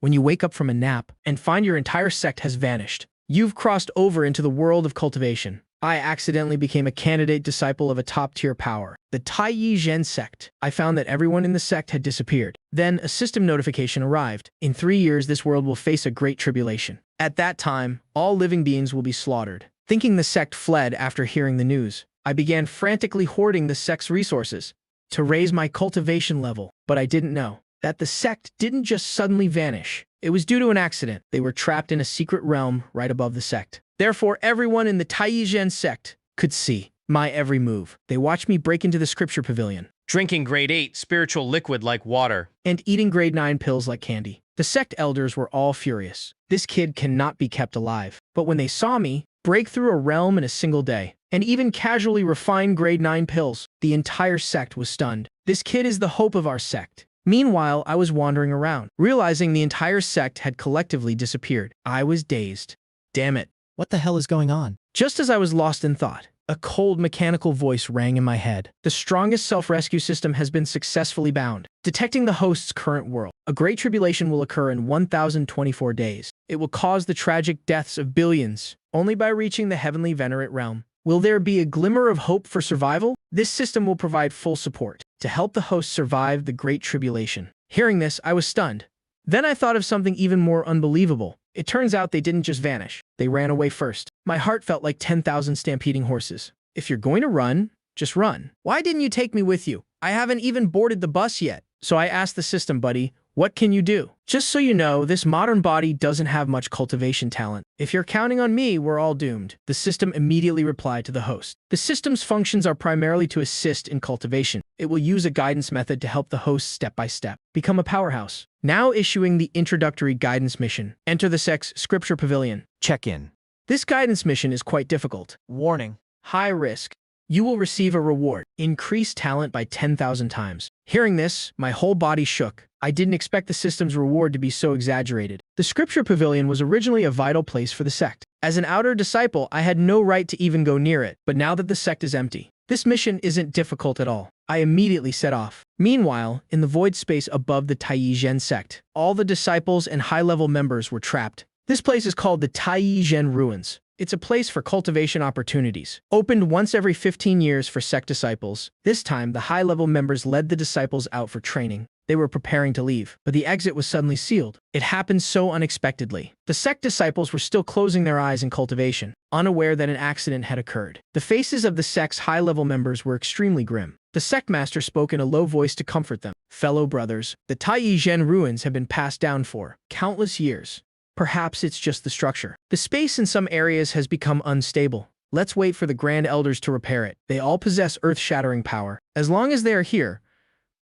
when you wake up from a nap and find your entire sect has vanished. You've crossed over into the world of cultivation. I accidentally became a candidate disciple of a top-tier power, the Taiyi Zhen sect. I found that everyone in the sect had disappeared. Then a system notification arrived. In 3 years, this world will face a great tribulation. At that time, all living beings will be slaughtered. Thinking the sect fled after hearing the news, I began frantically hoarding the sect's resources to raise my cultivation level. But I didn't know that the sect didn't just suddenly vanish. It was due to an accident. They were trapped in a secret realm right above the sect. Therefore, everyone in the Taiyi Zhen sect could see my every move. They watched me break into the scripture pavilion, Drinking grade 8 spiritual liquid like water. and eating grade 9 pills like candy. The sect elders were all furious. This kid cannot be kept alive. But when they saw me break through a realm in a single day, and even casually refine grade 9 pills, the entire sect was stunned. This kid is the hope of our sect. Meanwhile, I was wandering around, realizing the entire sect had collectively disappeared. I was dazed. Damn it. What the hell is going on? Just as I was lost in thought, a cold mechanical voice rang in my head. The strongest self-rescue system has been successfully bound, detecting the host's current world. A great tribulation will occur in 1,024 days. It will cause the tragic deaths of billions, only by reaching the heavenly venerate realm. Will there be a glimmer of hope for survival? This system will provide full support to help the host survive the great tribulation. Hearing this, I was stunned. Then I thought of something even more unbelievable. It turns out they didn't just vanish. They ran away first. My heart felt like 10,000 stampeding horses. If you're going to run, just run. Why didn't you take me with you? I haven't even boarded the bus yet. So I asked the system, buddy, what can you do? Just so you know, this modern body doesn't have much cultivation talent. If you're counting on me, we're all doomed. The system immediately replied to the host. The system's functions are primarily to assist in cultivation. It will use a guidance method to help the host step by step become a powerhouse. Now issuing the introductory guidance mission. Enter the sect's scripture pavilion. Check in. This guidance mission is quite difficult. Warning. High risk. You will receive a reward. Increase talent by 10,000 times. Hearing this, my whole body shook. I didn't expect the system's reward to be so exaggerated. The scripture pavilion was originally a vital place for the sect. As an outer disciple, I had no right to even go near it. But now that the sect is empty, this mission isn't difficult at all. I immediately set off. Meanwhile, in the void space above the Taiyi Zhen sect, all the disciples and high-level members were trapped. This place is called the Taiyi Zhen Ruins. It's a place for cultivation opportunities, opened once every 15 years for sect disciples. This time, the high-level members led the disciples out for training. They were preparing to leave, but the exit was suddenly sealed. It happened so unexpectedly. The sect disciples were still closing their eyes in cultivation, unaware that an accident had occurred. The faces of the sect's high-level members were extremely grim. The sect master spoke in a low voice to comfort them. Fellow brothers, the Taiyi Zhen ruins have been passed down for countless years. Perhaps it's just the structure. The space in some areas has become unstable. Let's wait for the Grand Elders to repair it. They all possess earth-shattering power. As long as they are here,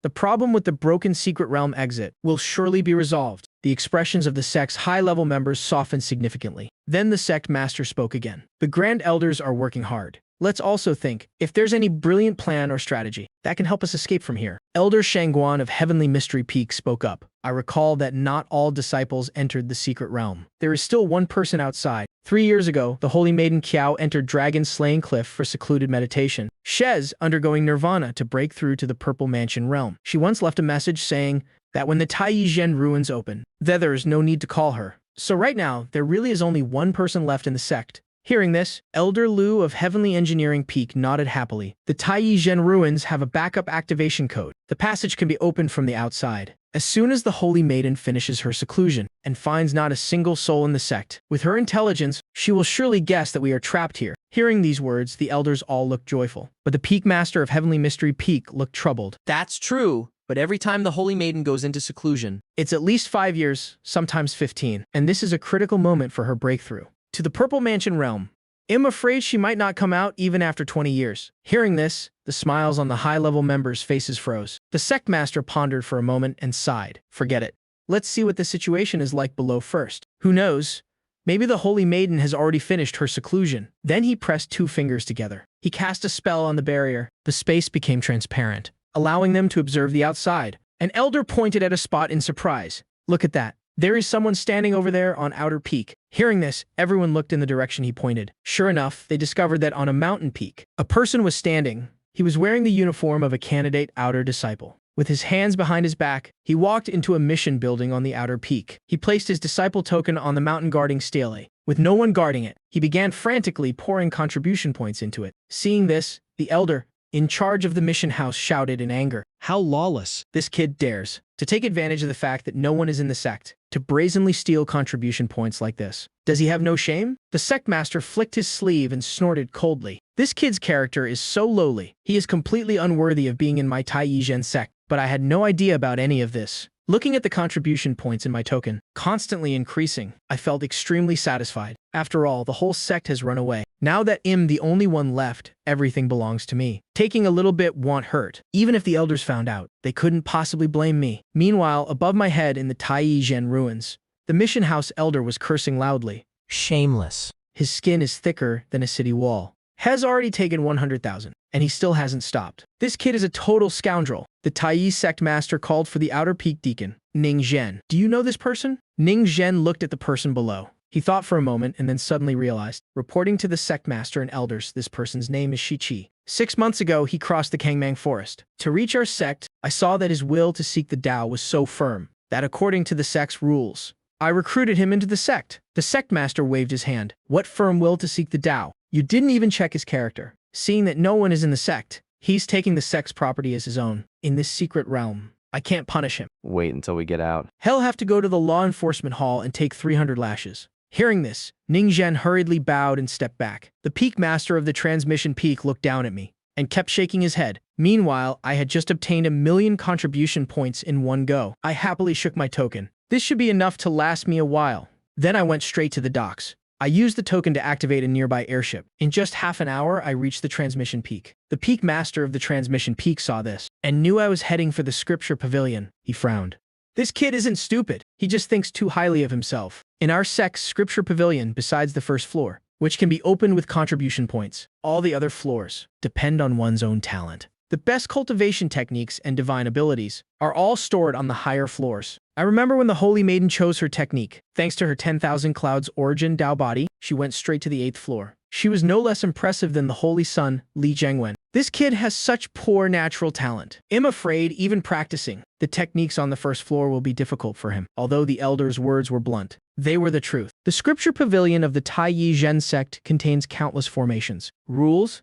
the problem with the broken secret realm exit will surely be resolved. The expressions of the sect's high-level members softened significantly. Then the sect master spoke again. The Grand Elders are working hard. Let's also think if there's any brilliant plan or strategy that can help us escape from here. Elder Shangguan of Heavenly Mystery Peak spoke up. I recall that not all disciples entered the secret realm. There is still one person outside. 3 years ago, the Holy Maiden Kiao entered Dragon Slaying Cliff for secluded meditation. Shez undergoing nirvana to break through to the Purple Mansion realm. She once left a message saying that when the Taiyi Zhen ruins open, there's no need to call her. So right now, there really is only one person left in the sect. Hearing this, Elder Liu of Heavenly Engineering Peak nodded happily. The Taiyi Zhen ruins have a backup activation code. The passage can be opened from the outside. As soon as the Holy Maiden finishes her seclusion and finds not a single soul in the sect, with her intelligence, she will surely guess that we are trapped here. Hearing these words, the elders all looked joyful. But the Peak Master of Heavenly Mystery Peak looked troubled. That's true, but every time the Holy Maiden goes into seclusion, It's at least 5 years, sometimes 15, and this is a critical moment for her breakthrough. To the Purple Mansion realm. I'm afraid she might not come out even after 20 years. Hearing this, the smiles on the high-level members' faces froze. The sect master pondered for a moment and sighed. Forget it. Let's see what the situation is like below first. Who knows? Maybe the Holy Maiden has already finished her seclusion. Then he pressed 2 fingers together. He cast a spell on the barrier. The space became transparent, allowing them to observe the outside. An elder pointed at a spot in surprise. Look at that. There is someone standing over there on Outer Peak. Hearing this, everyone looked in the direction he pointed. Sure enough, they discovered that on a mountain peak, a person was standing. He was wearing the uniform of a candidate outer disciple. With his hands behind his back, he walked into a mission building on the outer peak. He placed his disciple token on the mountain guarding stele. With no one guarding it, he began frantically pouring contribution points into it. Seeing this, the elder, in charge of the mission house, shouted in anger, How lawless. "This kid dares to take advantage of the fact that no one is in the sect, to brazenly steal contribution points like this. Does he have no shame?" The sect master flicked his sleeve and snorted coldly. "This kid's character is so lowly. He is completely unworthy of being in my Tai Zhen sect, but I had no idea about any of this." Looking at the contribution points in my token, constantly increasing, I felt extremely satisfied. After all, the whole sect has run away. Now that I'm the only one left, everything belongs to me. Taking a little bit won't hurt. Even if the elders found out, they couldn't possibly blame me. Meanwhile, above my head in the Tai Zhen ruins, the mission house elder was cursing loudly. Shameless. His skin is thicker than a city wall. Has already taken 100,000, and he still hasn't stopped. This kid is a total scoundrel. The Tai sect master called for the outer peak deacon, Ning Zhen. "Do you know this person?" Ning Zhen looked at the person below. He thought for a moment and then suddenly realized, reporting to the sect master and elders, this person's name is Shichi. 6 months ago, he crossed the Kangmang forest. To reach our sect, I saw that his will to seek the Tao was so firm that according to the sect's rules, I recruited him into the sect. The sect master waved his hand. "What firm will to seek the Tao? You didn't even check his character. Seeing that no one is in the sect, he's taking the sect's property as his own. In this secret realm, I can't punish him. Wait until we get out. He'll have to go to the law enforcement hall and take 300 lashes." Hearing this, Ning Zhen hurriedly bowed and stepped back. The peak master of the transmission peak looked down at me and kept shaking his head. Meanwhile, I had just obtained 1,000,000 contribution points in one go. I happily shook my token. This should be enough to last me a while. Then I went straight to the docks. I used the token to activate a nearby airship. In just half an hour, I reached the transmission peak. The peak master of the transmission peak saw this and knew I was heading for the scripture pavilion. He frowned. "This kid isn't stupid. He just thinks too highly of himself." In our sect's scripture pavilion, besides the first floor, which can be opened with contribution points, all the other floors depend on one's own talent. The best cultivation techniques and divine abilities are all stored on the higher floors. I remember when the Holy Maiden chose her technique. Thanks to her 10,000 Clouds origin Tao body, she went straight to the 8th floor. She was no less impressive than the Holy Son, Li Zhengwen. This kid has such poor natural talent. I'm afraid even practicing the techniques on the first floor will be difficult for him. Although the elders' words were blunt, they were the truth. The scripture pavilion of the Tai Zhen sect contains countless formations, rules,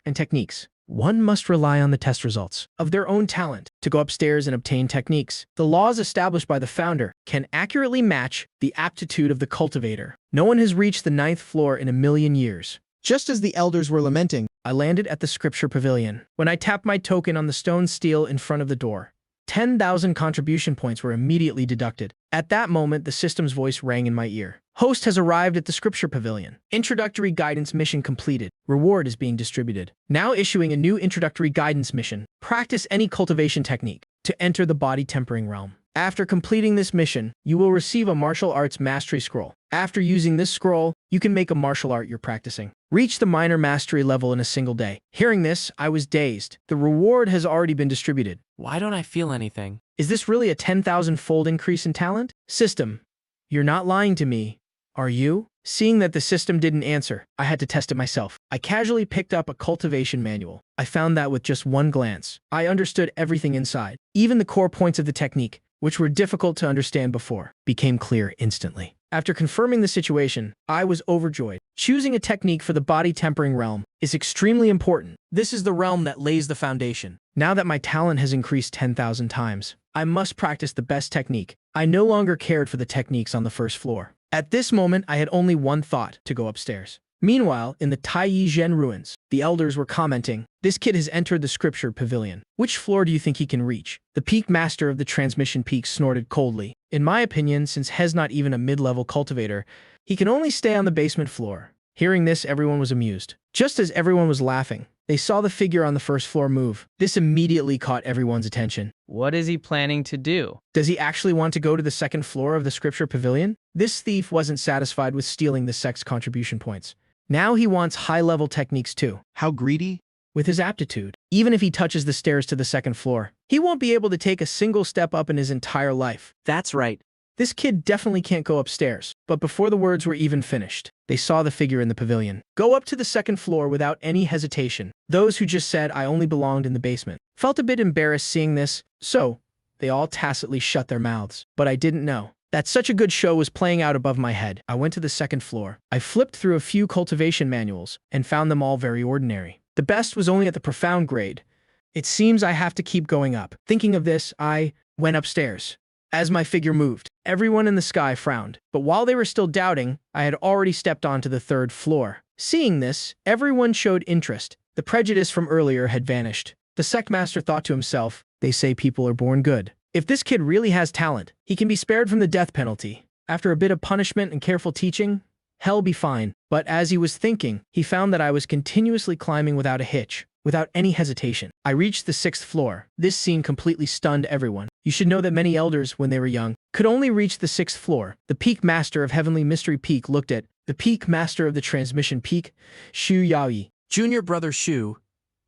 and techniques. One must rely on the test results of their own talent to go upstairs and obtain techniques. The laws established by the founder can accurately match the aptitude of the cultivator. No one has reached the 9th floor in 1,000,000 years. Just as the elders were lamenting, I landed at the scripture pavilion. When I tapped my token on the stone stele in front of the door, 10,000 contribution points were immediately deducted. At that moment, the system's voice rang in my ear. "Host has arrived at the scripture pavilion. Introductory guidance mission completed. Reward is being distributed." Now issuing a new introductory guidance mission. Practice any cultivation technique to enter the body tempering realm. After completing this mission, you will receive a martial arts mastery scroll. After using this scroll, you can make a martial art you're practicing. Reach the minor mastery level in a single day. Hearing this, I was dazed. The reward has already been distributed. Why don't I feel anything? Is this really a 10,000-fold increase in talent? System, you're not lying to me, are you? Seeing that the system didn't answer, I had to test it myself. I casually picked up a cultivation manual. I found that with just one glance, I understood everything inside. Even the core points of the technique, which were difficult to understand before, became clear instantly. After confirming the situation, I was overjoyed. Choosing a technique for the body tempering realm is extremely important. This is the realm that lays the foundation. Now that my talent has increased 10,000 times, I must practice the best technique. I no longer cared for the techniques on the first floor. At this moment, I had only one thought: to go upstairs. Meanwhile, in the Tai Zhen ruins, the elders were commenting, "This kid has entered the scripture pavilion. Which floor do you think he can reach?" The peak master of the transmission peak snorted coldly. "In my opinion, since Hez not even a mid-level cultivator, he can only stay on the basement floor." Hearing this, everyone was amused. Just as everyone was laughing, they saw the figure on the first floor move. This immediately caught everyone's attention. What is he planning to do? Does he actually want to go to the second floor of the scripture pavilion? This thief wasn't satisfied with stealing the sect's contribution points. Now he wants high-level techniques too. How greedy? With his aptitude, even if he touches the stairs to the second floor, he won't be able to take a single step up in his entire life. That's right. This kid definitely can't go upstairs. But before the words were even finished, they saw the figure in the pavilion go up to the second floor without any hesitation. Those who just said I only belonged in the basement felt a bit embarrassed seeing this, so they all tacitly shut their mouths. But I didn't know that such a good show was playing out above my head. I went to the second floor. I flipped through a few cultivation manuals and found them all very ordinary. The best was only at the profound grade. It seems I have to keep going up. Thinking of this, I went upstairs. As my figure moved, everyone in the sky frowned. But while they were still doubting, I had already stepped onto the third floor. Seeing this, everyone showed interest. The prejudice from earlier had vanished. The sect master thought to himself, they say people are born good. If this kid really has talent, he can be spared from the death penalty. After a bit of punishment and careful teaching, hell be fine. But as he was thinking, he found that I was continuously climbing without a hitch, without any hesitation. I reached the 6th floor. This scene completely stunned everyone. You should know that many elders, when they were young, could only reach the 6th floor. The peak master of Heavenly Mystery Peak looked at the peak master of the Transmission Peak, Shu Yaoyi. Junior brother Shu,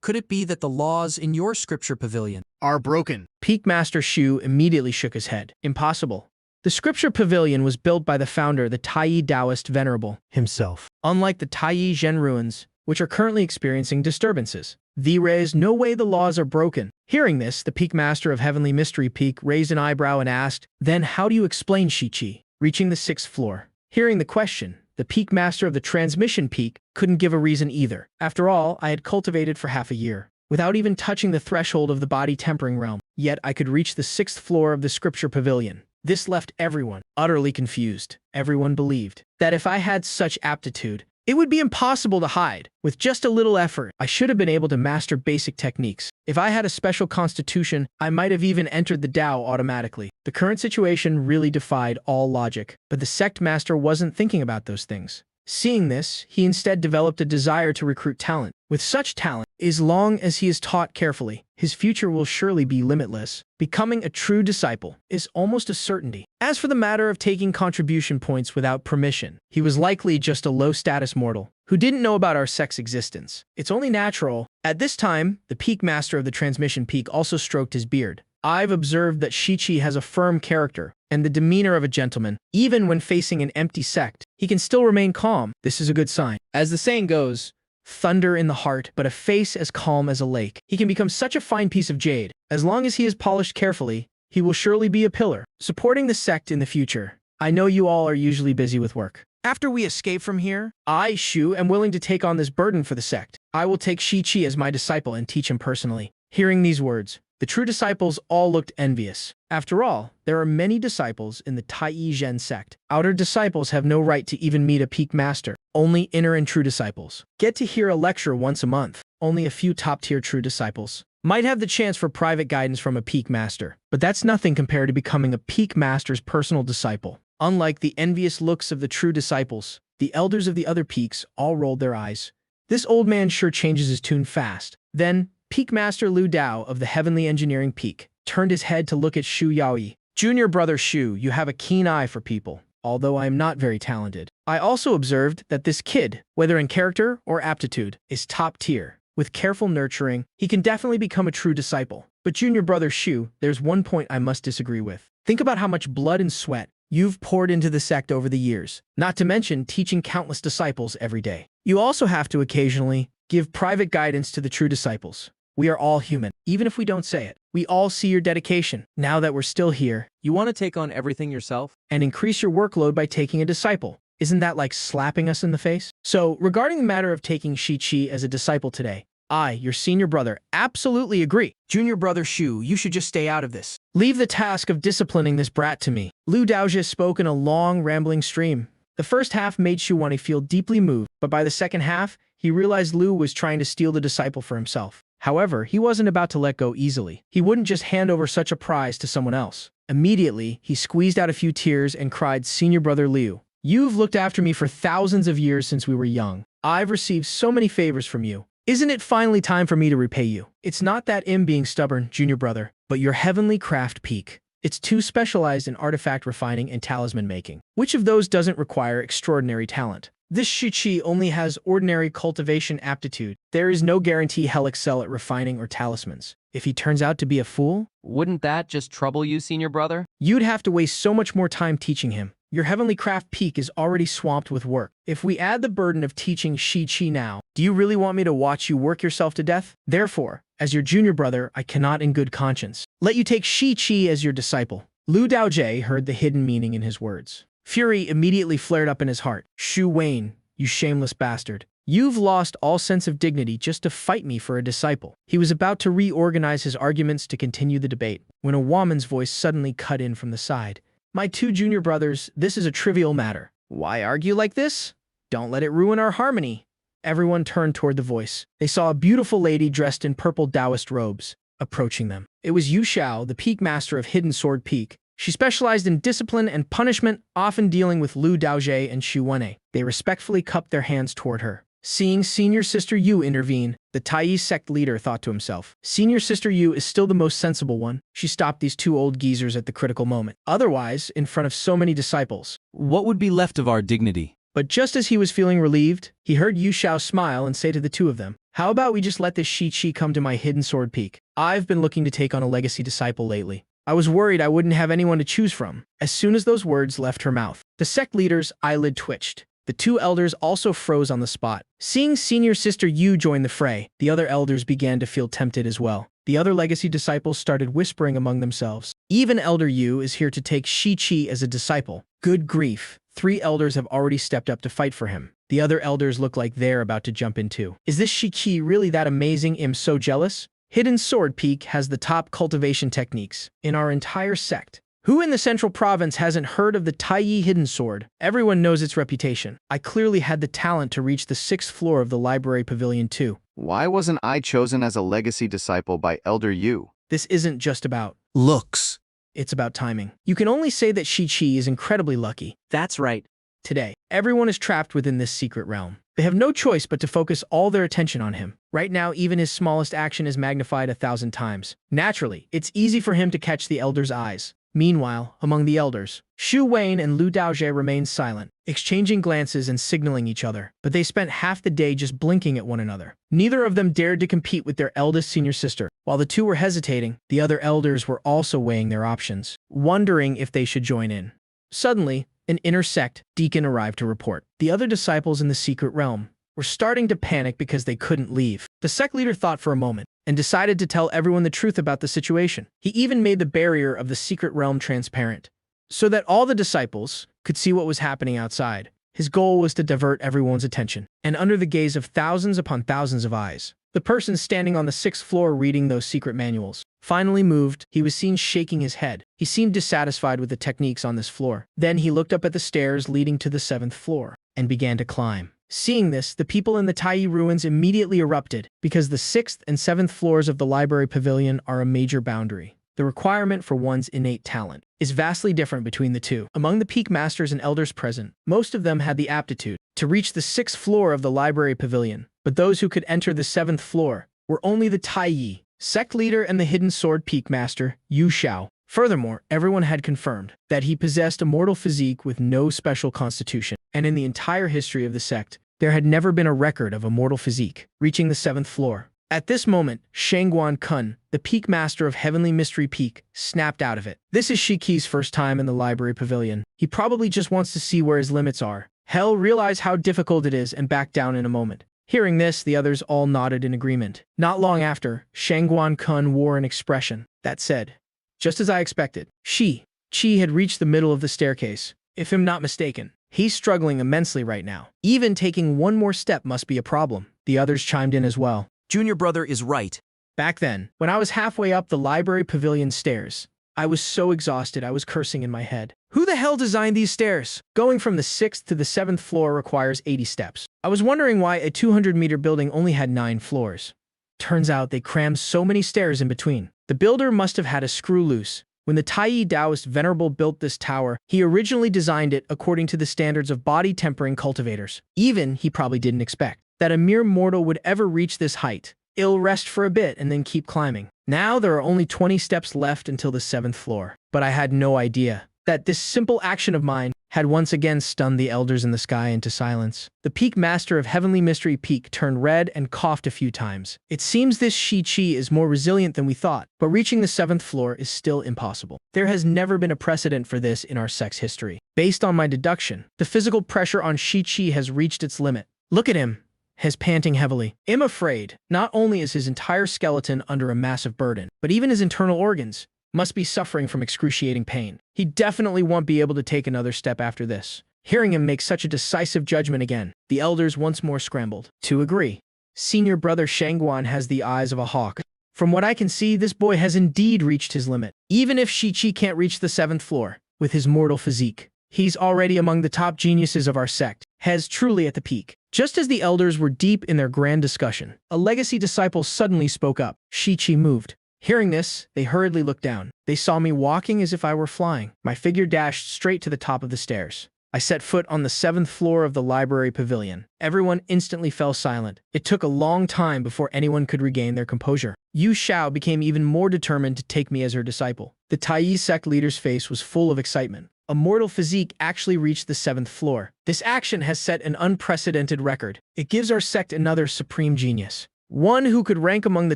could it be that the laws in your scripture pavilion are broken? Peak Master Shu immediately shook his head. Impossible. The scripture pavilion was built by the founder, the Taiyi Taoist Venerable himself. Unlike the Taiyi Zhen ruins, which are currently experiencing disturbances, there is no way the laws are broken. Hearing this, the Peak Master of Heavenly Mystery Peak raised an eyebrow and asked, then how do you explain Shichi reaching the 6th floor? Hearing the question, the Peak Master of the Transmission Peak couldn't give a reason either. After all, I had cultivated for half a year, without even touching the threshold of the body tempering realm. Yet I could reach the 6th floor of the scripture pavilion. This left everyone utterly confused. Everyone believed that if I had such aptitude, it would be impossible to hide. With just a little effort, I should have been able to master basic techniques. If I had a special constitution, I might have even entered the Tao automatically. The current situation really defied all logic. But the sect master wasn't thinking about those things. Seeing this, he instead developed a desire to recruit talent. With such talent, as long as he is taught carefully, his future will surely be limitless. Becoming a true disciple is almost a certainty. As for the matter of taking contribution points without permission, he was likely just a low-status mortal who didn't know about our sect's existence. It's only natural. At this time, the Peak Master of the Transmission Peak also stroked his beard. I've observed that Shichi has a firm character and the demeanor of a gentleman. Even when facing an empty sect, he can still remain calm. This is a good sign. As the saying goes, thunder in the heart, but a face as calm as a lake. He can become such a fine piece of jade. As long as he is polished carefully, he will surely be a pillar, supporting the sect in the future. I know you all are usually busy with work. After we escape from here, I, Shu, am willing to take on this burden for the sect. I will take Shichi as my disciple and teach him personally. Hearing these words, the true disciples all looked envious. After all, there are many disciples in the Taiyi Zhen sect. Outer disciples have no right to even meet a peak master. Only inner and true disciples get to hear a lecture once a month. Only a few top-tier true disciples might have the chance for private guidance from a peak master. But that's nothing compared to becoming a peak master's personal disciple. Unlike the envious looks of the true disciples, the elders of the other peaks all rolled their eyes. This old man sure changes his tune fast. Then, Peak Master Lu Dao of the Heavenly Engineering Peak turned his head to look at Shu Yaoyi. Junior brother Shu, you have a keen eye for people, although I am not very talented. I also observed that this kid, whether in character or aptitude, is top tier. With careful nurturing, he can definitely become a true disciple. But junior brother Shu, there's one point I must disagree with. Think about how much blood and sweat you've poured into the sect over the years, not to mention teaching countless disciples every day. You also have to occasionally give private guidance to the true disciples. We are all human, even if we don't say it. We all see your dedication. Now that we're still here, you want to take on everything yourself? And increase your workload by taking a disciple. Isn't that like slapping us in the face? So, regarding the matter of taking Shichi as a disciple today, I, your senior brother, absolutely agree. Junior brother Shu, you should just stay out of this. Leave the task of disciplining this brat to me. Lu Daojia spoke in a long, rambling stream. The first half made Shu want to feel deeply moved, but by the second half, he realized Lu was trying to steal the disciple for himself. However, he wasn't about to let go easily. He wouldn't just hand over such a prize to someone else. Immediately, he squeezed out a few tears and cried, Senior brother Liu, you've looked after me for thousands of years since we were young. I've received so many favors from you. Isn't it finally time for me to repay you? It's not that I'm being stubborn, junior brother, but your heavenly craft peak. It's too specialized in artifact refining and talisman making. Which of those doesn't require extraordinary talent? This Shichi only has ordinary cultivation aptitude. There is no guarantee he'll excel at refining or talismans. If he turns out to be a fool, Wouldn't that just trouble you, senior brother? you'd have to waste so much more time teaching him. Your heavenly craft peak is already swamped with work. If we add the burden of teaching Shi-Chi now, do you really want me to watch you work yourself to death? Therefore, as your junior brother, I cannot in good conscience let you take Shi-Chi as your disciple. Lu Daojie heard the hidden meaning in his words. Fury immediately flared up in his heart. Shu Wayne, you shameless bastard. You've lost all sense of dignity just to fight me for a disciple. He was about to reorganize his arguments to continue the debate, when a woman's voice suddenly cut in from the side. My two junior brothers, this is a trivial matter. Why argue like this? Don't let it ruin our harmony. Everyone turned toward the voice. They saw a beautiful lady dressed in purple Taoist robes approaching them. It was Yu Xiao, the peak master of Hidden Sword Peak. She specialized in discipline and punishment, often dealing with Lu Daojie and Xu Wen'e. They respectfully cupped their hands toward her. Seeing Senior Sister Yu intervene, the Tai Sect leader thought to himself, Senior Sister Yu is still the most sensible one. She stopped these two old geezers at the critical moment. Otherwise, in front of so many disciples, what would be left of our dignity? But just as he was feeling relieved, he heard Yu Xiao smile and say to the two of them, how about we just let this Shi-Chi come to my Hidden Sword Peak? I've been looking to take on a legacy disciple lately. I was worried I wouldn't have anyone to choose from. As soon as those words left her mouth, the sect leader's eyelid twitched. The two elders also froze on the spot. Seeing Senior Sister Yu join the fray, the other elders began to feel tempted as well. The other legacy disciples started whispering among themselves. Even Elder Yu is here to take Shi-Chi as a disciple. Good grief. 3 elders have already stepped up to fight for him. The other elders look like they're about to jump in too. Is this Shi-Chi really that amazing? I'm so jealous. Hidden Sword Peak has the top cultivation techniques in our entire sect. Who in the Central Province hasn't heard of the Taiyi Hidden Sword? Everyone knows its reputation. I clearly had the talent to reach the 6th floor of the Library Pavilion too. Why wasn't I chosen as a legacy disciple by Elder Yu? This isn't just about Looks. it's about timing. You can only say that Shi-Chi is incredibly lucky. That's right. Today, everyone is trapped within this secret realm. They have no choice but to focus all their attention on him. Right now, even his smallest action is magnified 1,000 times. Naturally, it's easy for him to catch the elders' eyes. Meanwhile, among the elders, Xu Wayne and Lu Daojie remained silent, exchanging glances and signaling each other, but they spent half the day just blinking at one another. Neither of them dared to compete with their eldest senior sister. While the two were hesitating, the other elders were also weighing their options, wondering if they should join in. Suddenly, an inner sect deacon arrived to report. The other disciples in the secret realm were starting to panic because they couldn't leave. The sect leader thought for a moment and decided to tell everyone the truth about the situation. He even made the barrier of the secret realm transparent, so that all the disciples could see what was happening outside. His goal was to divert everyone's attention, and under the gaze of thousands upon thousands of eyes, the person standing on the 6th floor reading those secret manuals finally moved. He was seen shaking his head. He seemed dissatisfied with the techniques on this floor. Then he looked up at the stairs leading to the 7th floor and began to climb. Seeing this, the people in the Taiyi ruins immediately erupted, because the 6th and 7th floors of the library pavilion are a major boundary. The requirement for one's innate talent is vastly different between the two. Among the peak masters and elders present, most of them had the aptitude to reach the 6th floor of the library pavilion, but those who could enter the 7th floor were only the Taiyi sect leader and the Hidden Sword Peak master, Yu Xiao. Furthermore, everyone had confirmed that he possessed a mortal physique with no special constitution, and in the entire history of the sect, there had never been a record of a mortal physique reaching the 7th floor. At this moment, Shangguan Kun, the peak master of Heavenly Mystery Peak, snapped out of it. This is Shiki's first time in the library pavilion. He probably just wants to see where his limits are. Hell, realize how difficult it is and back down in a moment. Hearing this, the others all nodded in agreement. Not long after, Shangguan Kun wore an expression that said, just as I expected. Chi had reached the middle of the staircase. If I'm not mistaken, he's struggling immensely right now. Even taking one more step must be a problem. The others chimed in as well. Junior brother is right. Back then, when I was halfway up the library pavilion stairs, I was so exhausted I was cursing in my head. Who the hell designed these stairs? Going from the 6th to the 7th floor requires 80 steps. I was wondering why a 200-meter building only had 9 floors. Turns out they crammed so many stairs in between. The builder must have had a screw loose. When the Taiyi Taoist Venerable built this tower, he originally designed it according to the standards of body-tempering cultivators. Even, he probably didn't expect that a mere mortal would ever reach this height. It'll rest for a bit and then keep climbing. Now there are only 20 steps left until the 7th floor. But I had no idea that this simple action of mine had once again stunned the elders in the sky into silence. The peak master of Heavenly Mystery Peak turned red and coughed a few times. It seems this Shi-Chi is more resilient than we thought, but reaching the 7th floor is still impossible. There has never been a precedent for this in our sect's history. Based on my deduction, the physical pressure on Shi-Chi has reached its limit. Look at him. He's panting heavily. I'm afraid, not only is his entire skeleton under a massive burden, but even his internal organs must be suffering from excruciating pain. He definitely won't be able to take another step after this. Hearing him make such a decisive judgment again, the elders once more scrambled to agree. Senior brother Shangguan has the eyes of a hawk. From what I can see, this boy has indeed reached his limit. Even if Shi-Chi can't reach the 7th floor, with his mortal physique, he's already among the top geniuses of our sect, has truly at the peak. Just as the elders were deep in their grand discussion, a legacy disciple suddenly spoke up. Shi-Chi moved. Hearing this, they hurriedly looked down. They saw me walking as if I were flying. My figure dashed straight to the top of the stairs. I set foot on the 7th floor of the library pavilion. Everyone instantly fell silent. It took a long time before anyone could regain their composure. Yu Xiao became even more determined to take me as her disciple. The Tai sect leader's face was full of excitement. A mortal physique actually reached the 7th floor. This action has set an unprecedented record. It gives our sect another supreme genius. One who could rank among the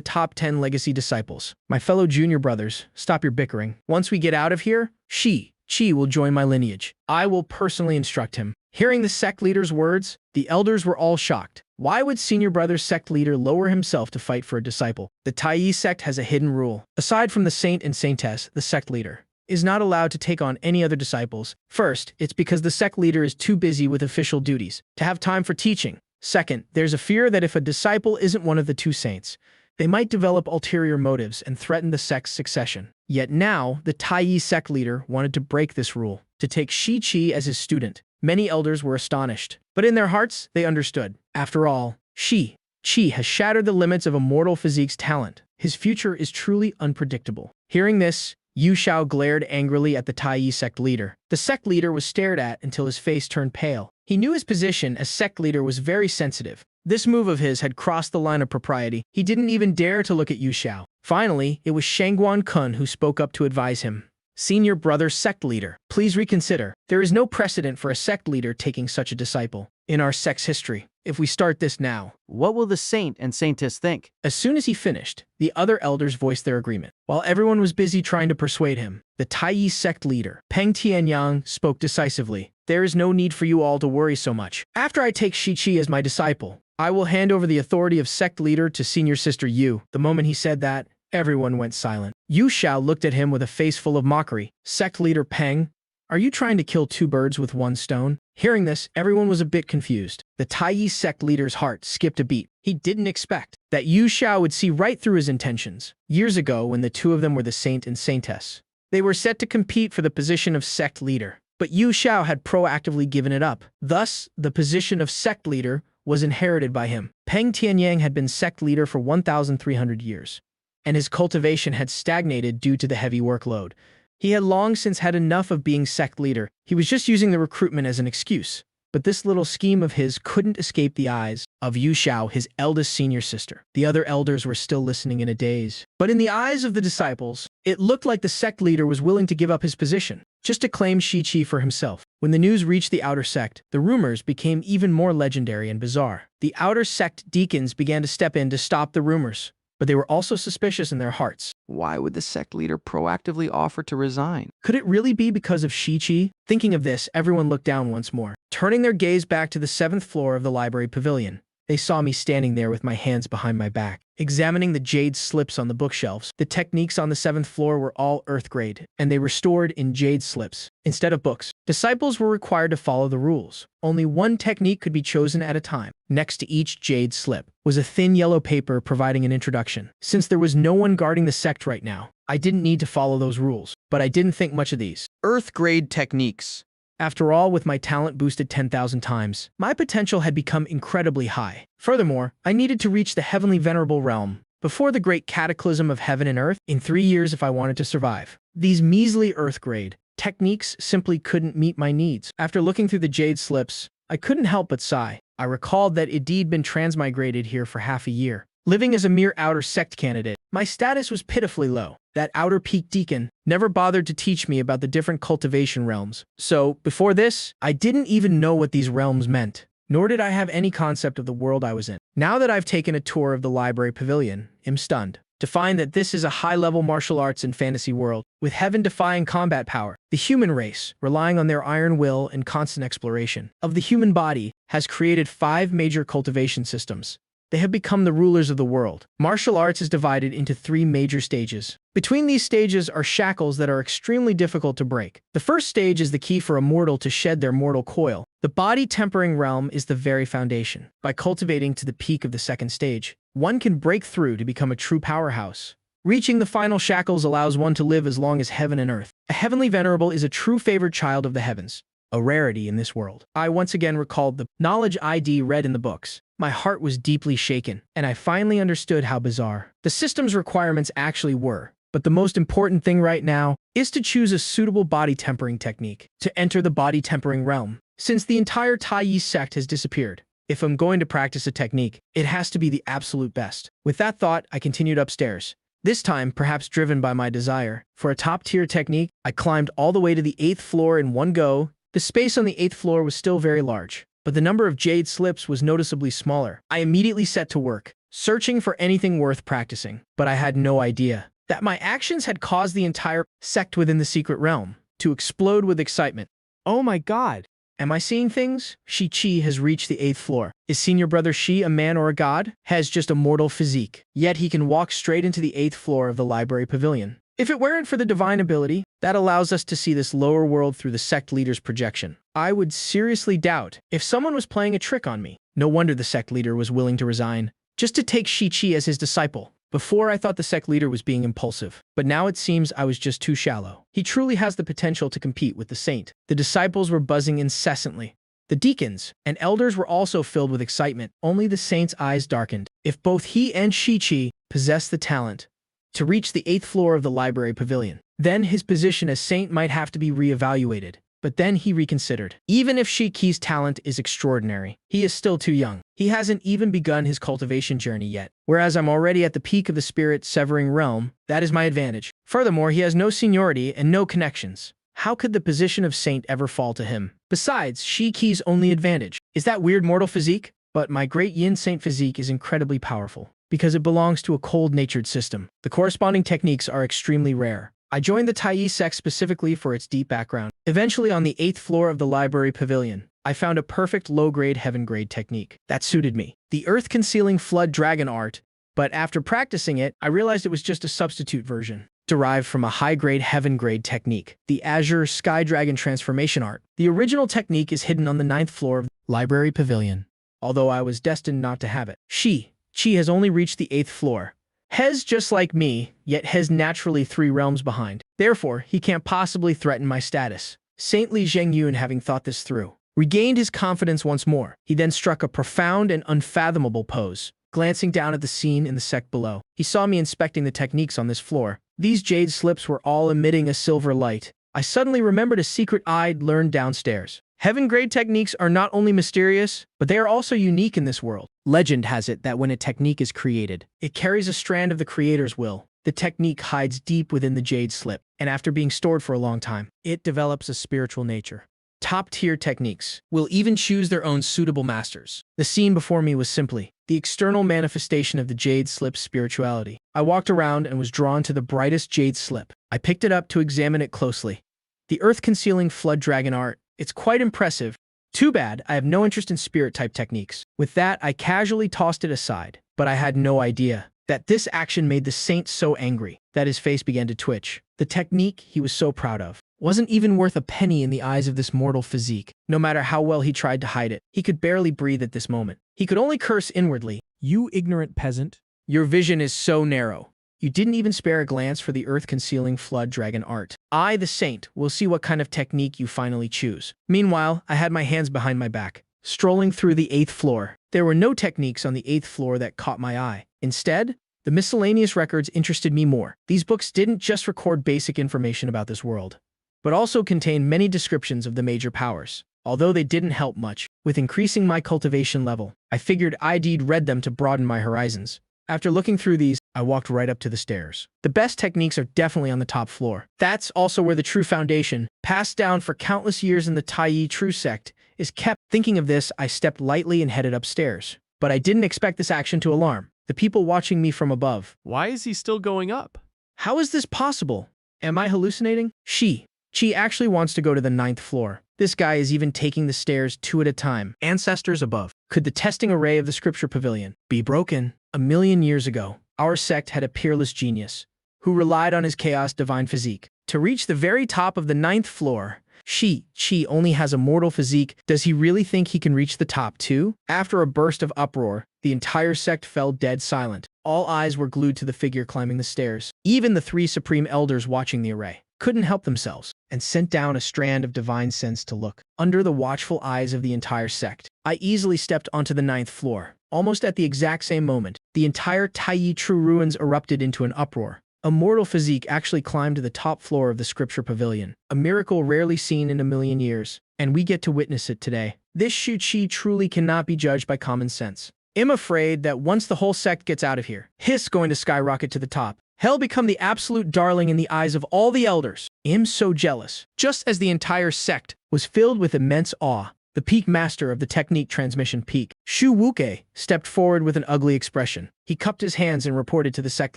top 10 legacy disciples. My fellow junior brothers, stop your bickering. Once we get out of here, Chi will join my lineage. I will personally instruct him. Hearing the sect leader's words, the elders were all shocked. Why would senior brother's sect leader lower himself to fight for a disciple? The Tai sect has a hidden rule. Aside from the saint and saintess, the sect leader is not allowed to take on any other disciples. First, it's because the sect leader is too busy with official duties to have time for teaching. Second, there's a fear that if a disciple isn't one of the two saints, they might develop ulterior motives and threaten the sect's succession. Yet now, the Tai sect leader wanted to break this rule, to take Shi-Chi as his student. Many elders were astonished, but in their hearts, they understood. After all, Shi-Chi has shattered the limits of a mortal physique's talent. His future is truly unpredictable. Hearing this, Yu Xiao glared angrily at the Tai sect leader. The sect leader was stared at until his face turned pale. He knew his position as sect leader was very sensitive. This move of his had crossed the line of propriety. He didn't even dare to look at Yu Xiao. Finally, it was Shangguan Kun who spoke up to advise him. Senior brother sect leader, please reconsider. There is no precedent for a sect leader taking such a disciple in our sect's history. If we start this now, What will the saint and saintess think? as soon as he finished, the other elders voiced their agreement. While everyone was busy trying to persuade him, the Tai sect leader, Peng Tianyang, spoke decisively. There is no need for you all to worry so much. After I take Shi-Chi as my disciple, I will hand over the authority of sect leader to senior sister Yu. The moment he said that, everyone went silent. Yu Xiao looked at him with a face full of mockery. Sect leader Peng, are you trying to kill two birds with one stone? Hearing this, everyone was a bit confused. The Tai sect leader's heart skipped a beat. He didn't expect that Yu Xiao would see right through his intentions. Years ago, when the two of them were the saint and saintess, they were set to compete for the position of sect leader. But Yu Xiao had proactively given it up. Thus, the position of sect leader was inherited by him. Peng Tianyang had been sect leader for 1,300 years, and his cultivation had stagnated due to the heavy workload. He had long since had enough of being sect leader. He was just using the recruitment as an excuse. But this little scheme of his couldn't escape the eyes of Yu Xiao, his eldest senior sister. The other elders were still listening in a daze. But in the eyes of the disciples, it looked like the sect leader was willing to give up his position, just to claim Shi-Chi for himself. When the news reached the outer sect, the rumors became even more legendary and bizarre. The outer sect deacons began to step in to stop the rumors, but they were also suspicious in their hearts. Why would the sect leader proactively offer to resign? Could it really be because of Shi-Chi? Thinking of this, everyone looked down once more. Turning their gaze back to the 7th floor of the library pavilion, they saw me standing there with my hands behind my back, examining the jade slips on the bookshelves. The techniques on the 7th floor were all earth grade, and they were stored in jade slips instead of books. Disciples were required to follow the rules. Only one technique could be chosen at a time. Next to each jade slip was a thin yellow paper providing an introduction. Since there was no one guarding the sect right now, I didn't need to follow those rules, but I didn't think much of these earth-grade techniques. After all, with my talent boosted 10,000 times, my potential had become incredibly high. Furthermore, I needed to reach the heavenly venerable realm before the great cataclysm of heaven and earth in 3 years if I wanted to survive. These measly earth-grade techniques simply couldn't meet my needs. After looking through the jade slips, I couldn't help but sigh. I recalled that I'd been transmigrated here for half a year. Living as a mere outer sect candidate, my status was pitifully low. that outer peak deacon, never bothered to teach me about the different cultivation realms. So, before this, I didn't even know what these realms meant, nor did I have any concept of the world I was in. Now that I've taken a tour of the library pavilion, I'm stunned to find that this is a high-level martial arts and fantasy world with heaven-defying combat power. The human race, relying on their iron will and constant exploration of the human body, has created 5 major cultivation systems. They have become the rulers of the world. Martial arts is divided into 3 major stages. Between these stages are shackles that are extremely difficult to break. The first stage is the key for a mortal to shed their mortal coil. The body-tempering realm is the very foundation. By cultivating to the peak of the second stage, one can break through to become a true powerhouse. Reaching the final shackles allows one to live as long as heaven and earth. A heavenly venerable is a true favored child of the heavens, a rarity in this world. I once again recalled the knowledge ID read in the books. My heart was deeply shaken, and I finally understood how bizarre the system's requirements actually were. But the most important thing right now is to choose a suitable body tempering technique to enter the body tempering realm. Since the entire Tai sect has disappeared, if I'm going to practice a technique, it has to be the absolute best. With that thought, I continued upstairs. This time, perhaps driven by my desire for a top-tier technique, I climbed all the way to the 8th floor in one go. The space on the 8th floor was still very large, but the number of jade slips was noticeably smaller. I immediately set to work, searching for anything worth practicing, but I had no idea that my actions had caused the entire sect within the secret realm to explode with excitement. Oh my god! Am I seeing things? Shi-Chi has reached the 8th floor. Is senior brother Shi a man or a god? Has just a mortal physique. Yet he can walk straight into the 8th floor of the library pavilion. If it weren't for the divine ability that allows us to see this lower world through the sect leader's projection, I would seriously doubt if someone was playing a trick on me. No wonder the sect leader was willing to resign, just to take Shi-Chi as his disciple. Before, I thought the sect leader was being impulsive, but now it seems I was just too shallow. He truly has the potential to compete with the saint. The disciples were buzzing incessantly. The deacons and elders were also filled with excitement. Only the saint's eyes darkened. If both he and Shi-Chi possessed the talent to reach the 8th floor of the library pavilion, then his position as saint might have to be re-evaluated. But then he reconsidered. Even if Shi-Chi's talent is extraordinary, he is still too young. He hasn't even begun his cultivation journey yet. Whereas I'm already at the peak of the spirit-severing realm, that is my advantage. Furthermore, he has no seniority and no connections. How could the position of saint ever fall to him? Besides, Shi-Chi's only advantage is that weird mortal physique. But my great yin saint physique is incredibly powerful because it belongs to a cold-natured system. The corresponding techniques are extremely rare. I joined the Tai sect specifically for its deep background. Eventually, on the 8th floor of the library pavilion, I found a perfect low-grade heaven-grade technique that suited me. The earth-concealing flood dragon art, but after practicing it, I realized it was just a substitute version, derived from a high-grade heaven-grade technique, the Azure Sky Dragon transformation art. The original technique is hidden on the 9th floor of the library pavilion, although I was destined not to have it. Chi has only reached the 8th floor. Hez just like me, yet Hez naturally 3 realms behind. Therefore, he can't possibly threaten my status. Saintly Zheng Yun, having thought this through, regained his confidence once more. He then struck a profound and unfathomable pose. Glancing down at the scene in the sect below, he saw me inspecting the techniques on this floor. These jade slips were all emitting a silver light. I suddenly remembered a secret I'd learned downstairs. Heaven-grade techniques are not only mysterious, but they are also unique in this world. Legend has it that when a technique is created, it carries a strand of the creator's will. The technique hides deep within the jade slip, and after being stored for a long time, it develops a spiritual nature. Top-tier techniques will even choose their own suitable masters. The scene before me was simply the external manifestation of the jade slip's spirituality. I walked around and was drawn to the brightest jade slip. I picked it up to examine it closely. The earth-concealing flood dragon art. It's quite impressive. Too bad I have no interest in spirit-type techniques. With that, I casually tossed it aside, but I had no idea that this action made the saint so angry that his face began to twitch. The technique he was so proud of wasn't even worth a penny in the eyes of this mortal physique. No matter how well he tried to hide it, he could barely breathe at this moment. He could only curse inwardly. You ignorant peasant. Your vision is so narrow. You didn't even spare a glance for the earth-concealing flood dragon art. I, the saint, will see what kind of technique you finally choose. Meanwhile, I had my hands behind my back, strolling through the 8th floor. There were no techniques on the 8th floor that caught my eye. Instead, the miscellaneous records interested me more. These books didn't just record basic information about this world, but also contained many descriptions of the major powers. Although they didn't help much with increasing my cultivation level, I figured I'd read them to broaden my horizons. After looking through these, I walked right up to the stairs. The best techniques are definitely on the top floor. That's also where the true foundation, passed down for countless years in the Tai True Sect, is kept. Thinking of this, I stepped lightly and headed upstairs. But I didn't expect this action to alarm the people watching me from above. Why is he still going up? How is this possible? Am I hallucinating? She actually wants to go to the 9th floor. This guy is even taking the stairs 2 at a time. Ancestors above. Could the testing array of the Scripture Pavilion be broken? A million years ago, our sect had a peerless genius who relied on his chaos divine physique to reach the very top of the 9th floor. She only has a mortal physique. Does he really think he can reach the top too? After a burst of uproar, the entire sect fell dead silent. All eyes were glued to the figure climbing the stairs. Even the 3 supreme elders watching the array couldn't help themselves and sent down a strand of divine sense to look. Under the watchful eyes of the entire sect, I easily stepped onto the 9th floor. Almost at the exact same moment, the entire Tai True ruins erupted into an uproar. A mortal physique actually climbed to the top floor of the Scripture Pavilion, a miracle rarely seen in a million years, and we get to witness it today. This Shu-Chi truly cannot be judged by common sense. I'm afraid that once the whole sect gets out of here, he's going to skyrocket to the top. He'll become the absolute darling in the eyes of all the elders. I'm so jealous. Just as the entire sect was filled with immense awe, the peak master of the technique transmission peak, Shu Wuke, stepped forward with an ugly expression. He cupped his hands and reported to the sect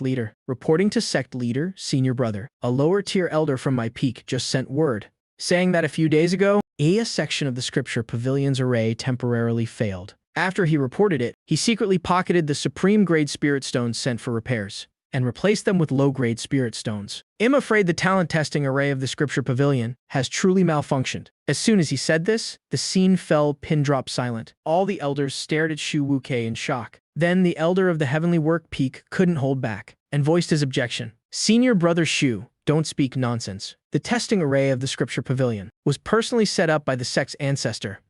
leader. Reporting to sect leader, senior brother, a lower tier elder from my peak just sent word, saying that a few days ago, a section of the Scripture Pavilion's array temporarily failed. After he reported it, he secretly pocketed the supreme grade spirit stones sent for repairs and replaced them with low-grade spirit stones. I'm afraid the talent testing array of the Scripture Pavilion has truly malfunctioned. As soon as he said this, the scene fell pin-drop silent. All the elders stared at Shu Wuke in shock. Then the elder of the Heavenly Work Peak couldn't hold back and voiced his objection. Senior brother Shu, don't speak nonsense. The testing array of the Scripture Pavilion was personally set up by the sect's ancestor.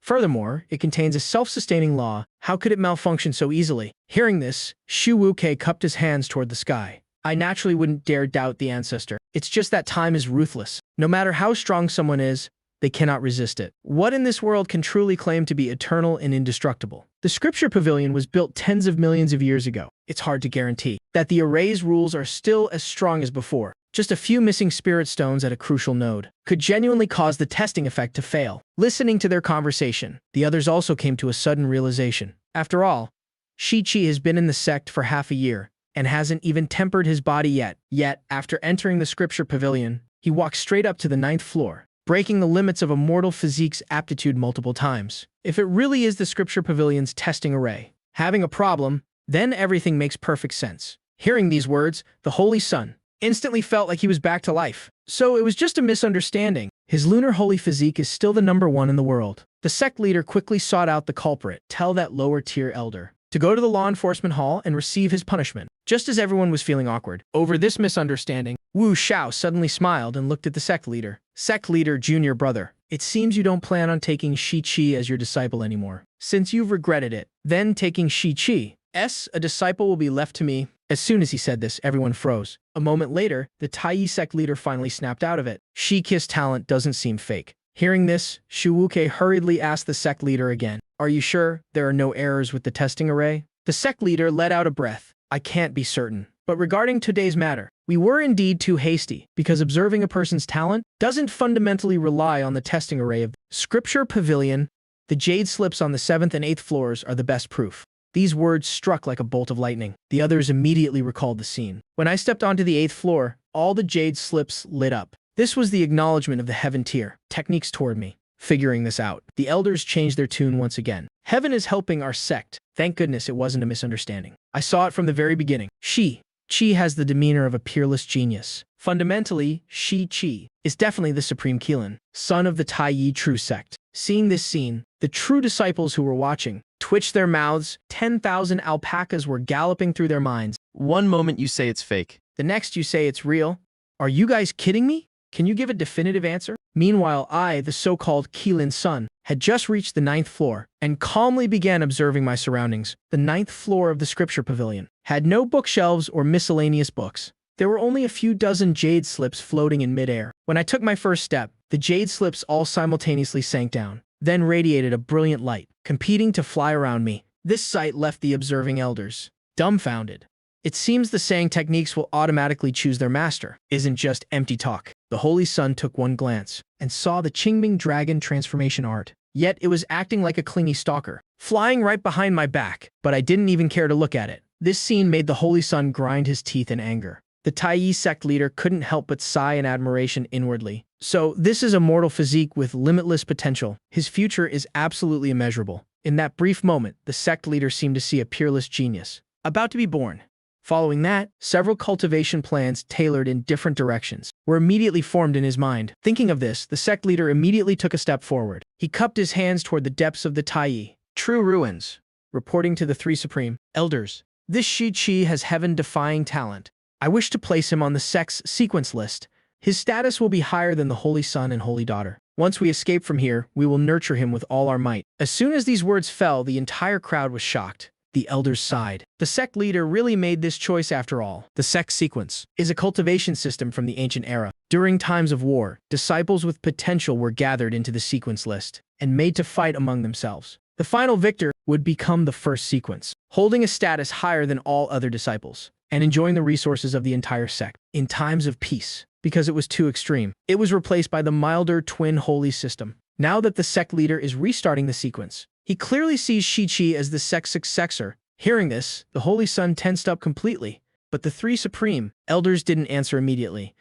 Furthermore, it contains a self-sustaining law. How could it malfunction so easily? Hearing this, Shu Wuke cupped his hands toward the sky. I naturally wouldn't dare doubt the ancestor. It's just that time is ruthless. No matter how strong someone is, they cannot resist it. What in this world can truly claim to be eternal and indestructible? The Scripture Pavilion was built tens of millions of years ago. It's hard to guarantee that the array's rules are still as strong as before. Just a few missing spirit stones at a crucial node could genuinely cause the testing effect to fail. Listening to their conversation, the others also came to a sudden realization. After all, Shi-Chi has been in the sect for half a year and hasn't even tempered his body yet. Yet, after entering the Scripture Pavilion, he walked straight up to the 9th floor, breaking the limits of a mortal physique's aptitude multiple times. If it really is the Scripture Pavilion's testing array having a problem, then everything makes perfect sense. Hearing these words, the Holy Sun instantly felt like he was back to life. So it was just a misunderstanding. His lunar holy physique is still the #1 in the world. The sect leader quickly sought out the culprit. Tell that lower tier elder to go to the law enforcement hall and receive his punishment. Just as everyone was feeling awkward over this misunderstanding, Wu Xiao suddenly smiled and looked at the sect leader. Sect leader, junior brother, it seems you don't plan on taking Shi-Chi as your disciple anymore. Since you've regretted it, then taking Shi-Chi as a disciple will be left to me. As soon as he said this, everyone froze. A moment later, the Tai sect leader finally snapped out of it. Shi-Ki's talent doesn't seem fake. Hearing this, Shu Wuke hurriedly asked the sect leader again, are you sure there are no errors with the testing array? The sect leader let out a breath. I can't be certain. But regarding today's matter, we were indeed too hasty, because observing a person's talent doesn't fundamentally rely on the testing array of Scripture Pavilion. The jade slips on the 7th and 8th floors are the best proof. These words struck like a bolt of lightning. The others immediately recalled the scene. When I stepped onto the 8th floor, all the jade slips lit up. This was the acknowledgement of the heaven tier techniques toward me. Figuring this out, the elders changed their tune once again. Heaven is helping our sect. Thank goodness it wasn't a misunderstanding. I saw it from the very beginning. Chi has the demeanor of a peerless genius. Fundamentally, Shi-Chi is definitely the supreme Keelan, son of the Tai True Sect. Seeing this scene, the true disciples who were watching twitched their mouths. 10,000 alpacas were galloping through their minds. One moment you say it's fake. The next you say it's real. Are you guys kidding me? Can you give a definitive answer? Meanwhile, I, the so-called Keelan's son, had just reached the 9th floor and calmly began observing my surroundings. The 9th floor of the Scripture Pavilion had no bookshelves or miscellaneous books. There were only a few dozen jade slips floating in midair. When I took my first step, the jade slips all simultaneously sank down, then radiated a brilliant light, competing to fly around me. This sight left the observing elders dumbfounded. It seems the saying techniques will automatically choose their master isn't just empty talk. The Holy Sun took one glance and saw the Qingming dragon transformation art. Yet it was acting like a clingy stalker, flying right behind my back, but I didn't even care to look at it. This scene made the Holy Sun grind his teeth in anger. The Taiyi sect leader couldn't help but sigh in admiration inwardly. So this is a mortal physique with limitless potential. His future is absolutely immeasurable. In that brief moment, the sect leader seemed to see a peerless genius about to be born. Following that, several cultivation plans tailored in different directions were immediately formed in his mind. Thinking of this, the sect leader immediately took a step forward. He cupped his hands toward the depths of the Taiyi true ruins, reporting to the three supreme elders. This Shi-Chi has heaven-defying talent. I wish to place him on the sect's sequence list. His status will be higher than the Holy Son and Holy Daughter. Once we escape from here, we will nurture him with all our might. As soon as these words fell, the entire crowd was shocked. The elders sighed. The sect leader really made this choice after all. The sect sequence is a cultivation system from the ancient era. During times of war, disciples with potential were gathered into the sequence list and made to fight among themselves. The final victor would become the first sequence, holding a status higher than all other disciples and enjoying the resources of the entire sect. In times of peace, because it was too extreme, it was replaced by the milder twin holy system. Now that the sect leader is restarting the sequence, he clearly sees Shi-Chi as the sect's successor. Hearing this, the Holy Sun tensed up completely, but the three supreme elders didn't answer immediately.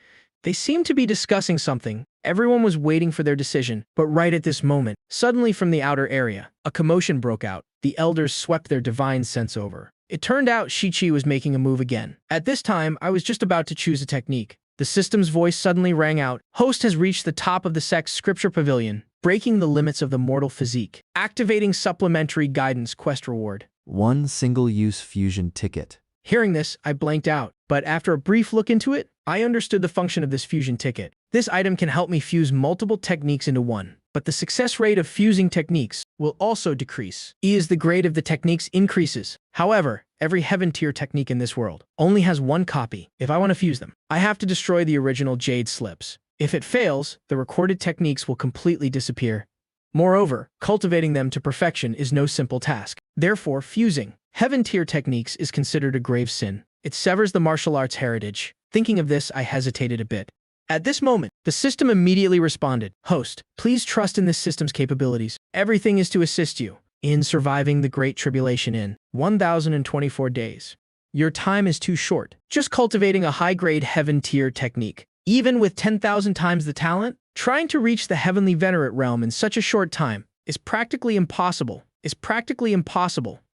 They seemed to be discussing something. Everyone was waiting for their decision, but right at this moment, suddenly from the outer area, a commotion broke out. The elders swept their divine sense over. It turned out Shi-Chi was making a move again. At this time, I was just about to choose a technique. The system's voice suddenly rang out. Host has reached the top of the sect's scripture pavilion, breaking the limits of the mortal physique. Activating supplementary guidance quest reward. One single-use fusion ticket. Hearing this, I blanked out, but after a brief look into it, I understood the function of this fusion ticket. This item can help me fuse multiple techniques into one, but the success rate of fusing techniques will also decrease. As the grade of the techniques increases. However, every heaven tier technique in this world only has one copy. If I want to fuse them, I have to destroy the original jade slips. If it fails, the recorded techniques will completely disappear. Moreover, cultivating them to perfection is no simple task. Therefore, fusing heaven tier techniques is considered a grave sin. It severs the martial arts heritage. Thinking of this, I hesitated a bit. At this moment, the system immediately responded. Host, please trust in this system's capabilities. Everything is to assist you in surviving the Great Tribulation in 1,024 days. Your time is too short. Just cultivating a high-grade heaven tier technique. Even with 10,000 times the talent, trying to reach the heavenly venerate realm in such a short time is practically impossible.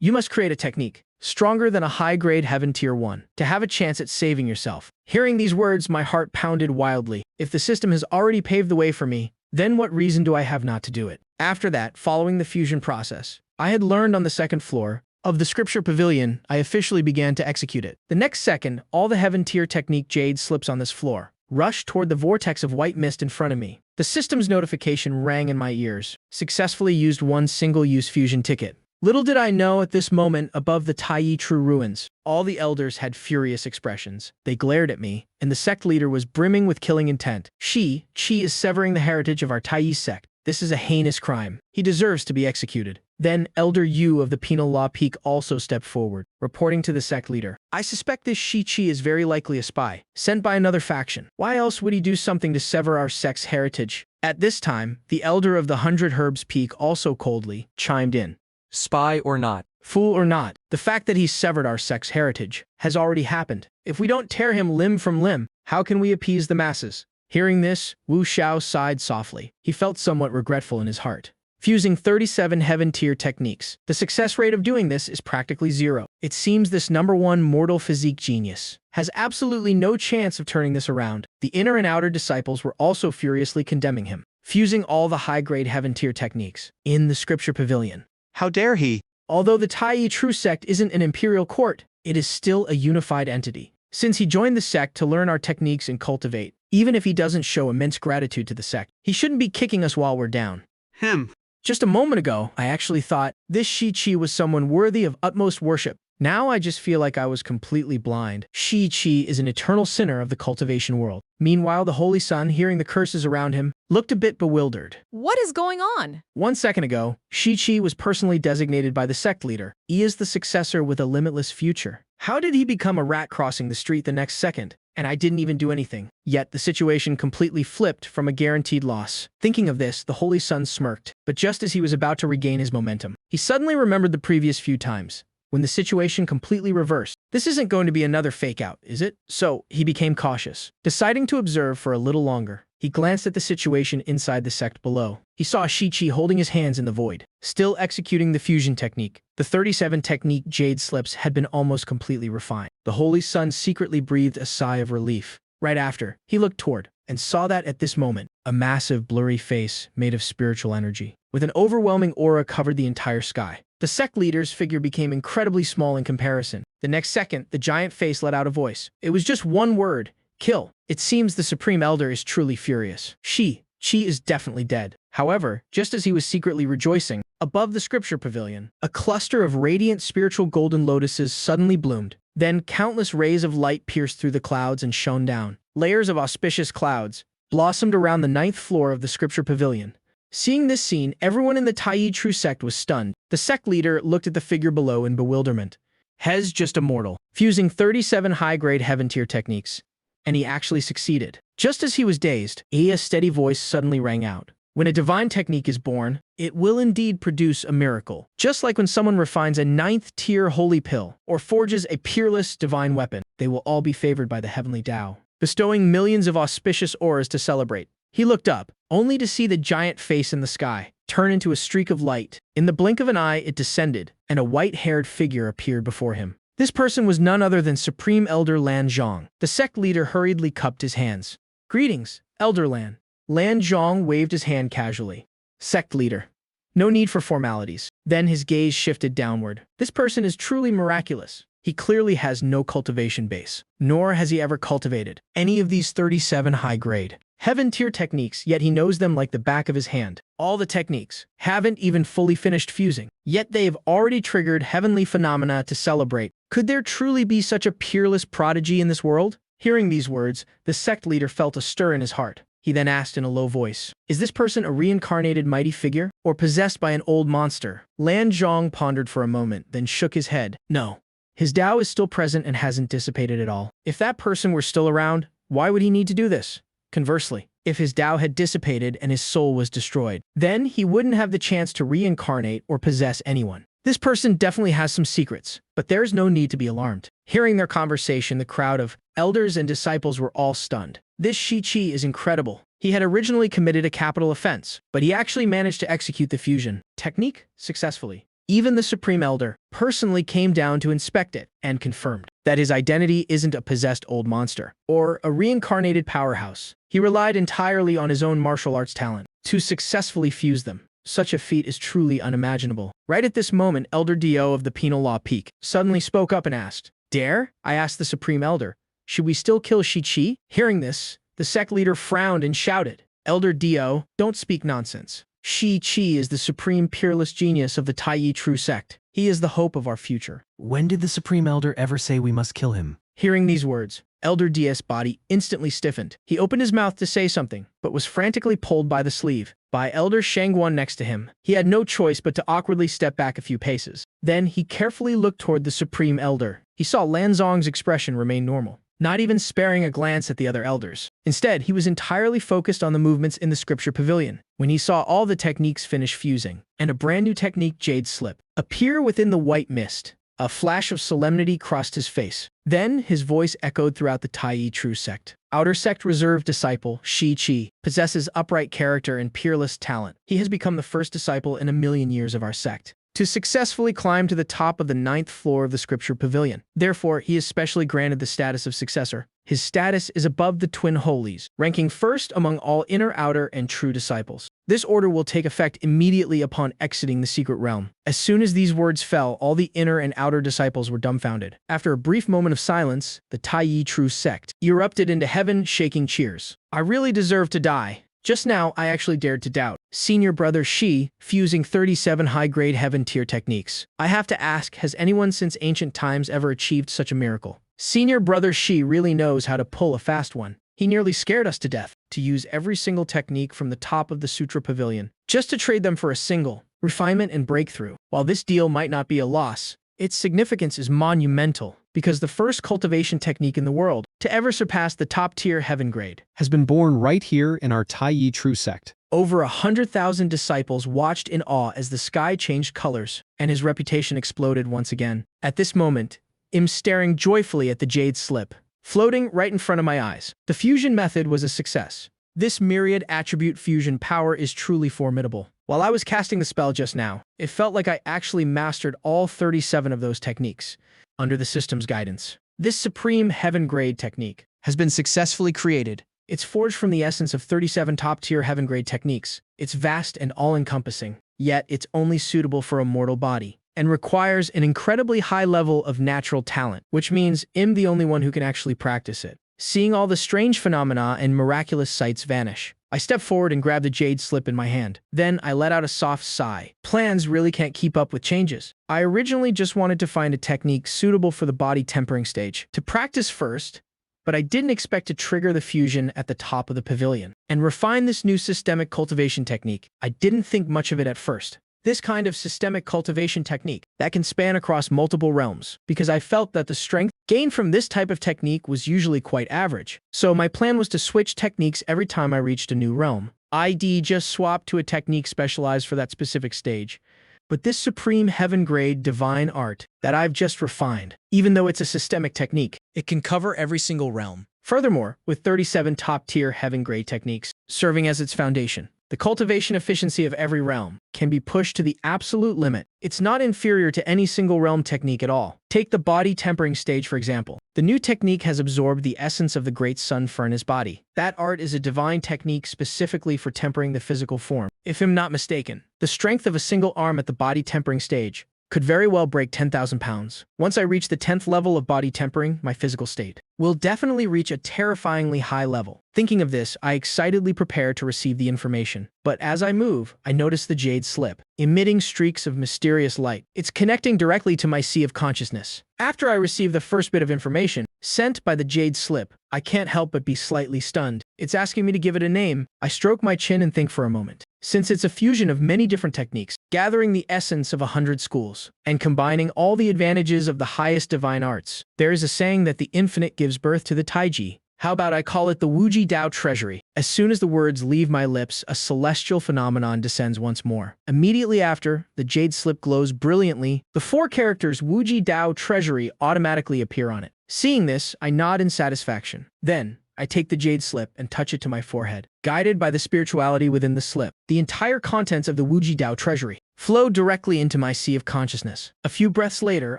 You must create a technique stronger than a high-grade heaven tier 1 to have a chance at saving yourself. Hearing these words, my heart pounded wildly. If the system has already paved the way for me, then what reason do I have not to do it? After that, following the fusion process I had learned on the second floor of the scripture pavilion, I officially began to execute it. The next second, all the heaven tier technique jade slips on this floor rushed toward the vortex of white mist in front of me. The system's notification rang in my ears. Successfully used one single-use fusion ticket. Little did I know at this moment, above the Taiyi true ruins, all the elders had furious expressions. They glared at me, and the sect leader was brimming with killing intent. Chi is severing the heritage of our Taiyi sect. This is a heinous crime. He deserves to be executed. Then Elder Yu of the Penal Law Peak also stepped forward, reporting to the sect leader. I suspect this Shi-Chi is very likely a spy, sent by another faction. Why else would he do something to sever our sect's heritage? At this time, the Elder of the 100 Herbs Peak also coldly chimed in. Spy or not, Fool or not, the fact that he's severed our sect's heritage has already happened. If we don't tear him limb from limb, how can we appease the masses? Hearing this, Wu Xiao sighed softly. He felt somewhat regretful in his heart. Fusing 37 heaven tier techniques, the success rate of doing this is practically zero. It seems this #1 mortal physique genius has absolutely no chance of turning this around. The inner and outer disciples were also furiously condemning him, fusing all the high-grade heaven tier techniques in the scripture pavilion. How dare he? Although the Taiyi True Sect isn't an imperial court, it is still a unified entity. Since he joined the sect to learn our techniques and cultivate, even if he doesn't show immense gratitude to the sect, he shouldn't be kicking us while we're down. Him. Just a moment ago, I actually thought this Shi-Chi was someone worthy of utmost worship, Now I just feel like I was completely blind. Shi-Chi is an eternal sinner of the cultivation world. Meanwhile, the Holy Sun, hearing the curses around him, looked a bit bewildered. What is going on? 1 second ago, Shi-Chi was personally designated by the sect leader. He is the successor with a limitless future. How did he become a rat crossing the street the next second? And I didn't even do anything. Yet the situation completely flipped from a guaranteed loss. Thinking of this, the Holy Sun smirked. But just as he was about to regain his momentum, he suddenly remembered the previous few times, when the situation completely reversed. This isn't going to be another fake out, is it? So he became cautious. Deciding to observe for a little longer, he glanced at the situation inside the sect below. He saw Shi-Chi holding his hands in the void, still executing the fusion technique. The 37 technique jade slips had been almost completely refined. The Holy Sun secretly breathed a sigh of relief. Right after, he looked toward and saw that at this moment, a massive blurry face made of spiritual energy, with an overwhelming aura covered the entire sky. The sect leader's figure became incredibly small in comparison. The next second, the giant face let out a voice. It was just one word: kill. It seems the Supreme Elder is truly furious. Chi is definitely dead. However, just as he was secretly rejoicing, above the scripture pavilion, a cluster of radiant spiritual golden lotuses suddenly bloomed. Then countless rays of light pierced through the clouds and shone down. Layers of auspicious clouds blossomed around the 9th floor of the scripture pavilion. Seeing this scene, everyone in the Tai True sect was stunned. The sect leader looked at the figure below in bewilderment. Hez just a mortal, fusing 37 high-grade heaven-tier techniques. And he actually succeeded. Just as he was dazed, a steady voice suddenly rang out. When a divine technique is born, it will indeed produce a miracle. Just like when someone refines a 9th-tier holy pill or forges a peerless divine weapon, they will all be favored by the heavenly Tao, bestowing millions of auspicious auras to celebrate. He looked up, only to see the giant face in the sky turn into a streak of light. In the blink of an eye, it descended, and a white-haired figure appeared before him. This person was none other than Supreme Elder Lan Zhong. The sect leader hurriedly cupped his hands. "Greetings, Elder Lan." Lan Zhong waved his hand casually. "Sect leader. No need for formalities." Then his gaze shifted downward. This person is truly miraculous. He clearly has no cultivation base, nor has he ever cultivated any of these 37 high-grade heaven-tier techniques, yet he knows them like the back of his hand. All the techniques haven't even fully finished fusing, yet they have already triggered heavenly phenomena to celebrate. Could there truly be such a peerless prodigy in this world? Hearing these words, the sect leader felt a stir in his heart. He then asked in a low voice, "Is this person a reincarnated mighty figure, or possessed by an old monster?" Lan Zhong pondered for a moment, then shook his head. No. His Tao is still present and hasn't dissipated at all. If that person were still around, why would he need to do this? Conversely, if his Tao had dissipated and his soul was destroyed, then he wouldn't have the chance to reincarnate or possess anyone. This person definitely has some secrets, but there's no need to be alarmed. Hearing their conversation, the crowd of elders and disciples were all stunned. This Shi-Chi is incredible. He had originally committed a capital offense, but he actually managed to execute the fusion technique successfully. Even the Supreme Elder personally came down to inspect it and confirmed that his identity isn't a possessed old monster or a reincarnated powerhouse. He relied entirely on his own martial arts talent to successfully fuse them. Such a feat is truly unimaginable. Right at this moment, Elder Dio of the Penal Law Peak suddenly spoke up and asked, "Dare?" I asked the Supreme Elder, "Should we still kill Shi-Chi?" Hearing this, the sect leader frowned and shouted, "Elder Dio, don't speak nonsense. Shi-Chi is the supreme peerless genius of the Tai True sect. He is the hope of our future." When did the Supreme Elder ever say we must kill him? Hearing these words, Elder Dia's body instantly stiffened. He opened his mouth to say something, but was frantically pulled by the sleeve by Elder Shangguan next to him. He had no choice but to awkwardly step back a few paces. Then he carefully looked toward the Supreme Elder. He saw Lan Zong's expression remain normal, not even sparing a glance at the other elders. Instead, he was entirely focused on the movements in the scripture pavilion. When he saw all the techniques finish fusing, and a brand new technique jade slip appear within the white mist, a flash of solemnity crossed his face. Then his voice echoed throughout the Tai True sect. Outer sect reserve disciple, Shi-Chi, possesses upright character and peerless talent. He has become the first disciple in 1,000,000 years of our sect to successfully climb to the top of the 9th floor of the scripture pavilion. Therefore, he is specially granted the status of successor. His status is above the twin holies, ranking first among all inner, outer, and true disciples. This order will take effect immediately upon exiting the secret realm. As soon as these words fell, all the inner and outer disciples were dumbfounded. After a brief moment of silence, the Tai True sect erupted into heaven-shaking cheers. "I really deserve to die. Just now, I actually dared to doubt Senior brother Shi, fusing 37 high-grade heaven tier techniques. I have to ask, has anyone since ancient times ever achieved such a miracle? Senior brother Shi really knows how to pull a fast one. He nearly scared us to death to use every single technique from the top of the Sutra Pavilion, just to trade them for a single refinement and breakthrough. While this deal might not be a loss, its significance is monumental because the first cultivation technique in the world to ever surpass the top-tier heaven grade has been born right here in our Taiyi True Sect. Over 100,000 disciples watched in awe as the sky changed colors and his reputation exploded once again. At this moment, I'm staring joyfully at the jade slip, floating right in front of my eyes. The fusion method was a success. This myriad attribute fusion power is truly formidable. While I was casting the spell just now, it felt like I actually mastered all 37 of those techniques under the system's guidance. This supreme heaven grade technique has been successfully created. It's forged from the essence of 37 top-tier heaven grade techniques. It's vast and all-encompassing, yet it's only suitable for a mortal body and requires an incredibly high level of natural talent, which means I'm the only one who can actually practice it. Seeing all the strange phenomena and miraculous sights vanish, I step forward and grab the jade slip in my hand. Then I let out a soft sigh. Plans really can't keep up with changes. I originally just wanted to find a technique suitable for the body tempering stage to practice first, but I didn't expect to trigger the fusion at the top of the pavilion and refine this new systemic cultivation technique. I didn't think much of it at first. This kind of systemic cultivation technique that can span across multiple realms, because I felt that the strength gained from this type of technique was usually quite average. So my plan was to switch techniques every time I reached a new realm. I'd just swap to a technique specialized for that specific stage. But this supreme heaven-grade divine art that I've just refined, even though it's a systemic technique, it can cover every single realm. Furthermore, with 37 top-tier heaven-grade techniques serving as its foundation, the cultivation efficiency of every realm can be pushed to the absolute limit. It's not inferior to any single realm technique at all. Take the body tempering stage, for example. The new technique has absorbed the essence of the great sun for his body. That art is a divine technique specifically for tempering the physical form. If I'm not mistaken, the strength of a single arm at the body tempering stage could very well break 10,000 pounds. Once I reach the 10th level of body tempering, my physical state will definitely reach a terrifyingly high level. Thinking of this, I excitedly prepare to receive the information. But as I move, I notice the jade slip, emitting streaks of mysterious light. It's connecting directly to my sea of consciousness. After I receive the first bit of information sent by the jade slip, I can't help but be slightly stunned. It's asking me to give it a name. I stroke my chin and think for a moment. Since it's a fusion of many different techniques, gathering the essence of 100 schools, and combining all the advantages of the highest divine arts, there is a saying that the infinite gives birth to the Taiji. How about I call it the Wuji Dao Treasury? As soon as the words leave my lips, a celestial phenomenon descends once more. Immediately after, the jade slip glows brilliantly. The 4 characters Wuji Dao Treasury automatically appear on it. Seeing this, I nod in satisfaction. Then, I take the jade slip and touch it to my forehead. Guided by the spirituality within the slip, the entire contents of the Wuji Dao Treasury flow directly into my sea of consciousness. A few breaths later,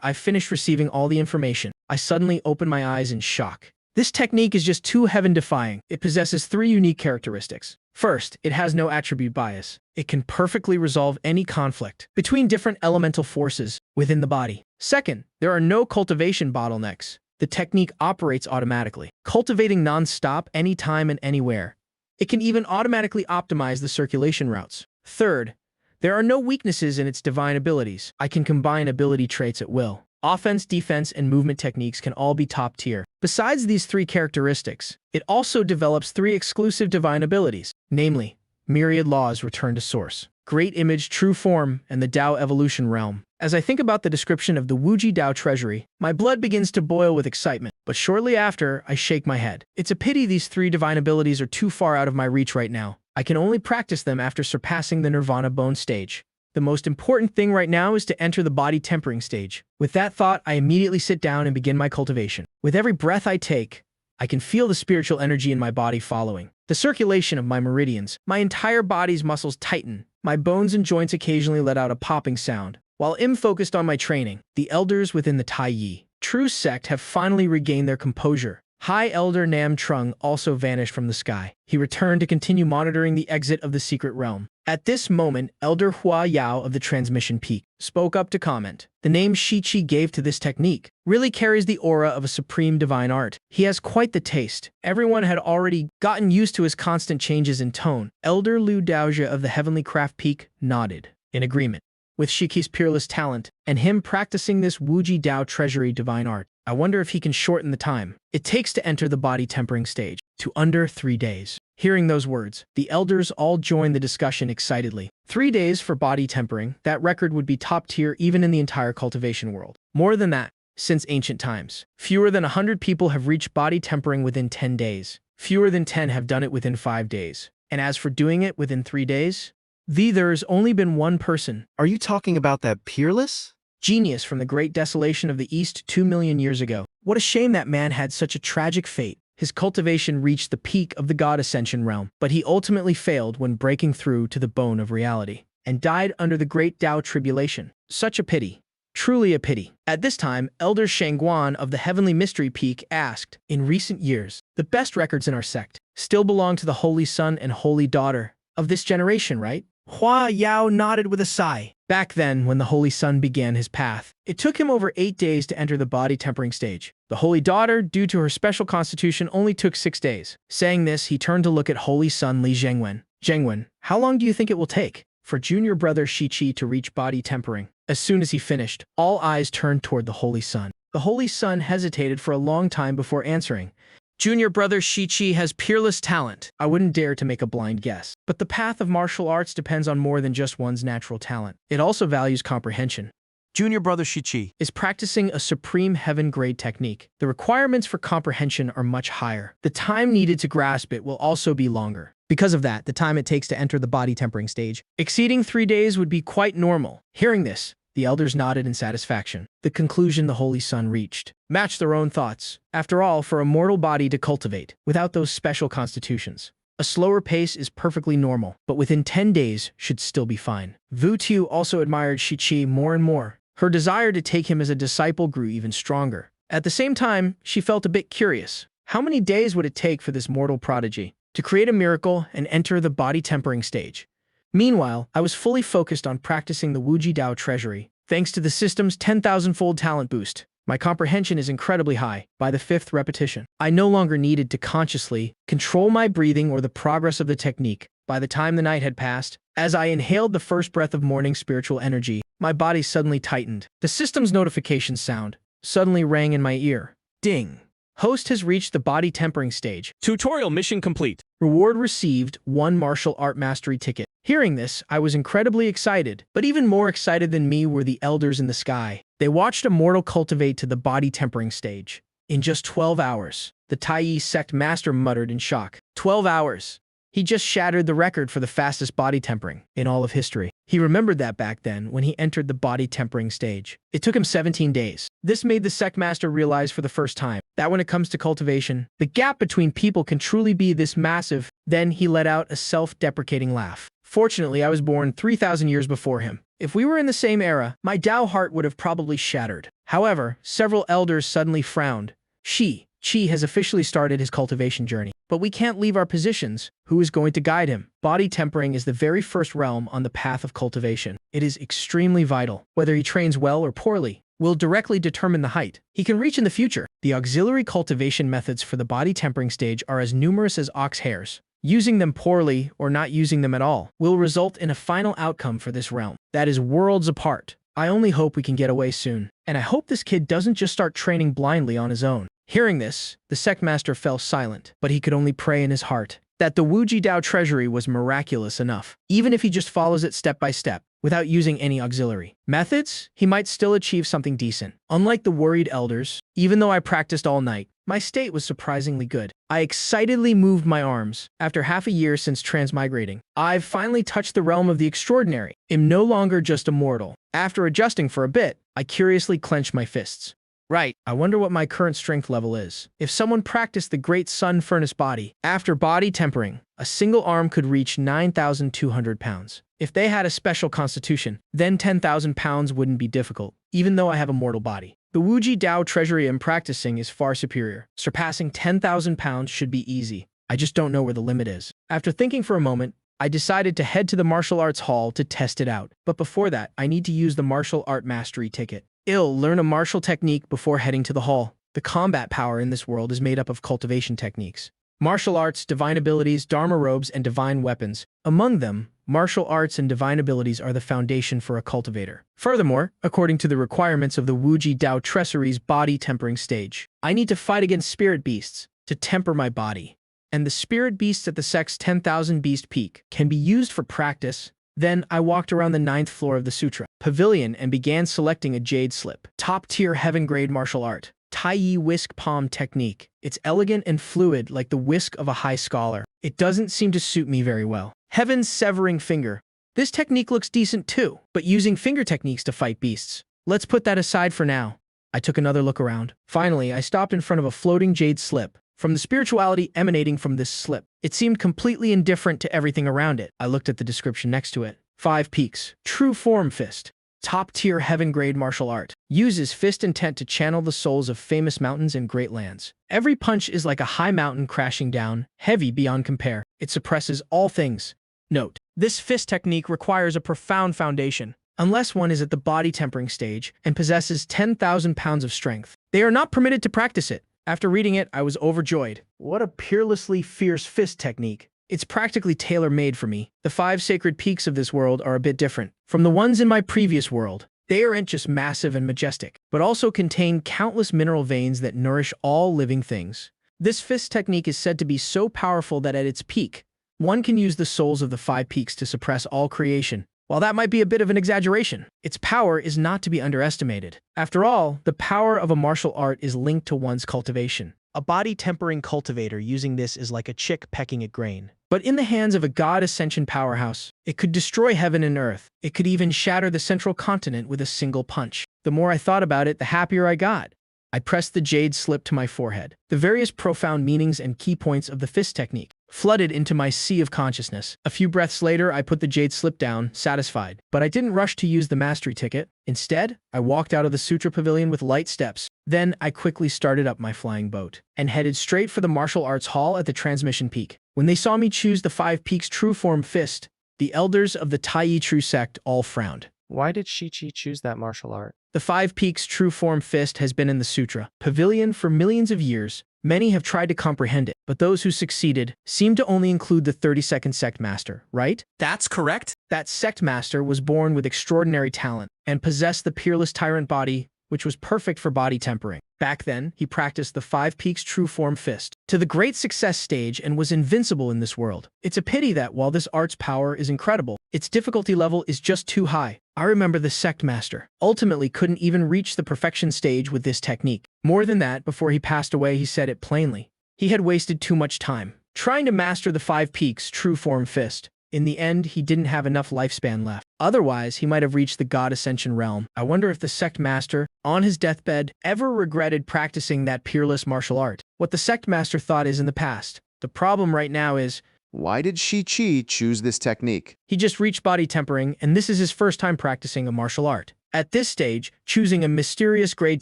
I've finished receiving all the information. I suddenly open my eyes in shock. This technique is just too heaven-defying. It possesses 3 unique characteristics. First, it has no attribute bias. It can perfectly resolve any conflict between different elemental forces within the body. Second, there are no cultivation bottlenecks. The technique operates automatically, cultivating non-stop anytime and anywhere. It can even automatically optimize the circulation routes. Third, there are no weaknesses in its divine abilities. I can combine ability traits at will. Offense, defense, and movement techniques can all be top tier. Besides these 3 characteristics, it also develops 3 exclusive divine abilities, namely, Myriad Laws Return to Source, Great Image True Form, and the Dao Evolution Realm. As I think about the description of the Wuji Dao Treasury, my blood begins to boil with excitement, but shortly after, I shake my head. It's a pity these 3 divine abilities are too far out of my reach right now. I can only practice them after surpassing the Nirvana Bone stage. The most important thing right now is to enter the body tempering stage. With that thought, I immediately sit down and begin my cultivation. With every breath I take, I can feel the spiritual energy in my body following the circulation of my meridians. My entire body's muscles tighten. My bones and joints occasionally let out a popping sound. While I'm focused on my training, the elders within the Taiyi True Sect have finally regained their composure. High Elder Nam Trung also vanished from the sky. He returned to continue monitoring the exit of the secret realm. At this moment, Elder Hua Yao of the Transmission Peak spoke up to comment. The name Shi-Chi gave to this technique really carries the aura of a supreme divine art. He has quite the taste. Everyone had already gotten used to his constant changes in tone. Elder Liu Daojia of the Heavenly Craft Peak nodded in agreement with Shiki's peerless talent and him practicing this Wuji Dao treasury divine art. I wonder if he can shorten the time it takes to enter the body tempering stage to under 3 days. Hearing those words, the elders all joined the discussion excitedly. 3 days for body tempering, that record would be top tier even in the entire cultivation world. More than that, since ancient times, fewer than 100 people have reached body tempering within 10 days. Fewer than 10 have done it within 5 days. And as for doing it within 3 days, there's only been one person. Are you talking about that peerless? Genius from the great desolation of the East 2 million years ago. What a shame that man had such a tragic fate. His cultivation reached the peak of the God Ascension realm, but he ultimately failed when breaking through to the bone of reality, and died under the great Tao tribulation. Such a pity. Truly a pity. At this time, Elder Shangguan of the Heavenly Mystery Peak asked, in recent years, the best records in our sect still belong to the Holy Son and Holy Daughter of this generation, right? Hua Yao nodded with a sigh. Back then, when the Holy Son began his path, it took him over 8 days to enter the body tempering stage. The Holy Daughter, due to her special constitution, only took 6 days. Saying this, he turned to look at Holy Son Li Zhengwen. Zhengwen, how long do you think it will take for junior brother Shi-Chi to reach body tempering? As soon as he finished, all eyes turned toward the Holy Son. The Holy Son hesitated for a long time before answering. Junior brother Shi-Chi has peerless talent. I wouldn't dare to make a blind guess. But the path of martial arts depends on more than just one's natural talent. It also values comprehension. Junior brother Shi-Chi is practicing a supreme heaven-grade technique. The requirements for comprehension are much higher. The time needed to grasp it will also be longer. Because of that, the time it takes to enter the body tempering stage, exceeding 3 days would be quite normal. Hearing this, the elders nodded in satisfaction. The conclusion the Holy Son reached matched their own thoughts. After all, for a mortal body to cultivate, without those special constitutions, a slower pace is perfectly normal, but within 10 days should still be fine. Wu Tu also admired Shi-Chi more and more. Her desire to take him as a disciple grew even stronger. At the same time, she felt a bit curious. How many days would it take for this mortal prodigy to create a miracle and enter the body tempering stage? Meanwhile, I was fully focused on practicing the Wuji Dao treasury. Thanks to the system's 10,000-fold talent boost, my comprehension is incredibly high. By the 5th repetition, I no longer needed to consciously control my breathing or the progress of the technique. By the time the night had passed, as I inhaled the first breath of morning spiritual energy, my body suddenly tightened. The system's notification sound suddenly rang in my ear. Ding! Host has reached the body tempering stage. Tutorial mission complete. Reward received 1 martial art mastery ticket. Hearing this, I was incredibly excited, but even more excited than me were the elders in the sky. They watched a mortal cultivate to the body tempering stage. In just 12 hours, the Tai Sect master muttered in shock. 12 hours! He just shattered the record for the fastest body tempering in all of history. He remembered that back then when he entered the body tempering stage. It took him 17 days. This made the Sect master realize for the first time that when it comes to cultivation, the gap between people can truly be this massive. Then he let out a self-deprecating laugh. Fortunately, I was born 3,000 years before him. If we were in the same era, my Tao heart would have probably shattered. However, several elders suddenly frowned. Shi-Chi has officially started his cultivation journey, but we can't leave our positions. Who is going to guide him? Body tempering is the very first realm on the path of cultivation. It is extremely vital. Whether he trains well or poorly will directly determine the height he can reach in the future. The auxiliary cultivation methods for the body tempering stage are as numerous as ox hairs. Using them poorly or not using them at all will result in a final outcome for this realm that is worlds apart. I only hope we can get away soon, and I hope this kid doesn't just start training blindly on his own. Hearing this, the Sect master fell silent, but he could only pray in his heart that the Wuji Dao treasury was miraculous enough. Even if he just follows it step by step, without using any auxiliary methods, he might still achieve something decent. Unlike the worried elders, even though I practiced all night, my state was surprisingly good. I excitedly moved my arms. After half a year since transmigrating, I've finally touched the realm of the extraordinary. I'm no longer just a mortal. After adjusting for a bit, I curiously clenched my fists. Right, I wonder what my current strength level is. If someone practiced the Great Sun Furnace body, after body tempering, a single arm could reach 9,200 pounds. If they had a special constitution, then 10,000 pounds wouldn't be difficult, even though I have a mortal body. The Wuji Dao treasury I'm practicing is far superior. Surpassing 10,000 pounds should be easy. I just don't know where the limit is. After thinking for a moment, I decided to head to the martial arts hall to test it out. But before that, I need to use the martial art mastery ticket. Learn a martial technique before heading to the hall. The combat power in this world is made up of cultivation techniques. Martial arts, divine abilities, dharma robes, and divine weapons. Among them, martial arts and divine abilities are the foundation for a cultivator. Furthermore, according to the requirements of the Wuji Dao Treasury's body tempering stage, I need to fight against spirit beasts to temper my body. And the spirit beasts at the Sect's 10,000 Beast Peak can be used for practice. Then I walked around the 9th floor of the Sutra Pavilion and began selecting a jade slip. Top-tier heaven-grade martial art. Tai Yi whisk palm technique. It's elegant and fluid like the whisk of a high scholar. It doesn't seem to suit me very well. Heaven's severing finger. This technique looks decent too, but using finger techniques to fight beasts. Let's put that aside for now. I took another look around. Finally, I stopped in front of a floating jade slip. From the spirituality emanating from this slip, it seemed completely indifferent to everything around it. I looked at the description next to it. 5 peaks. True form fist. Top-tier heaven-grade martial art. Uses fist intent to channel the souls of famous mountains and great lands. Every punch is like a high mountain crashing down, heavy beyond compare. It suppresses all things. Note: this fist technique requires a profound foundation, unless one is at the body tempering stage and possesses 10,000 pounds of strength. They are not permitted to practice it. After reading it, I was overjoyed. What a peerlessly fierce fist technique. It's practically tailor-made for me. The 5 sacred peaks of this world are a bit different from the ones in my previous world. They aren't just massive and majestic, but also contain countless mineral veins that nourish all living things. This fist technique is said to be so powerful that at its peak, one can use the souls of the 5 peaks to suppress all creation. While that might be a bit of an exaggeration, its power is not to be underestimated. After all, the power of a martial art is linked to one's cultivation. A body-tempering cultivator using this is like a chick pecking at grain. But in the hands of a god ascension powerhouse, it could destroy heaven and earth. It could even shatter the central continent with a single punch. The more I thought about it, the happier I got. I pressed the jade slip to my forehead. The various profound meanings and key points of the fist technique flooded into my sea of consciousness. A few breaths later, I put the jade slip down, satisfied. But I didn't rush to use the mastery ticket. Instead, I walked out of the Sutra Pavilion with light steps. Then I quickly started up my flying boat and headed straight for the martial arts hall at the transmission peak. When they saw me choose the 5 peaks true form fist, the elders of the Tai Yi True Sect all frowned. Why did Shi-Chi choose that martial art? The 5 peaks true form fist has been in the Sutra Pavilion for millions of years. Many have tried to comprehend it, but those who succeeded seem to only include the 32nd Sect Master, right? That's correct. That Sect Master was born with extraordinary talent and possessed the peerless tyrant body, which was perfect for body tempering. Back then, he practiced the 5 peaks true form fist to the great success stage and was invincible in this world. It's a pity that while this art's power is incredible, its difficulty level is just too high. I remember the Sect Master ultimately couldn't even reach the perfection stage with this technique. More than that, before he passed away, he said it plainly. He had wasted too much time trying to master the 5 peaks true form fist. In the end, he didn't have enough lifespan left. Otherwise, he might have reached the God Ascension realm. I wonder if the Sect Master, on his deathbed, ever regretted practicing that peerless martial art. What the Sect Master thought is in the past. The problem right now is, Why did Shi-Chi choose this technique? he just reached body tempering, and this is his first time practicing a martial art. At this stage, choosing a mysterious grade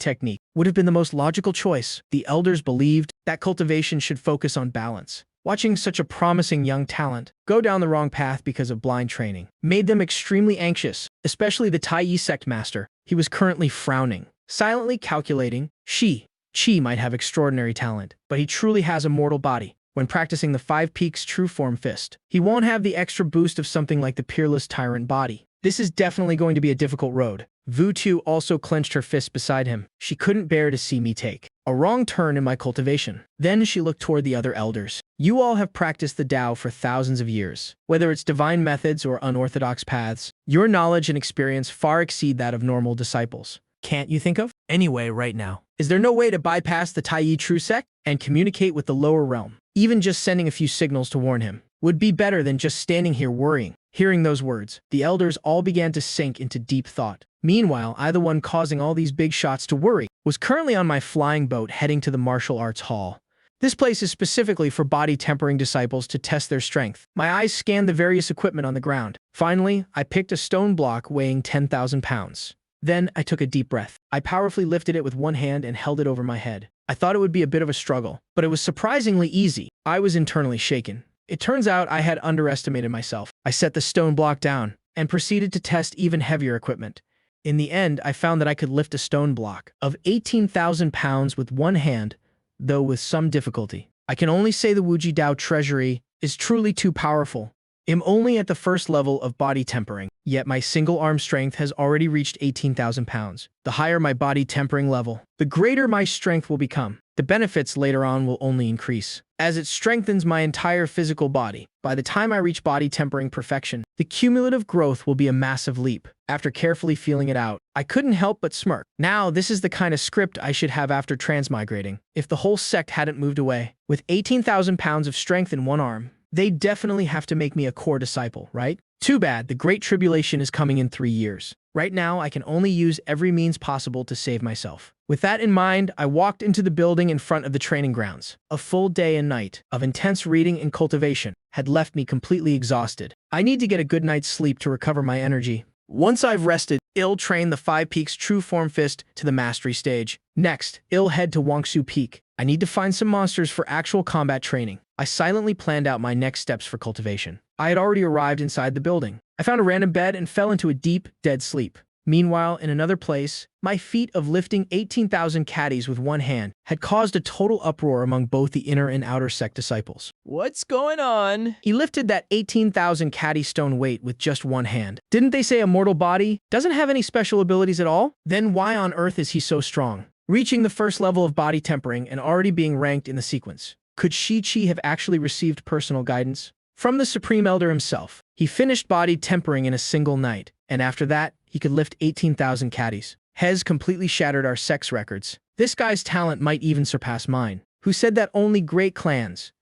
technique would have been the most logical choice. The elders believed that cultivation should focus on balance. Watching such a promising young talent go down the wrong path because of blind training made them extremely anxious, especially the Tai Yi Sect Master. He was currently frowning, silently calculating. Chi might have extraordinary talent, but he truly has a mortal body. When practicing the 5 peaks true form fist, he won't have the extra boost of something like the peerless tyrant body. This is definitely going to be a difficult road. Vu Tu also clenched her fist beside him. She couldn't bear to see me take a wrong turn in my cultivation. Then she looked toward the other elders. You all have practiced the Tao for thousands of years. Whether it's divine methods or unorthodox paths, your knowledge and experience far exceed that of normal disciples. Can't you think of anyway right now? Is there no way to bypass the Tai Yi True Sect and communicate with the lower realm? Even just sending a few signals to warn him would be better than just standing here worrying. Hearing those words, the elders all began to sink into deep thought. Meanwhile, I, the one causing all these big shots to worry, was currently on my flying boat heading to the martial arts hall. This place is specifically for body tempering disciples to test their strength. My eyes scanned the various equipment on the ground. Finally, I picked a stone block weighing 10,000 pounds. Then I took a deep breath. I powerfully lifted it with one hand and held it over my head. I thought it would be a bit of a struggle, but it was surprisingly easy. I was internally shaken. It turns out I had underestimated myself. I set the stone block down and proceeded to test even heavier equipment. In the end, I found that I could lift a stone block of 18,000 pounds with one hand, though with some difficulty. I can only say the Wuji Dao treasury is truly too powerful. I'm only at the first level of body tempering, yet my single arm strength has already reached 18,000 pounds. The higher my body tempering level, the greater my strength will become. The benefits later on will only increase, as it strengthens my entire physical body. By the time I reach body tempering perfection, the cumulative growth will be a massive leap. After carefully feeling it out, I couldn't help but smirk. Now, this is the kind of script I should have after transmigrating. If the whole sect hadn't moved away, with 18,000 pounds of strength in one arm, they definitely have to make me a core disciple, right? Too bad, the Great Tribulation is coming in 3 years. Right now, I can only use every means possible to save myself. With that in mind, I walked into the building in front of the training grounds. A full day and night of intense reading and cultivation had left me completely exhausted. I need to get a good night's sleep to recover my energy. Once I've rested, I'll train the 5 Peaks True Form Fist to the Mastery stage. Next, I'll head to Wangsu Peak. I need to find some monsters for actual combat training. I silently planned out my next steps for cultivation. I had already arrived inside the building. I found a random bed and fell into a deep, dead sleep. Meanwhile, in another place, my feat of lifting 18,000 caddies with one hand had caused a total uproar among both the inner and outer sect disciples. What's going on? He lifted that 18,000 caddy stone weight with just one hand. Didn't they say a mortal body doesn't have any special abilities at all? Then why on earth is he so strong? Reaching the first level of body tempering and already being ranked in the sequence. Could Shi-Chi have actually received personal guidance? From the Supreme Elder himself, he finished body tempering in a single night, and after that, he could lift 18,000 caddies. Hez completely shattered our sex records. This guy's talent might even surpass mine. Who said that only great clans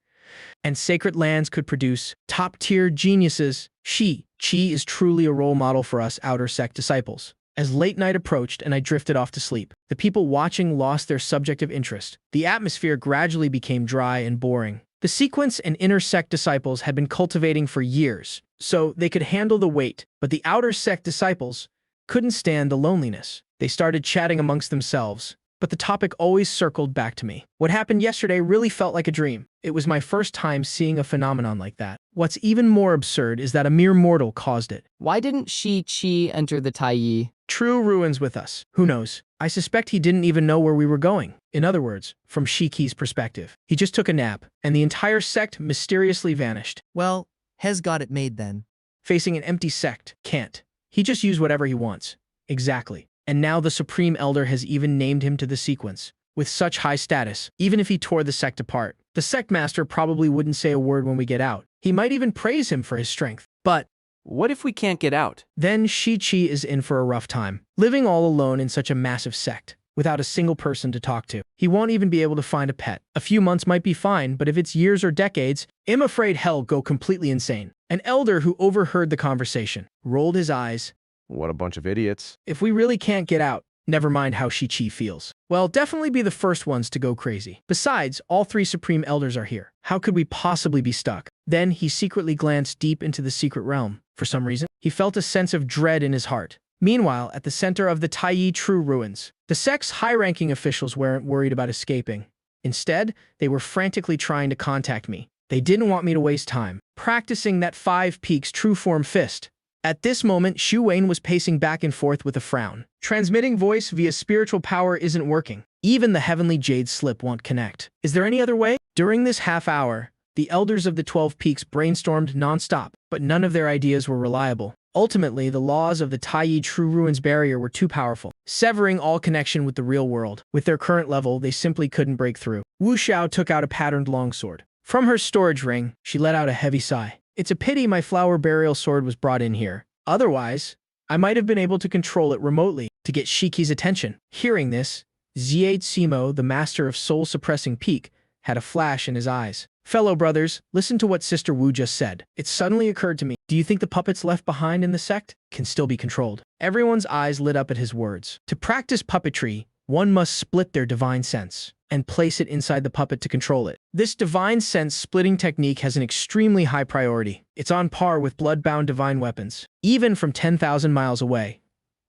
and sacred lands could produce top-tier geniuses? Shi-Chi is truly a role model for us outer sect disciples. As late night approached and I drifted off to sleep, the people watching lost their subjective interest. The atmosphere gradually became dry and boring. The sequence and inner sect disciples had been cultivating for years, so they could handle the weight, but the outer sect disciples couldn't stand the loneliness. They started chatting amongst themselves, but the topic always circled back to me. What happened yesterday really felt like a dream. It was my first time seeing a phenomenon like that. What's even more absurd is that a mere mortal caused it. Why didn't Shi-Chi enter the Taiyi? True ruins with us. Who knows? I suspect he didn't even know where we were going. In other words, from Shiki's perspective, he just took a nap, and the entire sect mysteriously vanished. Well, Hez got it made then. Facing an empty sect, can't. He just used whatever he wants. Exactly. And now the Supreme Elder has even named him to the sequence. With such high status, even if he tore the sect apart, the sect master probably wouldn't say a word when we get out. He might even praise him for his strength. But What if we can't get out? then Shi-Chi is in for a rough time, living all alone in such a massive sect, without a single person to talk to. He won't even be able to find a pet. A few months might be fine, but if it's years or decades, I'm afraid hell go completely insane. An elder who overheard the conversation rolled his eyes. What a bunch of idiots. If we really can't get out, never mind how Shi-Chi feels. Well, definitely be the first ones to go crazy. Besides, all 3 Supreme Elders are here. How could we possibly be stuck? Then he secretly glanced deep into the secret realm. For some reason, he felt a sense of dread in his heart. Meanwhile, at the center of the Taiyi True Ruins, the sect's high-ranking officials weren't worried about escaping. Instead, they were frantically trying to contact me. They didn't want me to waste time practicing that 5 Peaks True Form Fist. At this moment, Xu Wayne was pacing back and forth with a frown. Transmitting voice via spiritual power isn't working. Even the Heavenly Jade Slip won't connect. Is there any other way? During this half hour, the elders of the 12 Peaks brainstormed non-stop, but none of their ideas were reliable. Ultimately, the laws of the Taiyi True Ruins barrier were too powerful, severing all connection with the real world. With their current level, they simply couldn't break through. Wu Xiao took out a patterned longsword. From her storage ring, she let out a heavy sigh. It's a pity my flower burial sword was brought in here. Otherwise, I might have been able to control it remotely to get Shiki's attention. Hearing this, Ziade Simo, the master of soul-suppressing peak, had a flash in his eyes. Fellow brothers, listen to what Sister Wu just said. It suddenly occurred to me. Do you think the puppets left behind in the sect can still be controlled? Everyone's eyes lit up at his words. To practice puppetry, one must split their divine sense and place it inside the puppet to control it. This divine sense splitting technique has an extremely high priority. It's on par with blood-bound divine weapons. Even from 10,000 miles away,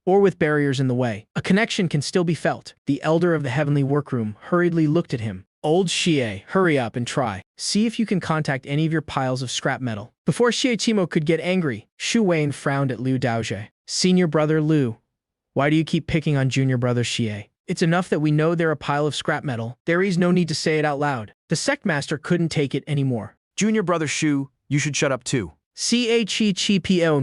or with barriers in the way, a connection can still be felt. The elder of the heavenly workroom hurriedly looked at him. Old Xie, hurry up and try. See if you can contact any of your piles of scrap metal. Before Xie Qimo could get angry, Shu Wayne frowned at Liu Daojie. Senior brother Liu, why do you keep picking on junior brother Xie? It's enough that we know they're a pile of scrap metal. There is no need to say it out loud. The sect master couldn't take it anymore. Junior brother Shu, you should shut up too. Chi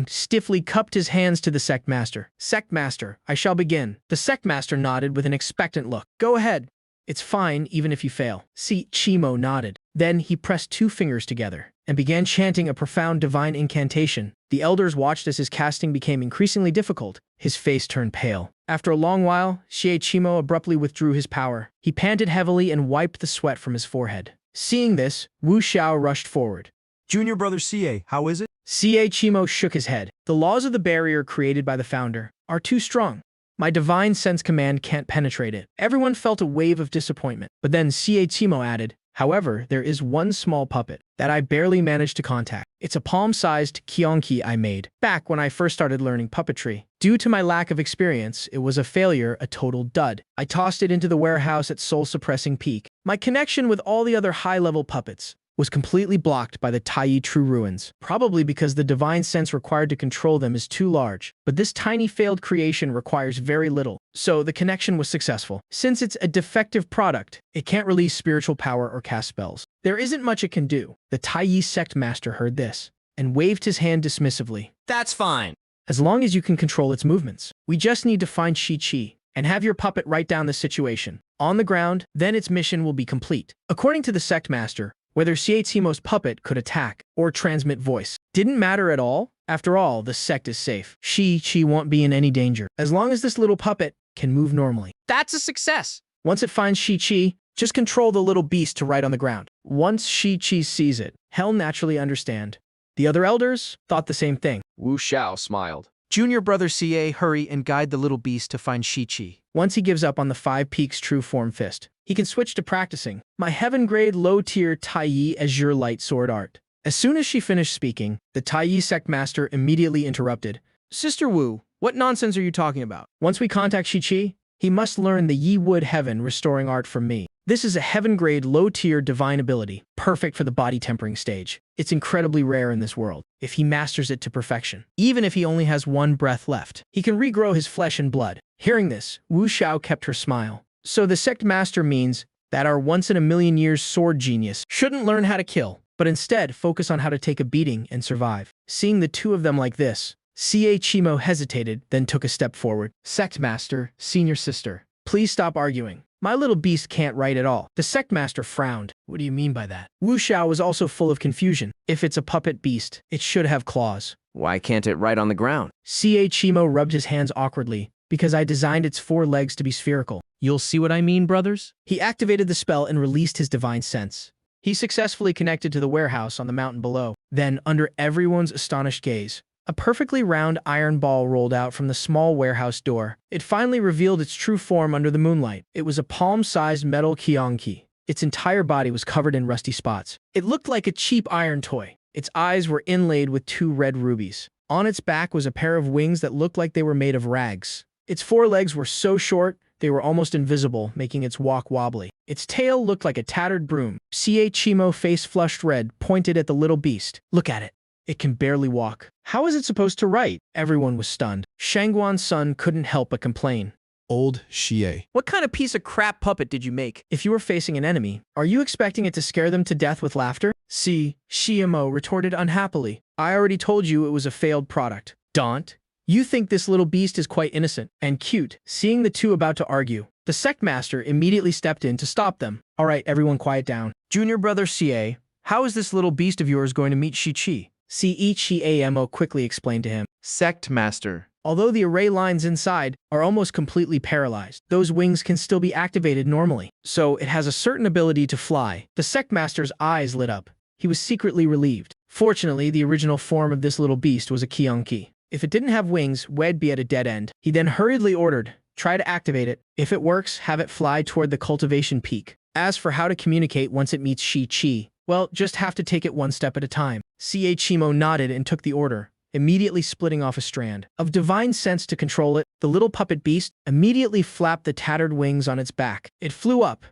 stiffly cupped his hands to the sect master. Sect master, I shall begin. The sect master nodded with an expectant look. Go ahead. It's fine, even if you fail. Chimo nodded. Then he pressed 2 fingers together and began chanting a profound divine incantation. The elders watched as his casting became increasingly difficult. His face turned pale. After a long while, Xie Chimo abruptly withdrew his power. He panted heavily and wiped the sweat from his forehead. Seeing this, Wu Xiao rushed forward. Junior brother CA, how is it? Xie Chimo shook his head. The laws of the barrier created by the founder are too strong. My divine sense command can't penetrate it. Everyone felt a wave of disappointment. But then Xie Chimo added, however, there is one small puppet that I barely managed to contact. It's a palm-sized Kionki I made back when I first started learning puppetry. Due to my lack of experience, it was a failure, a total dud. I tossed it into the warehouse at soul-suppressing peak. My connection with all the other high-level puppets was completely blocked by the Taiyi True Ruins, probably because the divine sense required to control them is too large. But this tiny failed creation requires very little, so the connection was successful. Since it's a defective product, it can't release spiritual power or cast spells. There isn't much it can do. The Taiyi sect master heard this and waved his hand dismissively. That's fine. As long as you can control its movements. We just need to find Shi-Chi and have your puppet write down the situation on the ground, then its mission will be complete. According to the sect master, whether Xie puppet could attack or transmit voice didn't matter at all. After all, the sect is safe. Shi-Chi won't be in any danger, as long as this little puppet can move normally. That's a success. Once it finds Shi-Chi, just control the little beast to write on the ground. Once Shi-Chi sees it, he'll naturally understand. The other elders thought the same thing. Wu Xiao smiled. Junior brother CA, hurry and guide the little beast to find Shi-Chi. Once he gives up on the 5 Peaks True Form Fist, he can switch to practicing my heaven-grade low-tier Taiyi Azure Light Sword art. As soon as she finished speaking, the Taiyi sect master immediately interrupted. Sister Wu, what nonsense are you talking about? Once we contact Shi-Chi, he must learn the Yi Wood Heaven Restoring Art from me. This is a heaven-grade low-tier divine ability, perfect for the body tempering stage. It's incredibly rare in this world, if he masters it to perfection. Even if he only has 1 breath left, he can regrow his flesh and blood. Hearing this, Wu Xiao kept her smile. So the sect master means that our once-in-a-million-years sword genius shouldn't learn how to kill, but instead focus on how to take a beating and survive. Seeing the 2 of them like this, Xie Chimo hesitated, then took a step forward. Sect master, senior sister, please stop arguing. My little beast can't write at all. The sect master frowned. What do you mean by that? Wu Xiao was also full of confusion. If it's a puppet beast, it should have claws. Why can't it write on the ground? Xie Chimo rubbed his hands awkwardly, because I designed its 4 legs to be spherical. You'll see what I mean, brothers? He activated the spell and released his divine sense. He successfully connected to the warehouse on the mountain below. Then, under everyone's astonished gaze, a perfectly round iron ball rolled out from the small warehouse door. It finally revealed its true form under the moonlight. It was a palm-sized metal Kionki. Its entire body was covered in rusty spots. It looked like a cheap iron toy. Its eyes were inlaid with 2 red rubies. On its back was a pair of wings that looked like they were made of rags. Its 4 legs were so short, they were almost invisible, making its walk wobbly. Its tail looked like a tattered broom. Xie Chimo, face flushed red, pointed at the little beast. Look at it. It can barely walk. How is it supposed to write? Everyone was stunned. Shangguan's son couldn't help but complain. Old Xie. What kind of piece of crap puppet did you make? If you were facing an enemy, are you expecting it to scare them to death with laughter? Shiamo retorted unhappily. I already told you it was a failed product. Daunt, you think this little beast is quite innocent and cute. Seeing the 2 about to argue, the sect master immediately stepped in to stop them. All right, everyone quiet down. Junior brother CA, how is this little beast of yours going to meet Shi-Chi? Ciamo quickly explained to him. Sect master. Although the array lines inside are almost completely paralyzed, those wings can still be activated normally, so it has a certain ability to fly. The sect master's eyes lit up. He was secretly relieved. Fortunately, the original form of this little beast was a Kionki. If it didn't have wings, we'd be at a dead end. He then hurriedly ordered, try to activate it. If it works, have it fly toward the cultivation peak. As for how to communicate once it meets Shi-Chi, well, just have to take it 1 step at a time. Xie Chimo nodded and took the order, immediately splitting off a strand of divine sense to control it. The little puppet beast immediately flapped the tattered wings on its back. It flew up,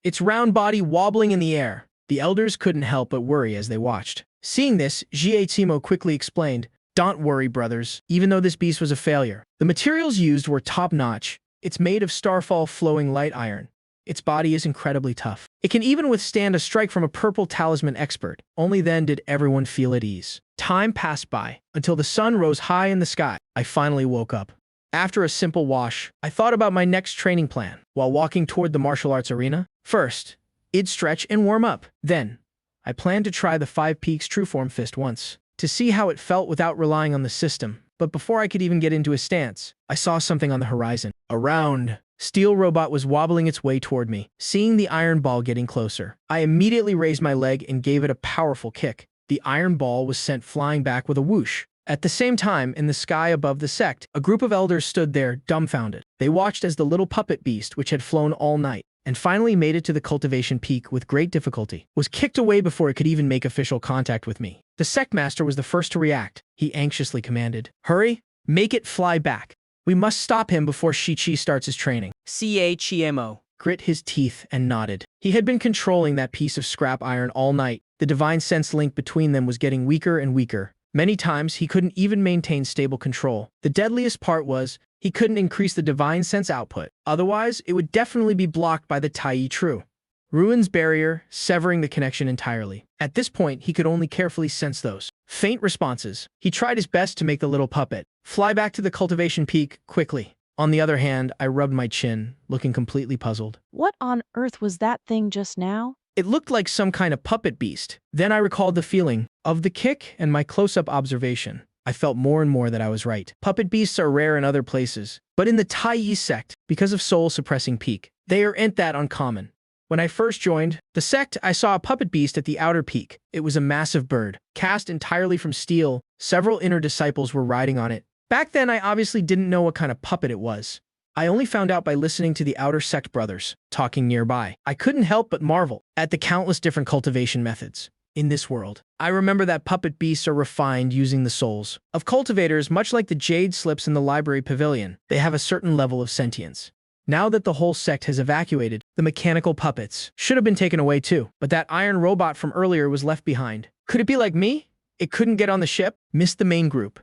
its round body wobbling in the air. The elders couldn't help but worry as they watched. Seeing this, Jietimo quickly explained, "Don't worry, brothers, even though this beast was a failure. The materials used were top-notch. It's made of starfall flowing light iron. Its body is incredibly tough. It can even withstand a strike from a purple talisman expert." Only then did everyone feel at ease. Time passed by, until the sun rose high in the sky. I finally woke up. After a simple wash, I thought about my next training plan. While walking toward the martial arts arena, first, I'd stretch and warm up. Then, I planned to try the Five Peaks True Form Fist once, to see how it felt without relying on the system. But before I could even get into a stance, I saw something on the horizon. A round, steel robot was wobbling its way toward me. Seeing the iron ball getting closer, I immediately raised my leg and gave it a powerful kick. The iron ball was sent flying back with a whoosh. At the same time, in the sky above the sect, a group of elders stood there, dumbfounded. They watched as the little puppet beast, which had flown all night, and finally made it to the cultivation peak with great difficulty, was kicked away before it could even make official contact with me. The sect master was the first to react. He anxiously commanded, "Hurry, make it fly back. We must stop him before Shichi starts his training." CHMO grit his teeth and nodded. He had been controlling that piece of scrap iron all night. The divine sense link between them was getting weaker and weaker. Many times, he couldn't even maintain stable control. The deadliest part was, he couldn't increase the divine sense output. Otherwise, it would definitely be blocked by the Tai True Ruin's barrier, severing the connection entirely. At this point, he could only carefully sense those faint responses. He tried his best to make the little puppet fly back to the cultivation peak quickly. On the other hand, I rubbed my chin, looking completely puzzled. What on earth was that thing just now? It looked like some kind of puppet beast. Then I recalled the feeling of the kick and my close-up observation. I felt more and more that I was right. Puppet beasts are rare in other places, but in the Tai sect, because of soul-suppressing peak, they aren't that uncommon. When I first joined the sect, I saw a puppet beast at the outer peak. It was a massive bird, cast entirely from steel. Several inner disciples were riding on it. Back then, I obviously didn't know what kind of puppet it was. I only found out by listening to the outer sect brothers talking nearby. I couldn't help but marvel at the countless different cultivation methods in this world. I remember that puppet beasts are refined using the souls of cultivators, much like the jade slips in the library pavilion. They have a certain level of sentience. Now that the whole sect has evacuated, the mechanical puppets should have been taken away too. But that iron robot from earlier was left behind. Could it be like me? It couldn't get on the ship, missed the main group,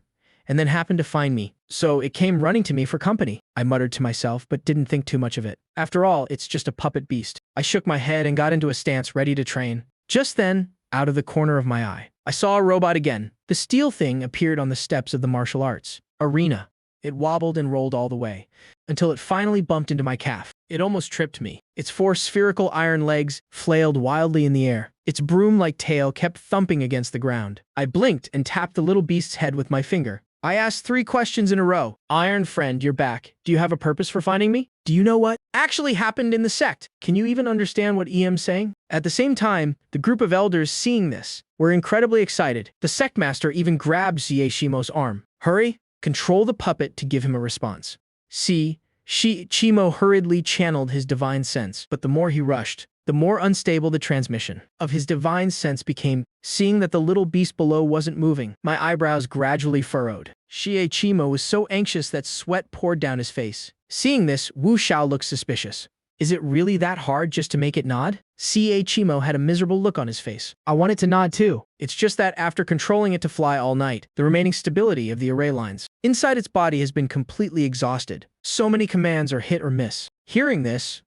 and then happened to find me. So it came running to me for company. I muttered to myself, but didn't think too much of it. After all, it's just a puppet beast. I shook my head and got into a stance ready to train. Just then, out of the corner of my eye, I saw a robot again. The steel thing appeared on the steps of the martial arts arena. It wobbled and rolled all the way, until it finally bumped into my calf. It almost tripped me. Its four spherical iron legs flailed wildly in the air. Its broom-like tail kept thumping against the ground. I blinked and tapped the little beast's head with my finger. I asked 3 questions in a row. "Iron friend, you're back. Do you have a purpose for finding me? Do you know what actually happened in the sect? Can you even understand what EM's saying?" At the same time, the group of elders seeing this were incredibly excited. The sect master even grabbed Shimo's arm. "Hurry, control the puppet to give him a response." Shimo hurriedly channeled his divine sense, but the more he rushed, the more unstable the transmission of his divine sense became. Seeing that the little beast below wasn't moving, my eyebrows gradually furrowed. Shimo was so anxious that sweat poured down his face. Seeing this, Wu Xiao looked suspicious. "Is it really that hard just to make it nod?" Chimo had a miserable look on his face. "I want it to nod too. It's just that after controlling it to fly all night, the remaining stability of the array lines inside its body has been completely exhausted. So many commands are hit or miss." Hearing this,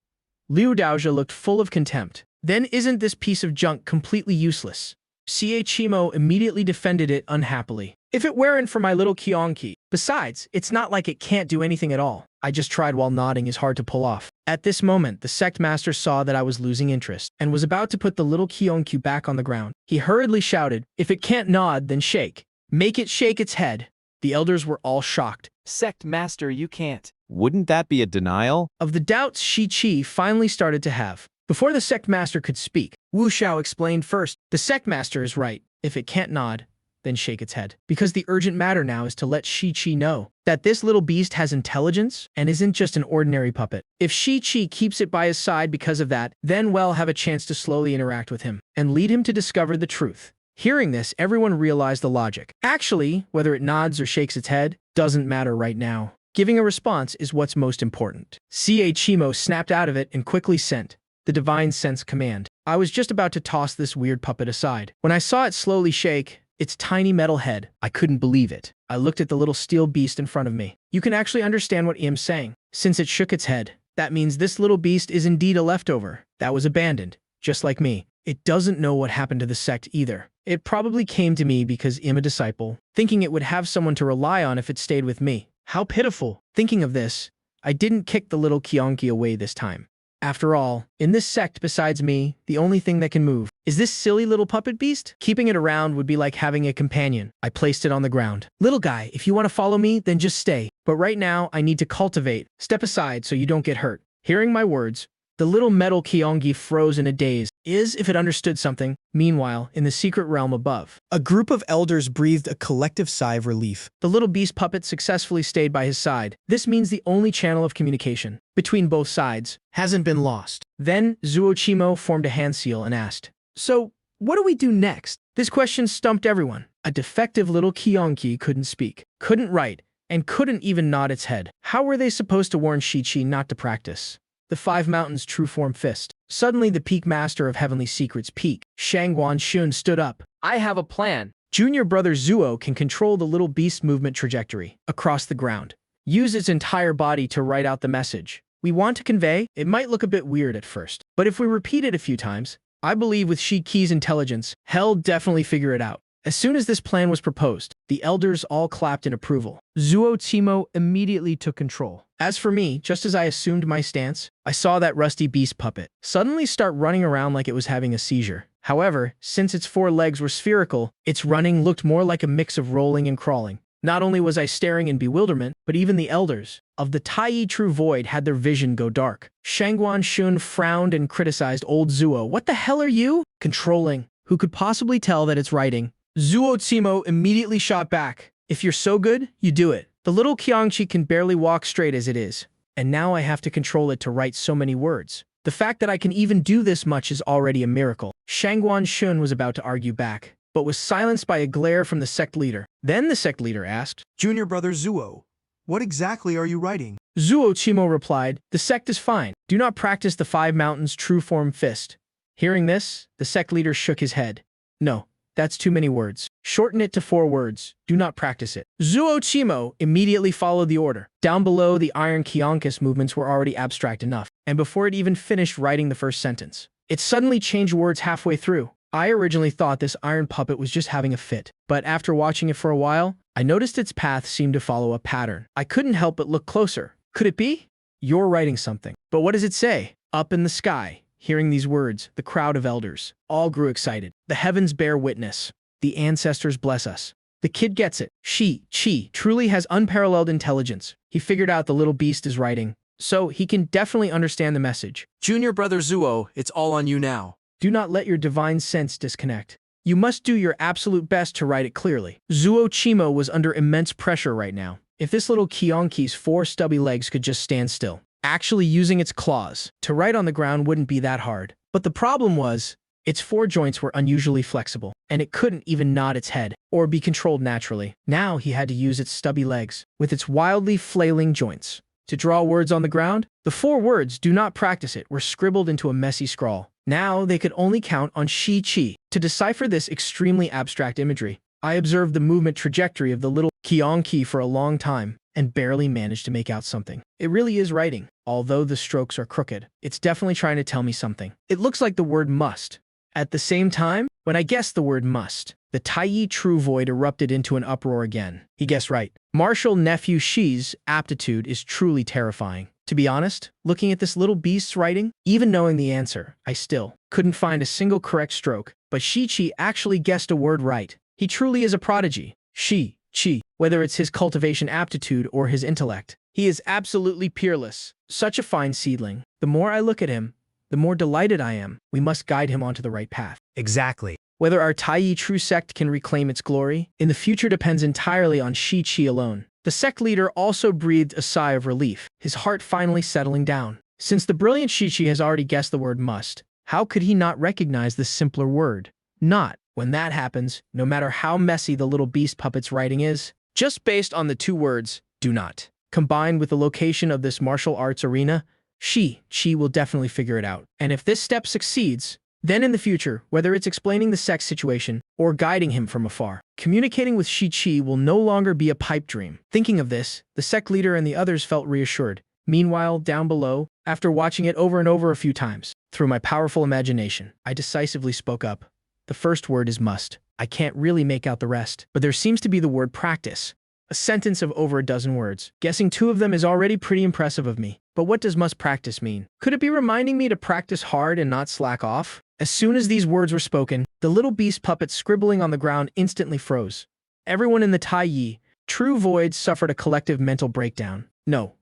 Liu Daozha looked full of contempt. "Then isn't this piece of junk completely useless?" Chimo immediately defended it unhappily. "If it weren't for my little Kionki. Besides, it's not like it can't do anything at all. I just tried while nodding is hard to pull off." At this moment, the sect master saw that I was losing interest and was about to put the little Kionki back on the ground. He hurriedly shouted, "If it can't nod, then shake. Make it shake its head." The elders were all shocked. Sect master, you can't. Wouldn't that be a denial? Of the doubts Shi finally started to have. Before the sect master could speak, Wu Xiao explained first, "The sect master is right. If it can't nod, then shake its head. Because the urgent matter now is to let Shi know that this little beast has intelligence and isn't just an ordinary puppet. If Shi keeps it by his side because of that, then we'll have a chance to slowly interact with him and lead him to discover the truth." Hearing this, everyone realized the logic. Actually, whether it nods or shakes its head doesn't matter right now. Giving a response is what's most important. Chimo snapped out of it and quickly sent the divine sense command. I was just about to toss this weird puppet aside when I saw it slowly shake its tiny metal head. I couldn't believe it. I looked at the little steel beast in front of me. You can actually understand what Im's saying. Since it shook its head, that means this little beast is indeed a leftover that was abandoned, just like me. It doesn't know what happened to the sect either. It probably came to me because I'm a disciple, thinking it would have someone to rely on if it stayed with me. How pitiful. Thinking of this, I didn't kick the little Kionki away this time. After all, in this sect besides me, the only thing that can move is this silly little puppet beast. Keeping it around would be like having a companion. I placed it on the ground. Little guy, if you want to follow me, then just stay. But right now, I need to cultivate. Step aside so you don't get hurt. Hearing my words, the little metal Kiongi froze in a daze, as if it understood something. Meanwhile, in the secret realm above, a group of elders breathed a collective sigh of relief. the little beast puppet successfully stayed by his side. This means the only channel of communication between both sides hasn't been lost. Then Zuochimo formed a hand seal and asked, "So, what do we do next?" This question stumped everyone. A defective little Kionki couldn't speak, couldn't write, and couldn't even nod its head. How were they supposed to warn Shichi not to practice the Five Mountains' true form fist? Suddenly, the peak master of Heavenly Secrets, Peak Shangguan Shun, stood up. I have a plan. Junior brother Zuo can control the little beast movement trajectory across the ground. Use its entire body to write out the message we want to convey. It might look a bit weird at first, but if we repeat it a few times, I believe with Shiki's intelligence, he'll definitely figure it out. As soon as this plan was proposed, the elders all clapped in approval. Zuochimo immediately took control. As for me, just as I assumed my stance, I saw that rusty beast puppet suddenly start running around like it was having a seizure. However, since its four legs were spherical, its running looked more like a mix of rolling and crawling. Not only was I staring in bewilderment, but even the elders of the Taiyi True Void had their vision go dark. Shangguan Shun frowned and criticized old Zuo. "What the hell are you controlling? Who could possibly tell that it's writing?" Zuochimo immediately shot back. "If you're so good, you do it. The little Kyangchi can barely walk straight as it is, and now I have to control it to write so many words. The fact that I can even do this much is already a miracle." Shangguan Shun was about to argue back, but was silenced by a glare from the sect leader. Then the sect leader asked, Junior brother Zuo, what exactly are you writing? Zuochimo replied, "The sect is fine. Do not practice the Five Mountains true form fist." Hearing this, the sect leader shook his head. "No, that's too many words. Shorten it to 4 words. Do not practice it." Zuochimo immediately followed the order. Down below, the iron Kionkus movements were already abstract enough, and before it even finished writing the first sentence, it suddenly changed words halfway through. I originally thought this iron puppet was just having a fit, but after watching it for a while, I noticed its path seemed to follow a pattern. I couldn't help but look closer. Could it be? "You're writing something." But what does it say? Up in the sky. Hearing these words, the crowd of elders all grew excited. "The heavens bear witness. The ancestors bless us." The kid gets it. Chi truly has unparalleled intelligence. He figured out the little beast is writing, so he can definitely understand the message. Junior brother Zuo, it's all on you now. Do not let your divine sense disconnect. You must do your absolute best to write it clearly. Zuochimo was under immense pressure right now. If this little Kionki's 4 stubby legs could just stand still, actually using its claws to write on the ground wouldn't be that hard. But the problem was, its 4 joints were unusually flexible, and it couldn't even nod its head or be controlled naturally. Now he had to use its stubby legs, with its wildly flailing joints, to draw words on the ground. The 4 words, "Do not practice it," were scribbled into a messy scrawl. Now they could only count on Chi to decipher this extremely abstract imagery. I observed the movement trajectory of the little Kionki for a long time and barely managed to make out something. It really is writing. Although the strokes are crooked, it's definitely trying to tell me something. It looks like the word must. At the same time, when I guessed the word must, the Taiyi True Void erupted into an uproar again. He guessed right. Martial nephew Shi's aptitude is truly terrifying. To be honest, looking at this little beast's writing, even knowing the answer, I still couldn't find a single correct stroke. But Shichi actually guessed a word right. He truly is a prodigy. Chi, whether it's his cultivation aptitude or his intellect, he is absolutely peerless. Such a fine seedling. The more I look at him, the more delighted I am. We must guide him onto the right path. Exactly. Whether our Taiyi True Sect can reclaim its glory in the future depends entirely on Shichi alone. The sect leader also breathed a sigh of relief, his heart finally settling down. Since the brilliant Shichi has already guessed the word must, how could he not recognize the simpler word? Not. When that happens, no matter how messy the little beast puppet's writing is, just based on the 2 words, "do not," combined with the location of this martial arts arena, She will definitely figure it out. And if this step succeeds, then in the future, whether it's explaining the Sect's situation or guiding him from afar, communicating with Chi will no longer be a pipe dream. Thinking of this, the Sect leader and the others felt reassured. Meanwhile, down below, after watching it over and over a few times, through my powerful imagination, I decisively spoke up. The first word is must. I can't really make out the rest, but there seems to be the word practice. A sentence of over a dozen words. Guessing 2 of them is already pretty impressive of me. But what does must practice mean? Could it be reminding me to practice hard and not slack off? As soon as these words were spoken, the little beast puppet scribbling on the ground instantly froze. Everyone in the Tai True Void suffered a collective mental breakdown. No.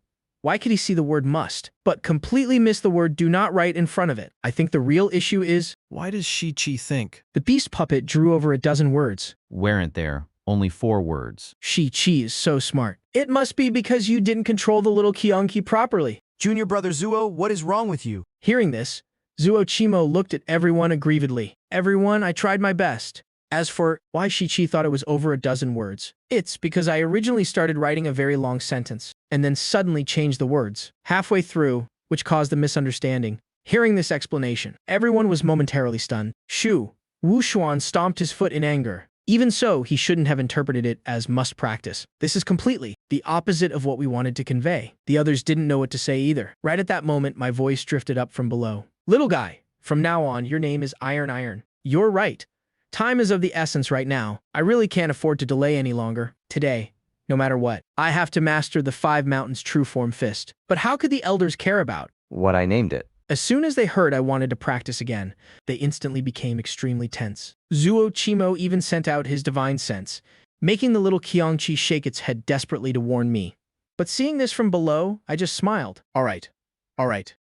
Why could he see the word must, but completely miss the word do not right in front of it? I think the real issue is, Why does Chi think? the beast puppet drew over a dozen words. Weren't there only 4 words? Chi is so smart. It must be because you didn't control the little Kyonki properly. Junior brother Zuo, what is wrong with you? Hearing this, Zuo Chimo looked at everyone aggrievedly. Everyone, I tried my best. As for why Chi thought it was over a dozen words, it's because I originally started writing a very long sentence, and then suddenly changed the words halfway through, which caused the misunderstanding. Hearing this explanation, everyone was momentarily stunned. Wu Xuan stomped his foot in anger. Even so, he shouldn't have interpreted it as must practice. This is completely the opposite of what we wanted to convey. The others didn't know what to say either. Right at that moment, my voice drifted up from below. Little guy, from now on, your name is Iron. You're right. Time is of the essence right now. I really can't afford to delay any longer. Today, no matter what, I have to master the 5 mountains true form fist. But how could the elders care about what I named it? As soon as they heard I wanted to practice again, they instantly became extremely tense. Zuo Chimo even sent out his divine sense, making the little Kyongchi shake its head desperately to warn me. But seeing this from below, I just smiled. All right.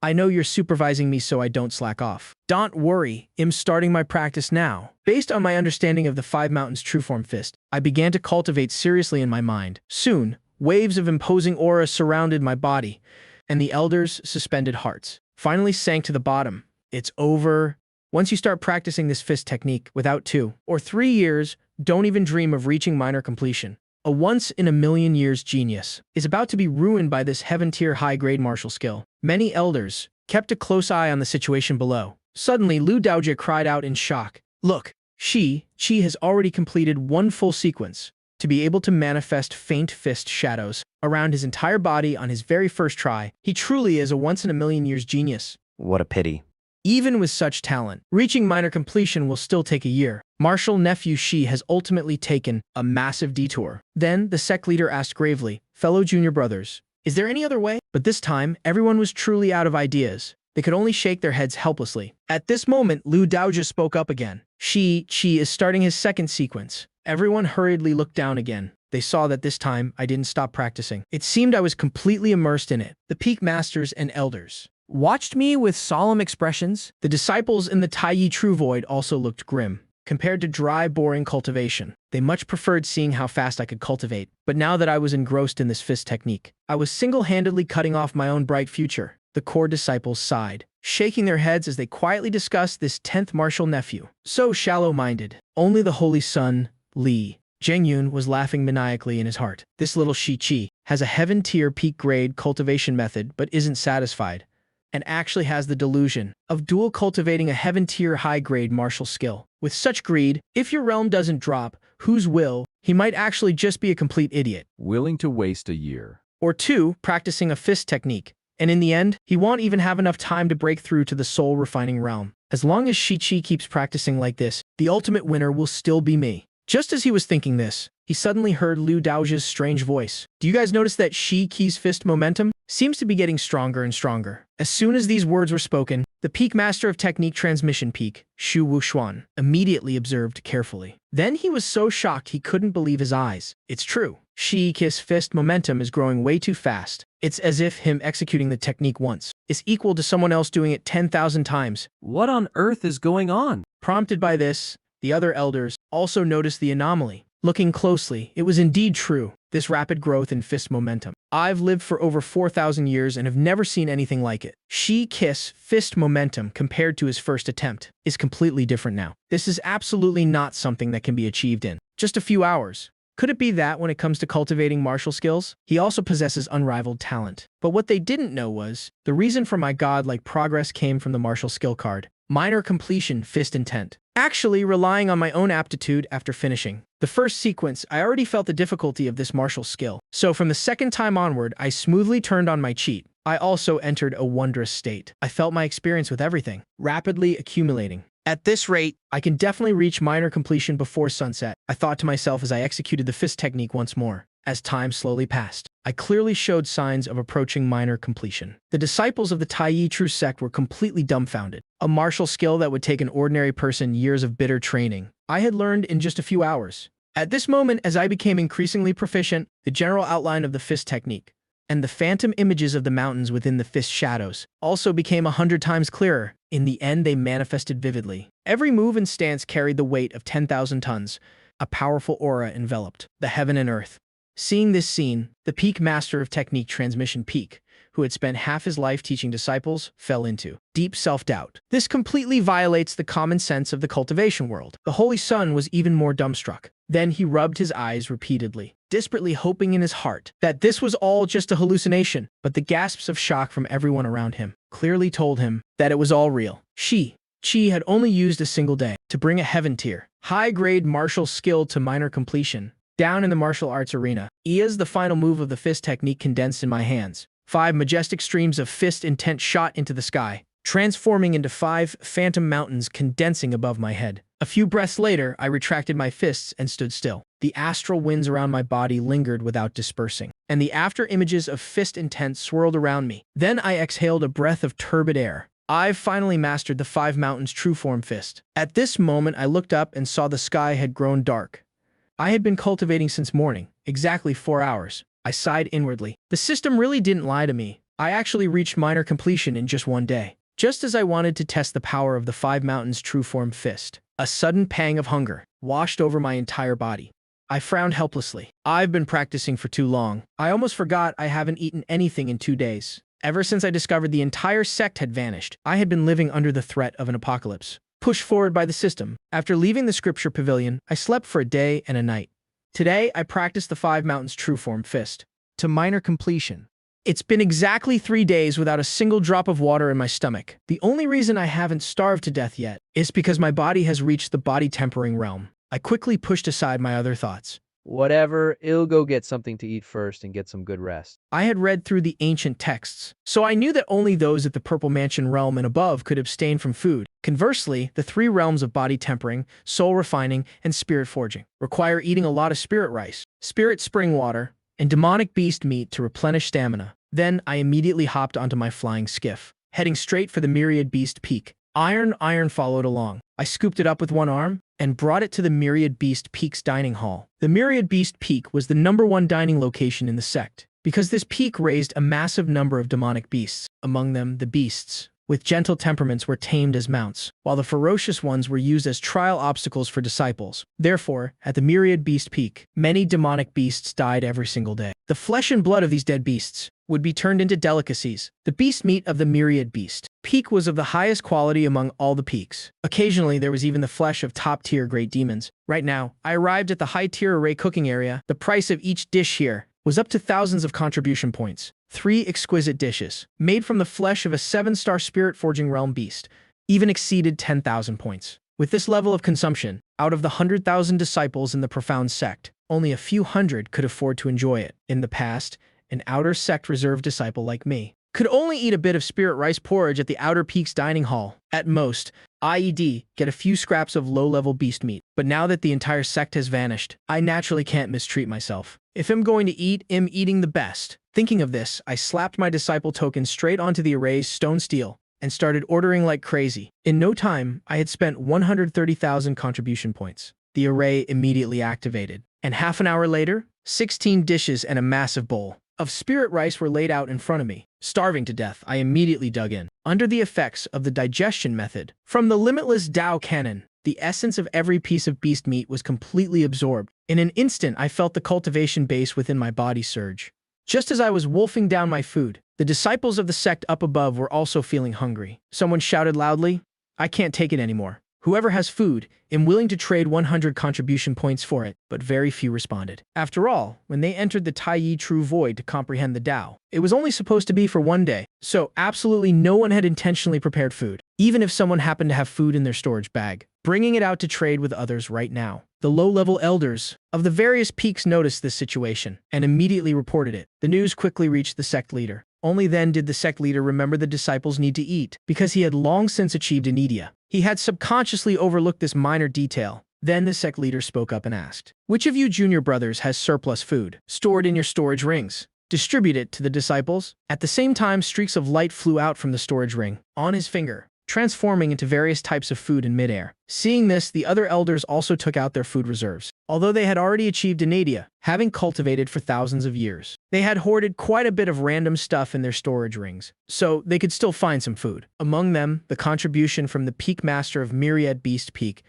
I know you're supervising me so I don't slack off. Don't worry, I'm starting my practice now. Based on my understanding of the 5 mountains true form fist, I began to cultivate seriously in my mind. Soon, waves of imposing aura surrounded my body, and the elders' suspended hearts finally sank to the bottom. It's over. Once you start practicing this fist technique without 2 or 3 years, don't even dream of reaching minor completion. A once-in-a-million-years genius is about to be ruined by this heaven-tier high-grade martial skill. Many elders kept a close eye on the situation below. Suddenly, Lu Daojie cried out in shock. Look, Chi has already completed 1 full sequence to be able to manifest faint fist shadows around his entire body on his very first try. He truly is a once-in-a-million-years genius. What a pity. Even with such talent, reaching minor completion will still take a year. Martial nephew Shi has ultimately taken a massive detour. Then, the sect leader asked gravely, fellow junior brothers, is there any other way? But this time, everyone was truly out of ideas. They could only shake their heads helplessly. At this moment, Lu Daojie spoke up again. Chi is starting his 2nd sequence. Everyone hurriedly looked down again. They saw that this time, I didn't stop practicing. It seemed I was completely immersed in it. The peak masters and elders watched me with solemn expressions. The disciples in the Tai True Void also looked grim. Compared to dry, boring cultivation, they much preferred seeing how fast I could cultivate. But now that I was engrossed in this fist technique, I was single-handedly cutting off my own bright future. The core disciples sighed, shaking their heads as they quietly discussed this 10th martial nephew. So shallow-minded. Only the holy son, Li Zhengyun, was laughing maniacally in his heart. This little Chi has a heaven-tier peak-grade cultivation method but isn't satisfied, and actually has the delusion of dual cultivating a heaven-tier high-grade martial skill. With such greed, if your realm doesn't drop, whose will? He might actually just be a complete idiot. Willing to waste a year or 2 practicing a fist technique, and in the end, he won't even have enough time to break through to the soul-refining realm. As long as Chi keeps practicing like this, the ultimate winner will still be me. Just as he was thinking this, he suddenly heard Lu Daojie's strange voice. Do you guys notice that Shi's fist momentum seems to be getting stronger and stronger? As soon as these words were spoken, the peak master of technique transmission peak, Shu Wuxuan, immediately observed carefully. Then he was so shocked he couldn't believe his eyes. It's true. Shi's fist momentum is growing way too fast. It's as if him executing the technique once is equal to someone else doing it 10,000 times. What on earth is going on? Prompted by this, the other elders also noticed the anomaly. Looking closely, it was indeed true, this rapid growth in fist momentum. I've lived for over 4,000 years and have never seen anything like it. Shi's fist momentum compared to his first attempt is completely different now. This is absolutely not something that can be achieved in just a few hours. Could it be that when it comes to cultivating martial skills, he also possesses unrivaled talent? But what they didn't know was, the reason for my godlike progress came from the martial skill card. Minor completion, fist intent. Actually, relying on my own aptitude after finishing the first sequence, I already felt the difficulty of this martial skill. So from the second time onward, I smoothly turned on my cheat. I also entered a wondrous state. I felt my experience with everything rapidly accumulating. At this rate, I can definitely reach minor completion before sunset, I thought to myself as I executed the fist technique once more. As time slowly passed, I clearly showed signs of approaching minor completion. The disciples of the Tai True Sect were completely dumbfounded. A martial skill that would take an ordinary person years of bitter training, I had learned in just a few hours. At this moment, as I became increasingly proficient, the general outline of the fist technique and the phantom images of the mountains within the fist shadows also became 100 times clearer. In the end, they manifested vividly. Every move and stance carried the weight of 10,000 tons. A powerful aura enveloped the heaven and earth. Seeing this scene, the peak master of technique transmission Peak, who had spent half his life teaching disciples, fell into deep self-doubt. This completely violates the common sense of the cultivation world. The Holy Son was even more dumbstruck. Then he rubbed his eyes repeatedly, desperately hoping in his heart that this was all just a hallucination. But the gasps of shock from everyone around him clearly told him that it was all real. Chi had only used a single day to bring a heaven tier, high-grade martial skill to minor completion. Down in the martial arts arena, Ia's the final move of the fist technique condensed in my hands. 5 majestic streams of fist intent shot into the sky, transforming into 5 phantom mountains condensing above my head. A few breaths later, I retracted my fists and stood still. The astral winds around my body lingered without dispersing, and the after images of fist intent swirled around me. Then I exhaled a breath of turbid air. I've finally mastered the 5 mountains true form fist. At this moment, I looked up and saw the sky had grown dark. I had been cultivating since morning, exactly 4 hours. I sighed inwardly. The system really didn't lie to me. I actually reached minor completion in just one day. Just as I wanted to test the power of the 5 mountains true form fist, a sudden pang of hunger washed over my entire body. I frowned helplessly. I've been practicing for too long. I almost forgot I haven't eaten anything in 2 days. Ever since I discovered the entire sect had vanished, I had been living under the threat of an apocalypse. Pushed forward by the system, after leaving the scripture pavilion, I slept for a day and a night. Today, I practiced the 5 mountains true form fist to minor completion. It's been exactly 3 days without a single drop of water in my stomach. The only reason I haven't starved to death yet is because my body has reached the body-tempering realm. I quickly pushed aside my other thoughts. Whatever, I'll go get something to eat first and get some good rest. I had read through the ancient texts, so I knew that only those at the Purple Mansion realm and above could abstain from food. Conversely, the 3 realms of body tempering, soul refining, and spirit forging require eating a lot of spirit rice, spirit spring water, and demonic beast meat to replenish stamina. Then I immediately hopped onto my flying skiff, heading straight for the Myriad Beast Peak. Iron followed along. I scooped it up with one arm and brought it to the Myriad Beast Peak's dining hall. The Myriad Beast Peak was the #1 dining location in the sect, because this peak raised a massive number of demonic beasts. Among them, the beasts with gentle temperaments were tamed as mounts, while the ferocious ones were used as trial obstacles for disciples. Therefore, at the Myriad Beast Peak, many demonic beasts died every single day. The flesh and blood of these dead beasts would be turned into delicacies. The beast meat of the Myriad Beast Peak was of the highest quality among all the peaks. Occasionally, there was even the flesh of top-tier great demons. Right now, I arrived at the high-tier array cooking area. The price of each dish here was up to thousands of contribution points. 3 exquisite dishes, made from the flesh of a 7-star spirit forging realm beast, even exceeded 10,000 points. With this level of consumption, out of the 100,000 disciples in the profound sect, only a few hundred could afford to enjoy it. In the past, an outer sect reserved disciple like me could only eat a bit of spirit rice porridge at the outer peak's dining hall. At most, get a few scraps of low-level beast meat. But now that the entire sect has vanished, I naturally can't mistreat myself. If I'm going to eat, I'm eating the best. Thinking of this, I slapped my disciple token straight onto the array's stone steel and started ordering like crazy. In no time, I had spent 130,000 contribution points. The array immediately activated, and half an hour later, 16 dishes and a massive bowl of spirit rice were laid out in front of me. Starving to death, I immediately dug in. Under the effects of the digestion method from the limitless Tao Cannon, the essence of every piece of beast meat was completely absorbed. In an instant, I felt the cultivation base within my body surge. Just as I was wolfing down my food, the disciples of the sect up above were also feeling hungry. Someone shouted loudly, "I can't take it anymore. Whoever has food, am willing to trade 100 contribution points for it, but very few responded. After all, when they entered the Taiyi True Void to comprehend the Tao, it was only supposed to be for one day, so absolutely no one had intentionally prepared food, even if someone happened to have food in their storage bag, bringing it out to trade with others right now. The low-level elders of the various peaks noticed this situation and immediately reported it. The news quickly reached the sect leader. Only then did the sect leader remember the disciples need to eat, because he had long since achieved anidia. He had subconsciously overlooked this minor detail. Then the sect leader spoke up and asked, "Which of you junior brothers has surplus food stored in your storage rings? Distribute it to the disciples." At the same time, streaks of light flew out from the storage ring on his finger, transforming into various types of food in midair. Seeing this, the other elders also took out their food reserves. Although they had already achieved anidia, having cultivated for thousands of years, they had hoarded quite a bit of random stuff in their storage rings, so they could still find some food. Among them, the contribution from the peak master of Myriad Beast Peak,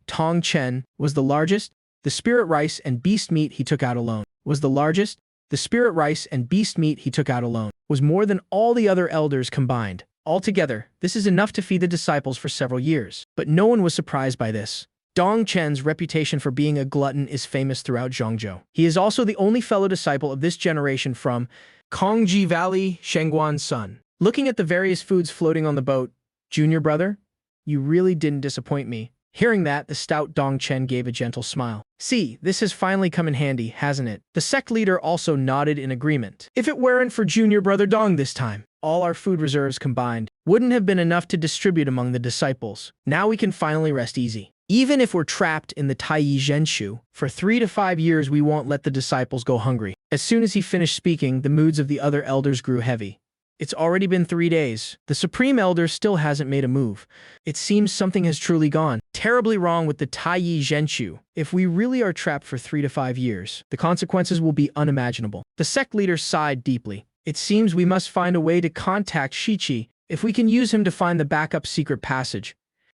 Tong Chen, was the largest. The spirit rice and beast meat he took out alone was the largest. The spirit rice and beast meat he took out alone was more than all the other elders combined. Altogether, this is enough to feed the disciples for several years. But no one was surprised by this. Dong Chen's reputation for being a glutton is famous throughout Zhongzhou. He is also the only fellow disciple of this generation from Kongji Valley, Shengguan's son. Looking at the various foods floating on the boat, "Junior brother, you really didn't disappoint me." Hearing that, the stout Dong Chen gave a gentle smile. "See, this has finally come in handy, hasn't it?" The sect leader also nodded in agreement. "If it weren't for junior brother Dong this time, all our food reserves combined wouldn't have been enough to distribute among the disciples. Now we can finally rest easy. Even if we're trapped in the Taiyi Zhenshu, for 3 to 5 years we won't let the disciples go hungry." As soon as he finished speaking, the moods of the other elders grew heavy. It's already been 3 days. The Supreme Elder still hasn't made a move. It seems something has truly gone terribly wrong with the Taiyi Zhenshu. If we really are trapped for 3 to 5 years, the consequences will be unimaginable. The sect leader sighed deeply. "It seems we must find a way to contact Shichi. If we can use him to find the backup secret passage,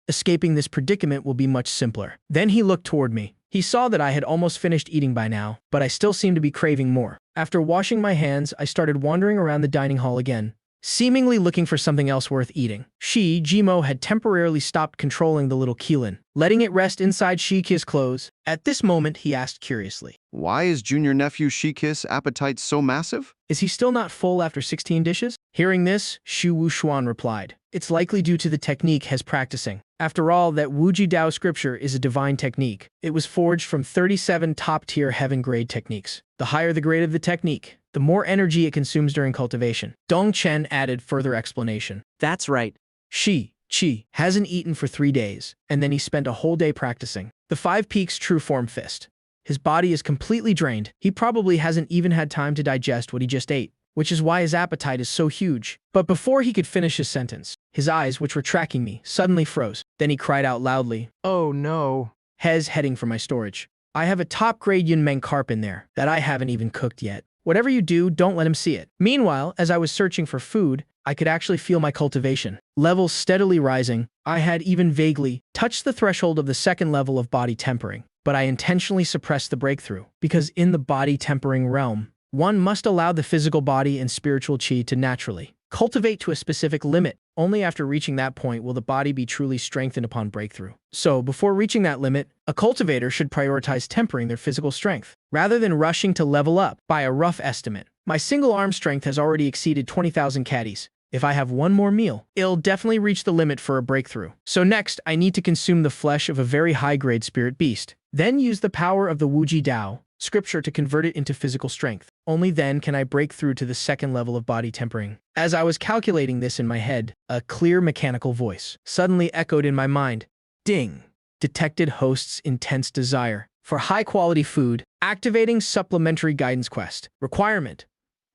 escaping this predicament will be much simpler." Then he looked toward me. He saw that I had almost finished eating by now, but I still seemed to be craving more. After washing my hands, I started wandering around the dining hall again, seemingly looking for something else worth eating. Shi Jimo had temporarily stopped controlling the little Keelan, letting it rest inside Shiki's clothes. At this moment, he asked curiously, "Why is junior nephew Shikis' appetite so massive? Is he still not full after 16 dishes?" Hearing this, Shu Wushuan replied, "It's likely due to the technique he's practicing. After all, that Wuji Dao scripture is a divine technique. It was forged from 37 top-tier heaven-grade techniques. The higher the grade of the technique, the more energy it consumes during cultivation." Dong Chen added further explanation. That's right. Chi hasn't eaten for 3 days, and then he spent a whole day practicing the 5 Peaks True Form Fist. His body is completely drained. He probably hasn't even had time to digest what he just ate, which is why his appetite is so huge. But before he could finish his sentence, his eyes, which were tracking me, suddenly froze. Then he cried out loudly, "Oh no." Heading for my storage. "I have a top-grade Yunmeng carp in there that I haven't even cooked yet. Whatever you do, don't let him see it." Meanwhile, as I was searching for food, I could actually feel my cultivation levels steadily rising. I had even vaguely touched the threshold of the 2nd level of body tempering, but I intentionally suppressed the breakthrough, because in the body tempering realm, one must allow the physical body and spiritual chi to naturally cultivate to a specific limit. Only after reaching that point will the body be truly strengthened upon breakthrough. So, before reaching that limit, a cultivator should prioritize tempering their physical strength, rather than rushing to level up. By a rough estimate, my single arm strength has already exceeded 20,000 caddies. If I have one more meal, it'll definitely reach the limit for a breakthrough. So next, I need to consume the flesh of a very high-grade spirit beast. Then use the power of the Wuji Dao scripture to convert it into physical strength. Only then can I break through to the 2nd level of body tempering. As I was calculating this in my head, a clear mechanical voice suddenly echoed in my mind. Ding! Detected host's intense desire for high-quality food. Activating supplementary guidance quest. Requirement: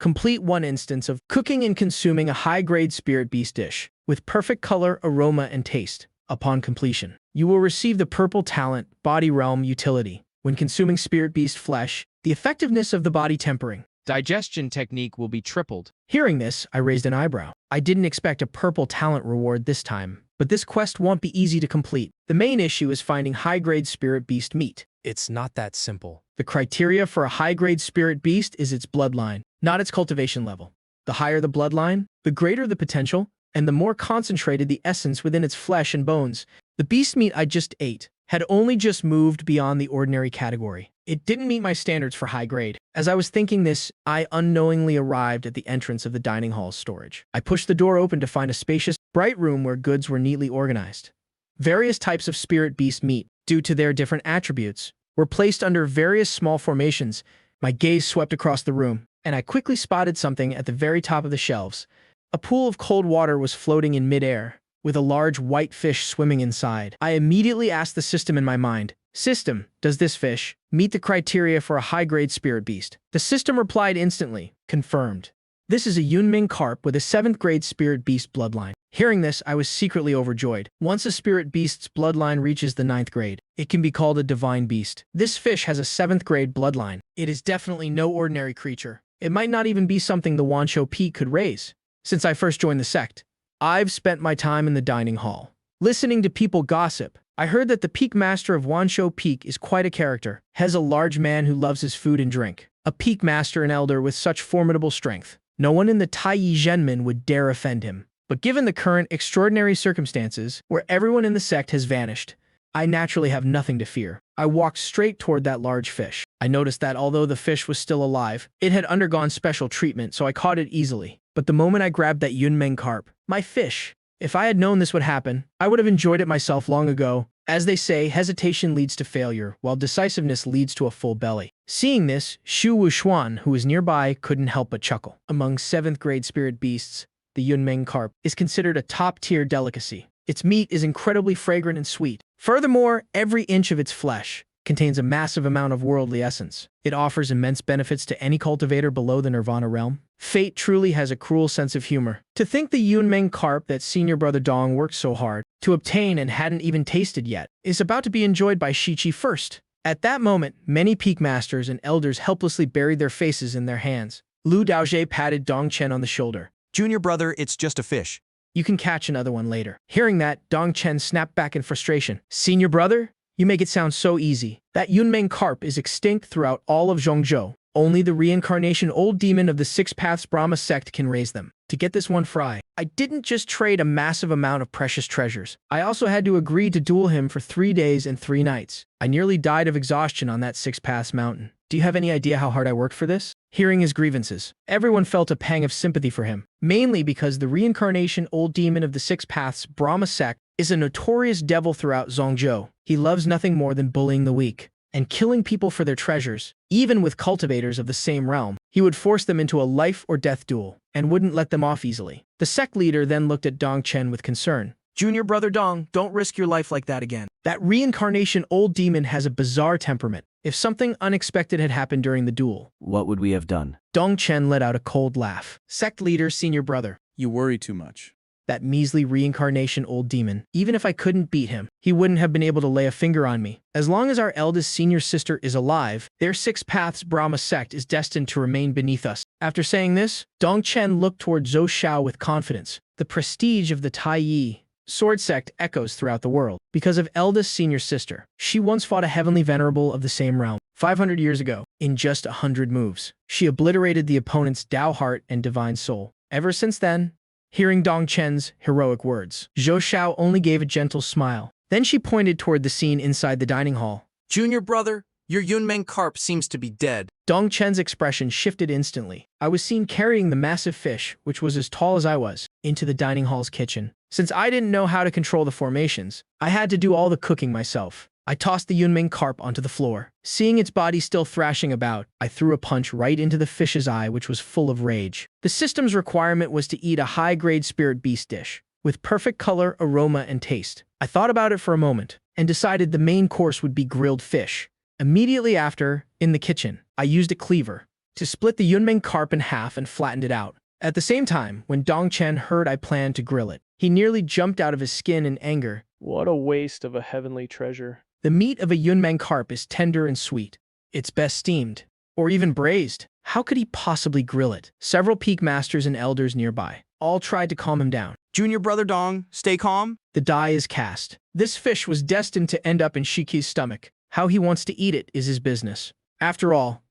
complete 1 instance of cooking and consuming a high-grade spirit beast dish with perfect color, aroma, and taste. Upon completion, you will receive the purple talent body realm utility. When consuming spirit beast flesh, the effectiveness of the body tempering Digestion technique will be tripled. Hearing this, I raised an eyebrow. I didn't expect a purple talent reward this time, but this quest won't be easy to complete. The main issue is finding high-grade spirit beast meat. It's not that simple. The criteria for a high-grade spirit beast is its bloodline, not its cultivation level. The higher the bloodline, the greater the potential, and the more concentrated the essence within its flesh and bones. The beast meat I just ate had only just moved beyond the ordinary category. It didn't meet my standards for high grade. As I was thinking this, I unknowingly arrived at the entrance of the dining hall's storage. I pushed the door open to find a spacious, bright room where goods were neatly organized. Various types of spirit beast meat, due to their different attributes, were placed under various small formations. My gaze swept across the room, and I quickly spotted something at the very top of the shelves. A pool of cold water was floating in midair, with a large white fish swimming inside. I immediately asked the system in my mind, "System, does this fish meet the criteria for a high-grade spirit beast?" The system replied instantly, "Confirmed. This is a Yunming carp with a 7th-grade spirit beast bloodline." Hearing this, I was secretly overjoyed. Once a spirit beast's bloodline reaches the 9th grade, it can be called a divine beast. This fish has a 7th-grade bloodline. It is definitely no ordinary creature. It might not even be something the Wanshou Peak could raise. Since I first joined the sect, I've spent my time in the dining hall, listening to people gossip. I heard that the Peak Master of Wanshou Peak is quite a character, has a large man who loves his food and drink. A Peak Master and Elder with such formidable strength. No one in the Taiyi Zhenmin would dare offend him. But given the current extraordinary circumstances, where everyone in the sect has vanished, I naturally have nothing to fear. I walked straight toward that large fish. I noticed that although the fish was still alive, it had undergone special treatment, so I caught it easily. But the moment I grabbed that Yunmeng carp, my fish, if I had known this would happen, I would have enjoyed it myself long ago. As they say, hesitation leads to failure, while decisiveness leads to a full belly. Seeing this, Xu Wushuan, who was nearby, couldn't help but chuckle. Among 7th-grade spirit beasts, the Yunmeng carp is considered a top-tier delicacy. Its meat is incredibly fragrant and sweet. Furthermore, every inch of its flesh contains a massive amount of worldly essence. It offers immense benefits to any cultivator below the nirvana realm. Fate truly has a cruel sense of humor. To think the Yunmeng carp that senior brother Dong worked so hard to obtain and hadn't even tasted yet is about to be enjoyed by Shichi first. At that moment, many peak masters and elders helplessly buried their faces in their hands. Lu Daojie patted Dong Chen on the shoulder. "Junior brother, it's just a fish. You can catch another one later." Hearing that, Dong Chen snapped back in frustration. "Senior brother? You make it sound so easy. That Yunmeng carp is extinct throughout all of Zhongzhou. Only the reincarnation old demon of the Six Paths Brahma sect can raise them. To get this one fry, I didn't just trade a massive amount of precious treasures. I also had to agree to duel him for 3 days and 3 nights. I nearly died of exhaustion on that Six Paths mountain. Do you have any idea how hard I worked for this?" Hearing his grievances, everyone felt a pang of sympathy for him, mainly because the reincarnation old demon of the Six Paths Brahma sect is a notorious devil throughout Zhongzhou. He loves nothing more than bullying the weak and killing people for their treasures. Even with cultivators of the same realm, he would force them into a life-or-death duel and wouldn't let them off easily. The sect leader then looked at Dong Chen with concern. "Junior brother Dong, don't risk your life like that again. That reincarnation old demon has a bizarre temperament. If something unexpected had happened during the duel, what would we have done?" Dong Chen let out a cold laugh. Sect leader, senior brother. You worry too much. That measly reincarnation old demon. Even if I couldn't beat him, he wouldn't have been able to lay a finger on me. As long as our eldest senior sister is alive, their Six Paths Brahma sect is destined to remain beneath us. After saying this, Dong Chen looked toward Zhou Xiao with confidence. The prestige of the Taiyi Sword Sect echoes throughout the world. Because of eldest senior sister, she once fought a heavenly venerable of the same realm. 500 years ago, in just 100 moves, she obliterated the opponent's Tao heart and divine soul. Ever since then, hearing Dong Chen's heroic words, Zhou Xiao only gave a gentle smile. Then she pointed toward the scene inside the dining hall. "Junior brother, your Yunmeng carp seems to be dead." Dong Chen's expression shifted instantly. I was seen carrying the massive fish, which was as tall as I was, into the dining hall's kitchen. Since I didn't know how to control the formations, I had to do all the cooking myself. I tossed the Yunmeng carp onto the floor. Seeing its body still thrashing about, I threw a punch right into the fish's eye, which was full of rage. The system's requirement was to eat a high-grade spirit beast dish, with perfect color, aroma, and taste. I thought about it for a moment, and decided the main course would be grilled fish. Immediately after, in the kitchen, I used a cleaver to split the Yunmeng carp in half and flattened it out. At the same time, when Dong Chen heard I planned to grill it, he nearly jumped out of his skin in anger. What a waste of a heavenly treasure. The meat of a Yunmeng carp is tender and sweet. It's best steamed, or even braised. How could he possibly grill it? Several peak masters and elders nearby all tried to calm him down. "Junior brother Dong, stay calm." The die is cast. This fish was destined to end up in Shiki's stomach. How he wants to eat it is his business. After all,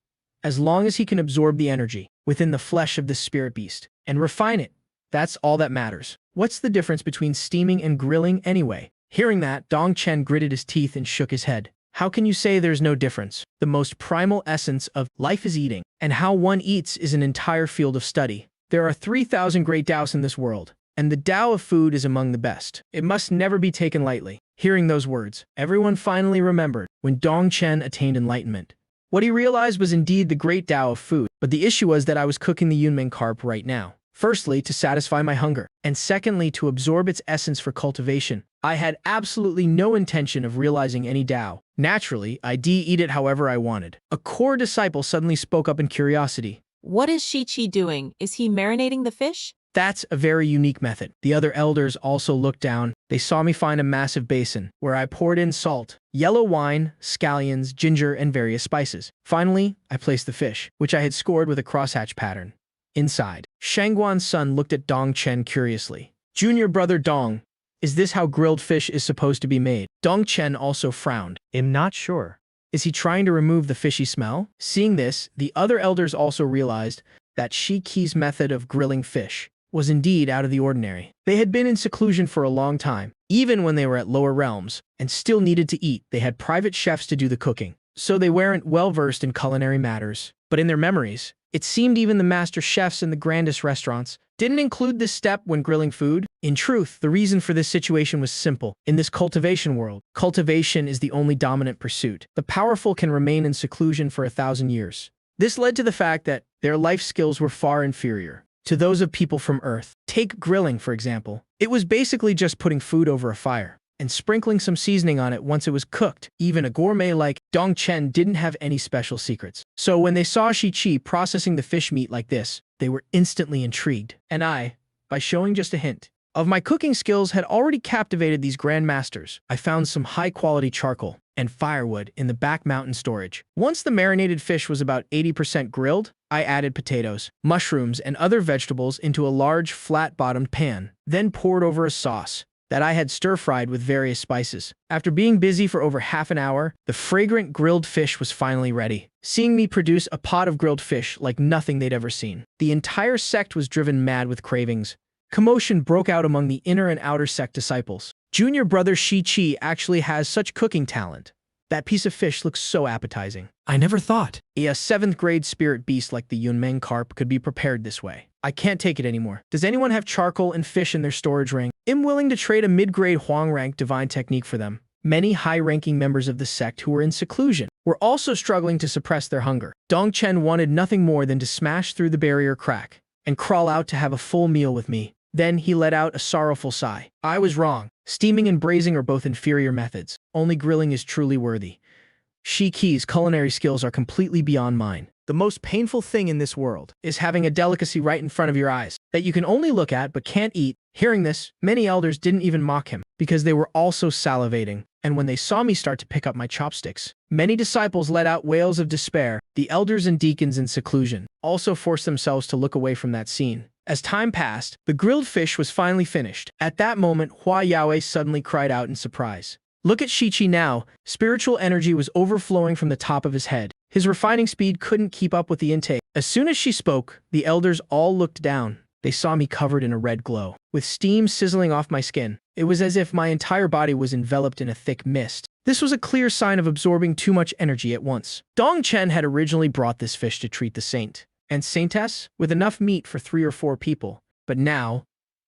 as long as he can absorb the energy within the flesh of this spirit beast and refine it, that's all that matters. What's the difference between steaming and grilling anyway? Hearing that, Dong Chen gritted his teeth and shook his head. How can you say there's no difference? The most primal essence of life is eating, and how one eats is an entire field of study. There are 3,000 great Taoists in this world, and the Tao of food is among the best. It must never be taken lightly. Hearing those words, everyone finally remembered when Dong Chen attained enlightenment. What he realized was indeed the great Tao of food, but the issue was that I was cooking the Yunmeng carp right now. Firstly, to satisfy my hunger, and secondly, to absorb its essence for cultivation. I had absolutely no intention of realizing any Tao. Naturally, I'd eat it however I wanted. A core disciple suddenly spoke up in curiosity. What is Shi-Chi doing? Is he marinating the fish? That's a very unique method. The other elders also looked down. They saw me find a massive basin, where I poured in salt, yellow wine, scallions, ginger, and various spices. Finally, I placed the fish, which I had scored with a crosshatch pattern, inside. Shangguan's son looked at Dong Chen curiously. Junior brother Dong, is this how grilled fish is supposed to be made? Dong Chen also frowned. I'm not sure. Is he trying to remove the fishy smell? Seeing this, the other elders also realized that Shi-Qi's method of grilling fish was indeed out of the ordinary. They had been in seclusion for a long time, even when they were at lower realms, and still needed to eat. They had private chefs to do the cooking, so they weren't well-versed in culinary matters. But in their memories, it seemed even the master chefs in the grandest restaurants didn't include this step when grilling food. In truth, the reason for this situation was simple. In this cultivation world, cultivation is the only dominant pursuit. The powerful can remain in seclusion for 1,000 years. This led to the fact that their life skills were far inferior to those of people from Earth. Take grilling, for example. It was basically just putting food over a fire and sprinkling some seasoning on it once it was cooked. Even a gourmet like Dong Chen didn't have any special secrets. So when they saw Shi-Chi processing the fish meat like this, they were instantly intrigued. And I, by showing just a hint of my cooking skills, had already captivated these grandmasters. I found some high-quality charcoal and firewood in the back mountain storage. Once the marinated fish was about 80% grilled, I added potatoes, mushrooms, and other vegetables into a large, flat-bottomed pan, then poured over a sauce that I had stir-fried with various spices. After being busy for over half an hour, the fragrant grilled fish was finally ready. Seeing me produce a pot of grilled fish like nothing they'd ever seen, the entire sect was driven mad with cravings. Commotion broke out among the inner and outer sect disciples. Junior brother Shi-Chi actually has such cooking talent. That piece of fish looks so appetizing. I never thought a 7th grade spirit beast like the Yunmeng carp could be prepared this way. I can't take it anymore. Does anyone have charcoal and fish in their storage ring? I'm willing to trade a mid-grade Huang rank divine technique for them. Many high-ranking members of the sect who were in seclusion were also struggling to suppress their hunger. Dong Chen wanted nothing more than to smash through the barrier crack and crawl out to have a full meal with me. Then he let out a sorrowful sigh. I was wrong. Steaming and braising are both inferior methods. Only grilling is truly worthy. Shi-Qi's culinary skills are completely beyond mine. The most painful thing in this world is having a delicacy right in front of your eyes that you can only look at but can't eat. Hearing this, many elders didn't even mock him because they were also salivating. And when they saw me start to pick up my chopsticks, many disciples let out wails of despair. The elders and deacons in seclusion also forced themselves to look away from that scene. As time passed, the grilled fish was finally finished. At that moment, Hua Yaowei suddenly cried out in surprise. Look at Shi-Chi now. Spiritual energy was overflowing from the top of his head. His refining speed couldn't keep up with the intake. As soon as she spoke, the elders all looked down. They saw me covered in a red glow, with steam sizzling off my skin. It was as if my entire body was enveloped in a thick mist. This was a clear sign of absorbing too much energy at once. Dong Chen had originally brought this fish to treat the saint and saintess with enough meat for 3 or 4 people, but now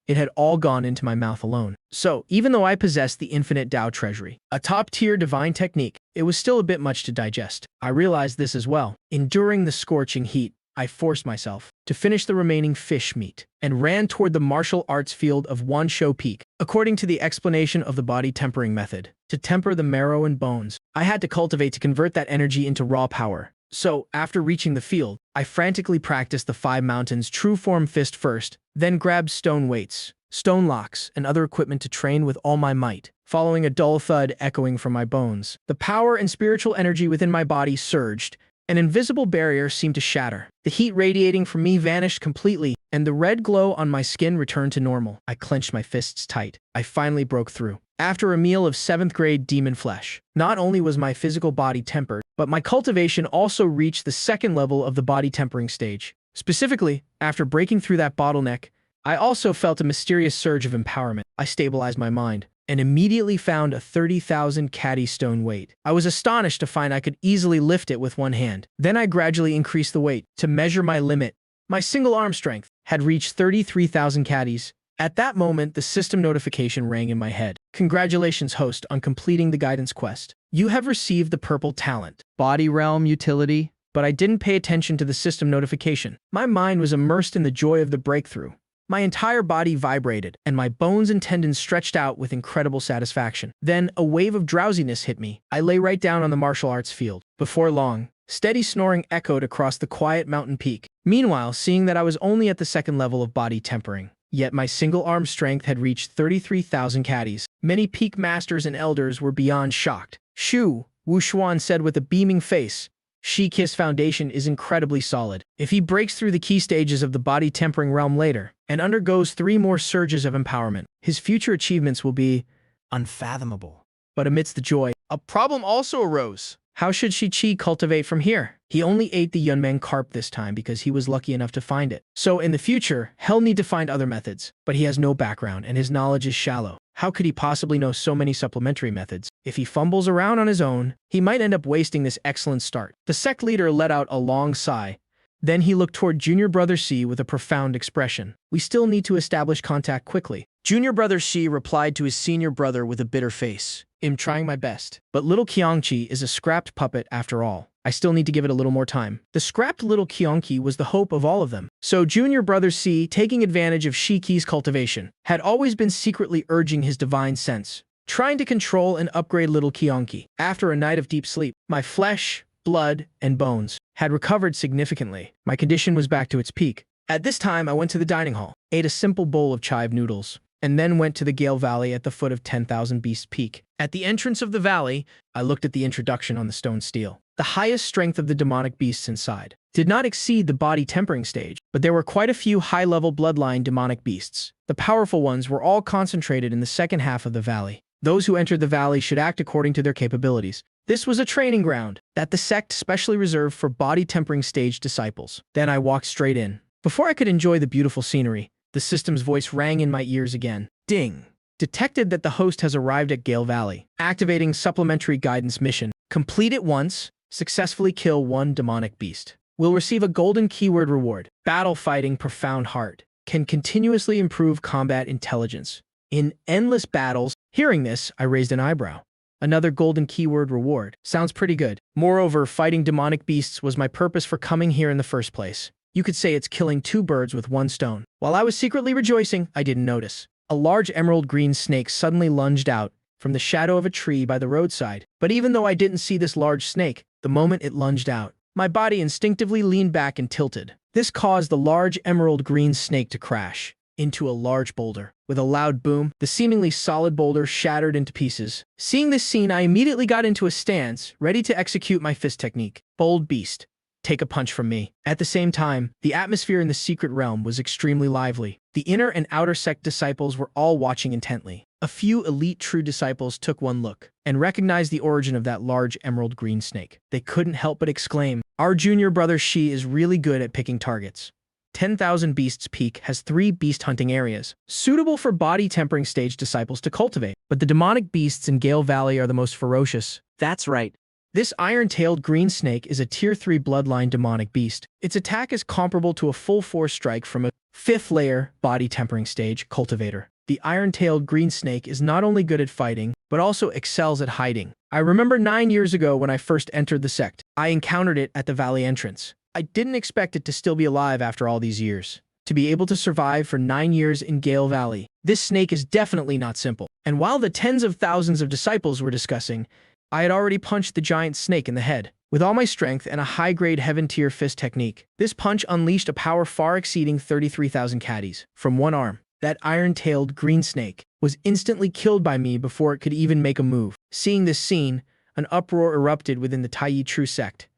it had all gone into my mouth alone. So, even though I possessed the infinite Tao treasury, a top-tier divine technique, it was still a bit much to digest. I realized this as well. Enduring the scorching heat, I forced myself to finish the remaining fish meat and ran toward the martial arts field of Wanshou Peak. According to the explanation of the body tempering method, to temper the marrow and bones, I had to cultivate to convert that energy into raw power. So, after reaching the field, I frantically practiced the 5 mountains true form fist first, then grabbed stone weights, stone locks, and other equipment to train with all my might. Following a dull thud echoing from my bones, the power and spiritual energy within my body surged. An invisible barrier seemed to shatter. The heat radiating from me vanished completely, and the red glow on my skin returned to normal. I clenched my fists tight. I finally broke through. After a meal of 7th grade demon flesh, not only was my physical body tempered, but my cultivation also reached the 2nd level of the body tempering stage. Specifically, after breaking through that bottleneck, I also felt a mysterious surge of empowerment. I stabilized my mind, and immediately found a 30,000 caddy stone weight. I was astonished to find I could easily lift it with one hand. Then I gradually increased the weight to measure my limit. My single arm strength had reached 33,000 caddies. At that moment, the system notification rang in my head. Congratulations, host, on completing the guidance quest. You have received the purple talent. Body realm utility. But I didn't pay attention to the system notification. My mind was immersed in the joy of the breakthrough. My entire body vibrated, and my bones and tendons stretched out with incredible satisfaction. Then, a wave of drowsiness hit me. I lay right down on the martial arts field. Before long, steady snoring echoed across the quiet mountain peak. Meanwhile, seeing that I was only at the second level of body tempering, yet my single-arm strength had reached 33,000 caddies. Many peak masters and elders were beyond shocked. Shu, Wu Xuan said with a beaming face, Shiki's foundation is incredibly solid. If he breaks through the key stages of the body tempering realm later and undergoes 3 more surges of empowerment, his future achievements will be unfathomable. But amidst the joy, a problem also arose. How should Shi-Chi cultivate from here? He only ate the Yunmeng carp this time because he was lucky enough to find it. So in the future, he'll need to find other methods. But he has no background and his knowledge is shallow. How could he possibly know so many supplementary methods? If he fumbles around on his own, he might end up wasting this excellent start. The sect leader let out a long sigh. Then he looked toward Junior Brother C with a profound expression. We still need to establish contact quickly. Junior Brother C replied to his senior brother with a bitter face. I'm trying my best. But little Qiangqi is a scrapped puppet after all. I still need to give it a little more time. The scrapped little Qiangqi was the hope of all of them. So Junior Brother C, taking advantage of Shiki's cultivation, had always been secretly urging his divine sense, trying to control and upgrade little Qiangqi. After a night of deep sleep, my flesh, blood, and bones had recovered significantly. My condition was back to its peak. At this time, I went to the dining hall, ate a simple bowl of chive noodles, and then went to the Gale Valley at the foot of 10,000 Beasts Peak. At the entrance of the valley, I looked at the introduction on the stone stele. The highest strength of the demonic beasts inside did not exceed the body tempering stage, but there were quite a few high-level bloodline demonic beasts. The powerful ones were all concentrated in the second half of the valley. Those who entered the valley should act according to their capabilities. This was a training ground that the sect specially reserved for body tempering stage disciples. Then I walked straight in. Before I could enjoy the beautiful scenery, the system's voice rang in my ears again. Ding! Detected that the host has arrived at Gale Valley. Activating supplementary guidance mission. Complete it once. Successfully kill 1 demonic beast. Will receive a golden keyword reward. Battle fighting profound heart. Can continuously improve combat intelligence. In endless battles. Hearing this, I raised an eyebrow. Another golden keyword reward. Sounds pretty good. Moreover, fighting demonic beasts was my purpose for coming here in the first place. You could say it's killing 2 birds with 1 stone. While I was secretly rejoicing, I didn't notice. A large emerald green snake suddenly lunged out from the shadow of a tree by the roadside. But even though I didn't see this large snake, the moment it lunged out, my body instinctively leaned back and tilted. This caused the large emerald green snake to crash into a large boulder. With a loud boom, the seemingly solid boulder shattered into pieces. Seeing this scene, I immediately got into a stance, ready to execute my fist technique. Bold beast, take a punch from me. At the same time, the atmosphere in the secret realm was extremely lively. The inner and outer sect disciples were all watching intently. A few elite true disciples took one look and recognized the origin of that large emerald green snake. They couldn't help but exclaim, "Our junior brother Shi is really good at picking targets." 10,000 Beasts Peak has 3 beast hunting areas, suitable for body tempering stage disciples to cultivate. But the demonic beasts in Gale Valley are the most ferocious. That's right. This iron-tailed green snake is a Tier 3 bloodline demonic beast. Its attack is comparable to a full-force strike from a 5th layer body tempering stage cultivator. The iron-tailed green snake is not only good at fighting, but also excels at hiding. I remember 9 years ago when I first entered the sect. I encountered it at the valley entrance. I didn't expect it to still be alive after all these years. To be able to survive for 9 years in Gale Valley, this snake is definitely not simple. And while the tens of thousands of disciples were discussing, I had already punched the giant snake in the head. With all my strength and a high-grade heaven-tier fist technique, this punch unleashed a power far exceeding 33,000 caddies from one arm. That iron-tailed green snake was instantly killed by me before it could even make a move. Seeing this scene, an uproar erupted within the Taiyi True Sect.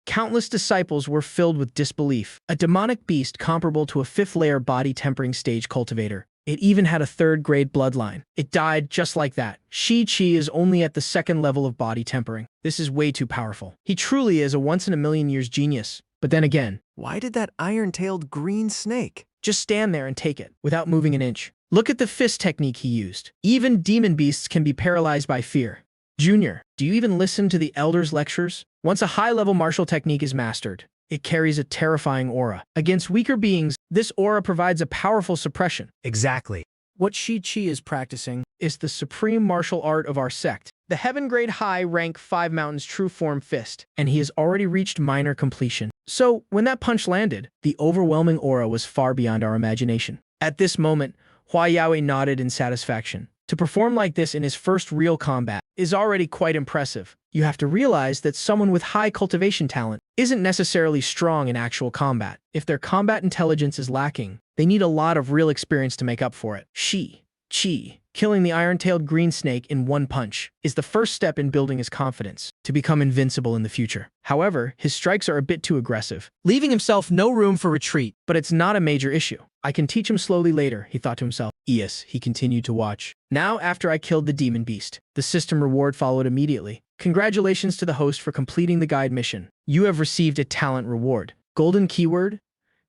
Countless disciples were filled with disbelief. A demonic beast comparable to a 5th layer body tempering stage cultivator. It even had a 3rd grade bloodline. It died just like that. Shi-Chi is only at the 2nd level of body tempering. This is way too powerful. He truly is a once-in-a-million-years genius. But then again, why did that iron-tailed green snake Just stand there and take it, without moving an inch. Look at the fist technique he used. Even demon beasts can be paralyzed by fear. Junior, do you even listen to the elders' lectures? Once a high-level martial technique is mastered, it carries a terrifying aura. Against weaker beings, this aura provides a powerful suppression. Exactly. What Shi-Chi is practicing is the supreme martial art of our sect, the heaven-grade high rank 5 Mountains true form fist, and he has already reached minor completion. So, when that punch landed, the overwhelming aura was far beyond our imagination. At this moment, Hua Yaoi nodded in satisfaction. To perform like this in his first real combat is already quite impressive. You have to realize that someone with high cultivation talent isn't necessarily strong in actual combat. If their combat intelligence is lacking, they need a lot of real experience to make up for it. Shi-Chi, killing the iron-tailed green snake in one punch, is the first step in building his confidence to become invincible in the future. However, his strikes are a bit too aggressive, leaving himself no room for retreat. But it's not a major issue. I can teach him slowly later, he thought to himself. Yes, he continued to watch. Now, after I killed the demon beast, the system reward followed immediately. Congratulations to the host for completing the guide mission. You have received a talent reward. Golden keyword?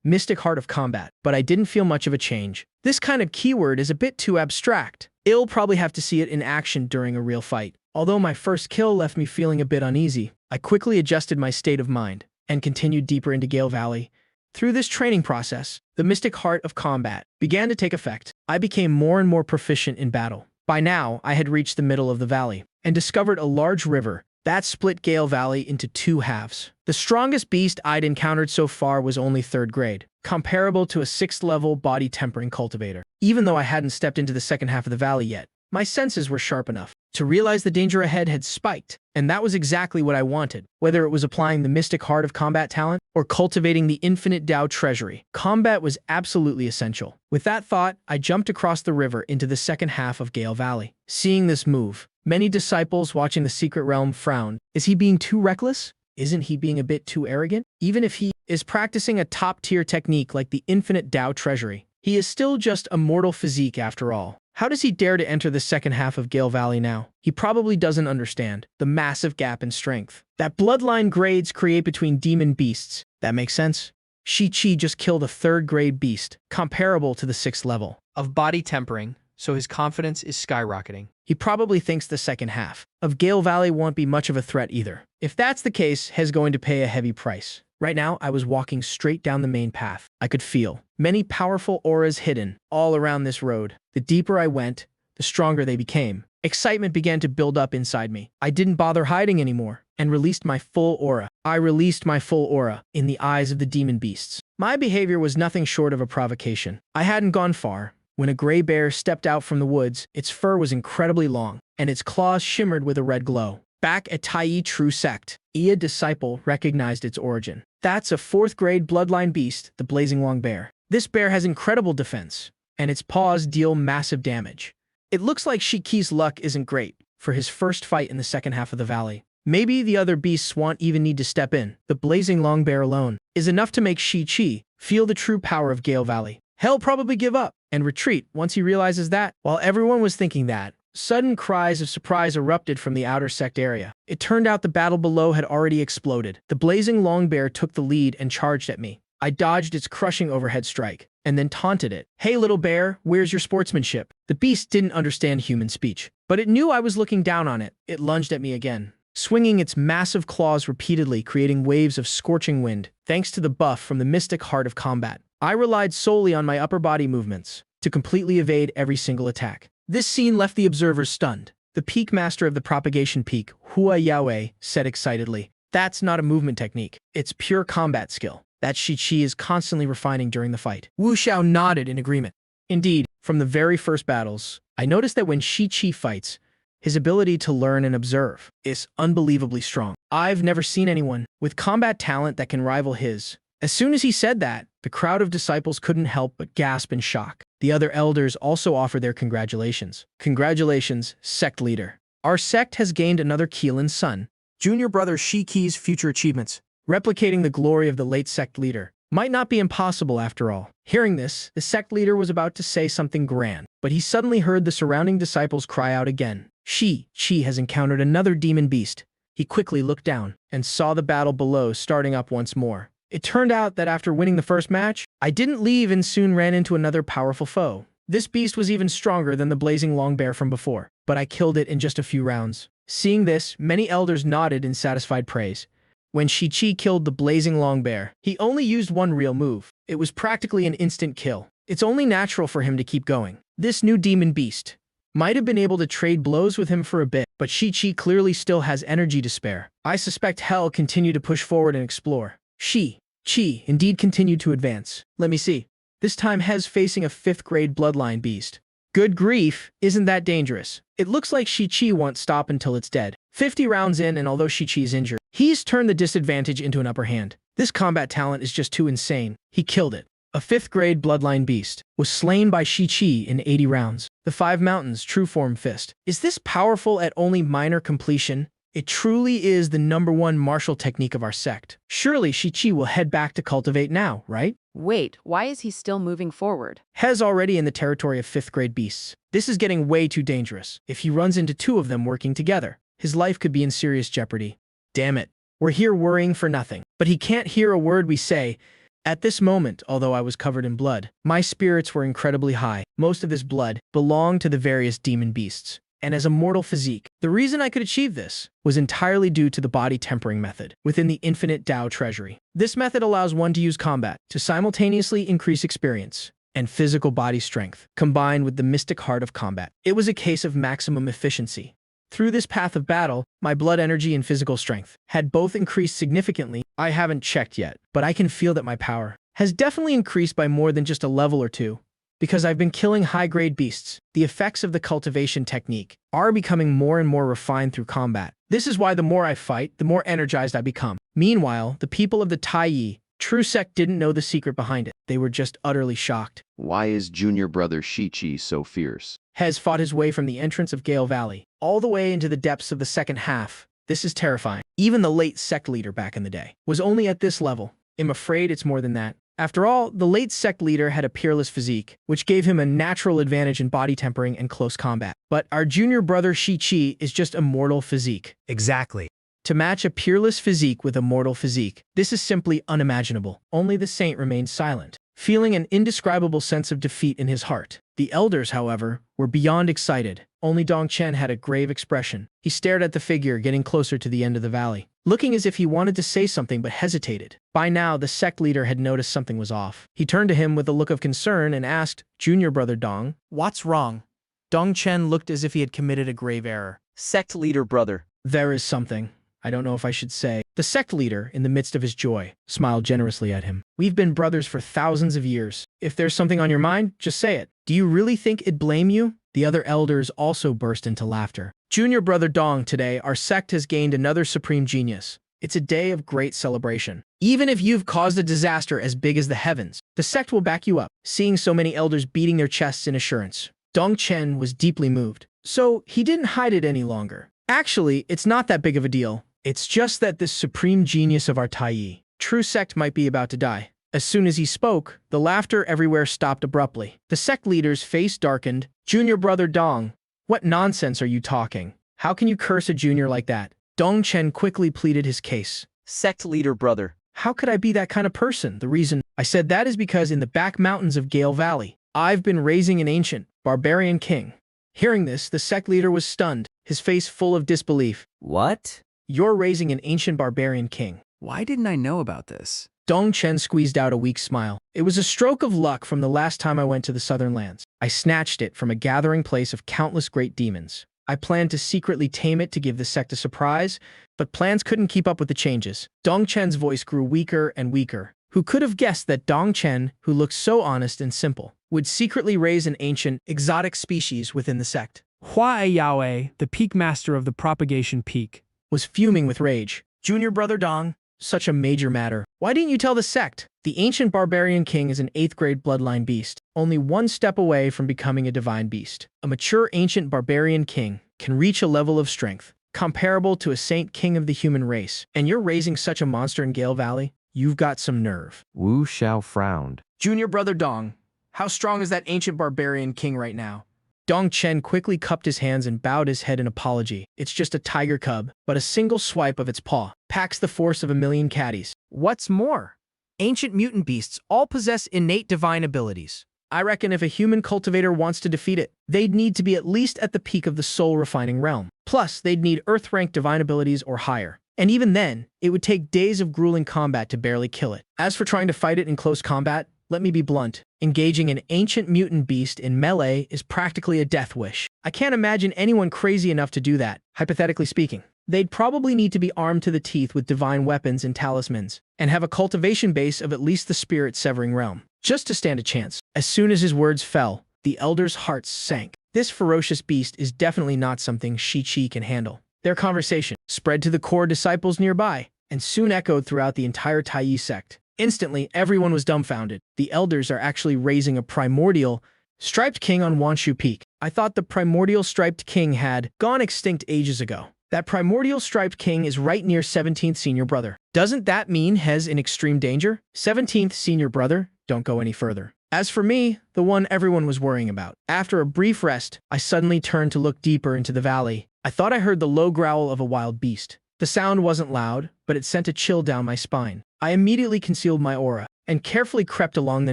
Mystic Heart of Combat. But I didn't feel much of a change. This kind of keyword is a bit too abstract. I'll probably have to see it in action during a real fight. Although my first kill left me feeling a bit uneasy, I quickly adjusted my state of mind and continued deeper into Gale Valley. Through this training process, the Mystic Heart of Combat began to take effect. I became more and more proficient in battle. By now, I had reached the middle of the valley and discovered a large river that split Gale Valley into two halves. The strongest beast I'd encountered so far was only 3rd grade, comparable to a 6th-level body tempering cultivator. Even though I hadn't stepped into the second half of the valley yet, my senses were sharp enough to realize the danger ahead had spiked, and that was exactly what I wanted. Whether it was applying the Mystic Heart of Combat talent or cultivating the Infinite Dao Treasury, combat was absolutely essential. With that thought, I jumped across the river into the second half of Gale Valley. Seeing this move, many disciples watching the Secret Realm frowned. Is he being too reckless? Isn't he being a bit too arrogant? Even if he is practicing a top-tier technique like the Infinite Dao Treasury, he is still just a mortal physique after all. How does he dare to enter the second half of Gale Valley now? He probably doesn't understand the massive gap in strength that bloodline grades create between demon beasts. That makes sense. Shi-Chi just killed a 3rd grade beast, comparable to the 6th level of body tempering, so his confidence is skyrocketing. He probably thinks the second half of Gale Valley won't be much of a threat either. If that's the case, he's going to pay a heavy price. Right now, I was walking straight down the main path. I could feel many powerful auras hidden all around this road. The deeper I went, the stronger they became. Excitement began to build up inside me. I didn't bother hiding anymore and released my full aura. I released my full aura in the eyes of the demon beasts. My behavior was nothing short of a provocation. I hadn't gone far when a gray bear stepped out from the woods. Its fur was incredibly long, and its claws shimmered with a red glow. Back at Tai True Sect, a disciple recognized its origin. That's a 4th grade bloodline beast, the Blazing Long Bear. This bear has incredible defense, and its paws deal massive damage. It looks like Shi-Chi's luck isn't great for his first fight in the second half of the valley. Maybe the other beasts won't even need to step in. The Blazing Long Bear alone is enough to make Shi-Chi feel the true power of Gale Valley. He'll probably give up and retreat once he realizes that. While everyone was thinking that, sudden cries of surprise erupted from the outer sect area. It turned out the battle below had already exploded. The Blazing Long Bear took the lead and charged at me. I dodged its crushing overhead strike, and then taunted it. Hey little bear, where's your sportsmanship? The beast didn't understand human speech, but it knew I was looking down on it. It lunged at me again, swinging its massive claws repeatedly, creating waves of scorching wind. Thanks to the buff from the Mystic Heart of Combat, I relied solely on my upper body movements to completely evade every single attack. This scene left the observers stunned. The peak master of the propagation peak, Hua Yaoi, said excitedly, "That's not a movement technique. It's pure combat skill that Shi-Chi is constantly refining during the fight." Wu Xiao nodded in agreement. Indeed, from the very first battles, I noticed that when Shi-Chi fights, his ability to learn and observe is unbelievably strong. I've never seen anyone with combat talent that can rival his. As soon as he said that, the crowd of disciples couldn't help but gasp in shock. The other elders also offered their congratulations. Congratulations, sect leader. Our sect has gained another Keelan's son. Junior brother Shi-Chi's future achievements. Replicating the glory of the late sect leader might not be impossible after all. Hearing this, the sect leader was about to say something grand, but he suddenly heard the surrounding disciples cry out again. Shi-Chi has encountered another demon beast. He quickly looked down and saw the battle below starting up once more. It turned out that after winning the first match, I didn't leave and soon ran into another powerful foe. This beast was even stronger than the blazing long bear from before, but I killed it in just a few rounds. Seeing this, many elders nodded in satisfied praise. When Shi-Chi killed the blazing long bear, he only used one real move. It was practically an instant kill. It's only natural for him to keep going. This new demon beast might have been able to trade blows with him for a bit, but Shi-Chi clearly still has energy to spare. I suspect Hell continued to push forward and explore. Shi-Chi indeed continued to advance. Let me see. This time Hez facing a 5th grade bloodline beast. Good grief, isn't that dangerous? It looks like Shi-Chi won't stop until it's dead. 50 rounds in, and although Shi-Chi is injured, he's turned the disadvantage into an upper hand. This combat talent is just too insane. He killed it. A 5th grade bloodline beast was slain by Shi-Chi in 80 rounds. The 5 Mountains True Form Fist. Is this powerful at only minor completion? It truly is the #1 martial technique of our sect. Surely Shi-Chi will head back to cultivate now, right? Wait, why is he still moving forward? Hez already in the territory of 5th grade beasts. This is getting way too dangerous. If he runs into 2 of them working together, his life could be in serious jeopardy. Damn it. We're here worrying for nothing. But he can't hear a word we say. At this moment, although I was covered in blood, my spirits were incredibly high. Most of this blood belonged to the various demon beasts. And as a mortal physique, the reason I could achieve this was entirely due to the body tempering method within the infinite Tao treasury. This method allows one to use combat to simultaneously increase experience and physical body strength, combined with the mystic heart of combat. It was a case of maximum efficiency. Through this path of battle, my blood energy and physical strength had both increased significantly. I haven't checked yet, but I can feel that my power has definitely increased by more than just a level or two. Because I've been killing high-grade beasts, the effects of the cultivation technique are becoming more and more refined through combat. This is why the more I fight, the more energized I become. Meanwhile, the people of the Tai True Sect didn't know the secret behind it. They were just utterly shocked. Why is junior brother Shi-Chi so fierce? Hez fought his way from the entrance of Gale Valley all the way into the depths of the second half. This is terrifying. Even the late sect leader back in the day was only at this level. I'm afraid it's more than that. After all, the late sect leader had a peerless physique, which gave him a natural advantage in body tempering and close combat. But our junior brother Shi-Chi is just a mortal physique. Exactly. To match a peerless physique with a mortal physique, this is simply unimaginable. Only the saint remained silent, feeling an indescribable sense of defeat in his heart. The elders, however, were beyond excited. Only Dong Chen had a grave expression. He stared at the figure getting closer to the end of the valley, looking as if he wanted to say something but hesitated. By now, the sect leader had noticed something was off. He turned to him with a look of concern and asked, "Junior brother Dong, what's wrong?" Dong Chen looked as if he had committed a grave error. Sect leader brother. There is something. I don't know if I should say. The sect leader, in the midst of his joy, smiled generously at him. We've been brothers for thousands of years. If there's something on your mind, just say it. Do you really think it'd blame you? The other elders also burst into laughter. Junior brother Dong, today our sect has gained another supreme genius. It's a day of great celebration. Even if you've caused a disaster as big as the heavens, the sect will back you up. Seeing so many elders beating their chests in assurance, Dong Chen was deeply moved. So he didn't hide it any longer. Actually, it's not that big of a deal. It's just that this supreme genius of our Tai True Sect might be about to die. As soon as he spoke, the laughter everywhere stopped abruptly. The sect leader's face darkened. Junior brother Dong, what nonsense are you talking? How can you curse a junior like that? Dong Chen quickly pleaded his case. Sect leader brother. How could I be that kind of person? The reason I said that is because in the back mountains of Gale Valley, I've been raising an ancient, barbarian king. Hearing this, the sect leader was stunned, his face full of disbelief. What? You're raising an ancient barbarian king. Why didn't I know about this? Dong Chen squeezed out a weak smile. It was a stroke of luck from the last time I went to the southern lands. I snatched it from a gathering place of countless great demons. I planned to secretly tame it to give the sect a surprise, but plans couldn't keep up with the changes. Dong Chen's voice grew weaker and weaker. Who could have guessed that Dong Chen, who looked so honest and simple, would secretly raise an ancient, exotic species within the sect? Hua Yahweh, the peak master of the propagation peak, was fuming with rage. Junior brother Dong, such a major matter. Why didn't you tell the sect? The ancient barbarian king is an 8th grade bloodline beast, only one step away from becoming a divine beast. A mature ancient barbarian king can reach a level of strength comparable to a saint king of the human race. And you're raising such a monster in Gale Valley? You've got some nerve. Wu Xiao frowned. Junior brother Dong, how strong is that ancient barbarian king right now? Dong Chen quickly cupped his hands and bowed his head in apology. It's just a tiger cub, but a single swipe of its paw packs the force of a million caddies. What's more, Ancient mutant beasts all possess innate divine abilities. I reckon if a human cultivator wants to defeat it, they'd need to be at least at the peak of the soul-refining realm. Plus, they'd need Earth-rank divine abilities or higher. And even then, it would take days of grueling combat to barely kill it. As for trying to fight it in close combat, let me be blunt. Engaging an ancient mutant beast in melee is practically a death wish. I can't imagine anyone crazy enough to do that, hypothetically speaking. They'd probably need to be armed to the teeth with divine weapons and talismans, and have a cultivation base of at least the spirit-severing realm, just to stand a chance. As soon as his words fell, the elders' hearts sank. This ferocious beast is definitely not something Shi-Chi can handle. Their conversation spread to the core disciples nearby, and soon echoed throughout the entire Taiyi sect. Instantly, everyone was dumbfounded. The elders are actually raising a primordial, striped king on Wanshu Peak. I thought the primordial striped king had gone extinct ages ago. That primordial striped king is right near 17th senior brother. Doesn't that mean Hez in extreme danger? 17th senior brother? Don't go any further. As for me, the one everyone was worrying about. After a brief rest, I suddenly turned to look deeper into the valley. I thought I heard the low growl of a wild beast. The sound wasn't loud, but it sent a chill down my spine. I immediately concealed my aura and carefully crept along the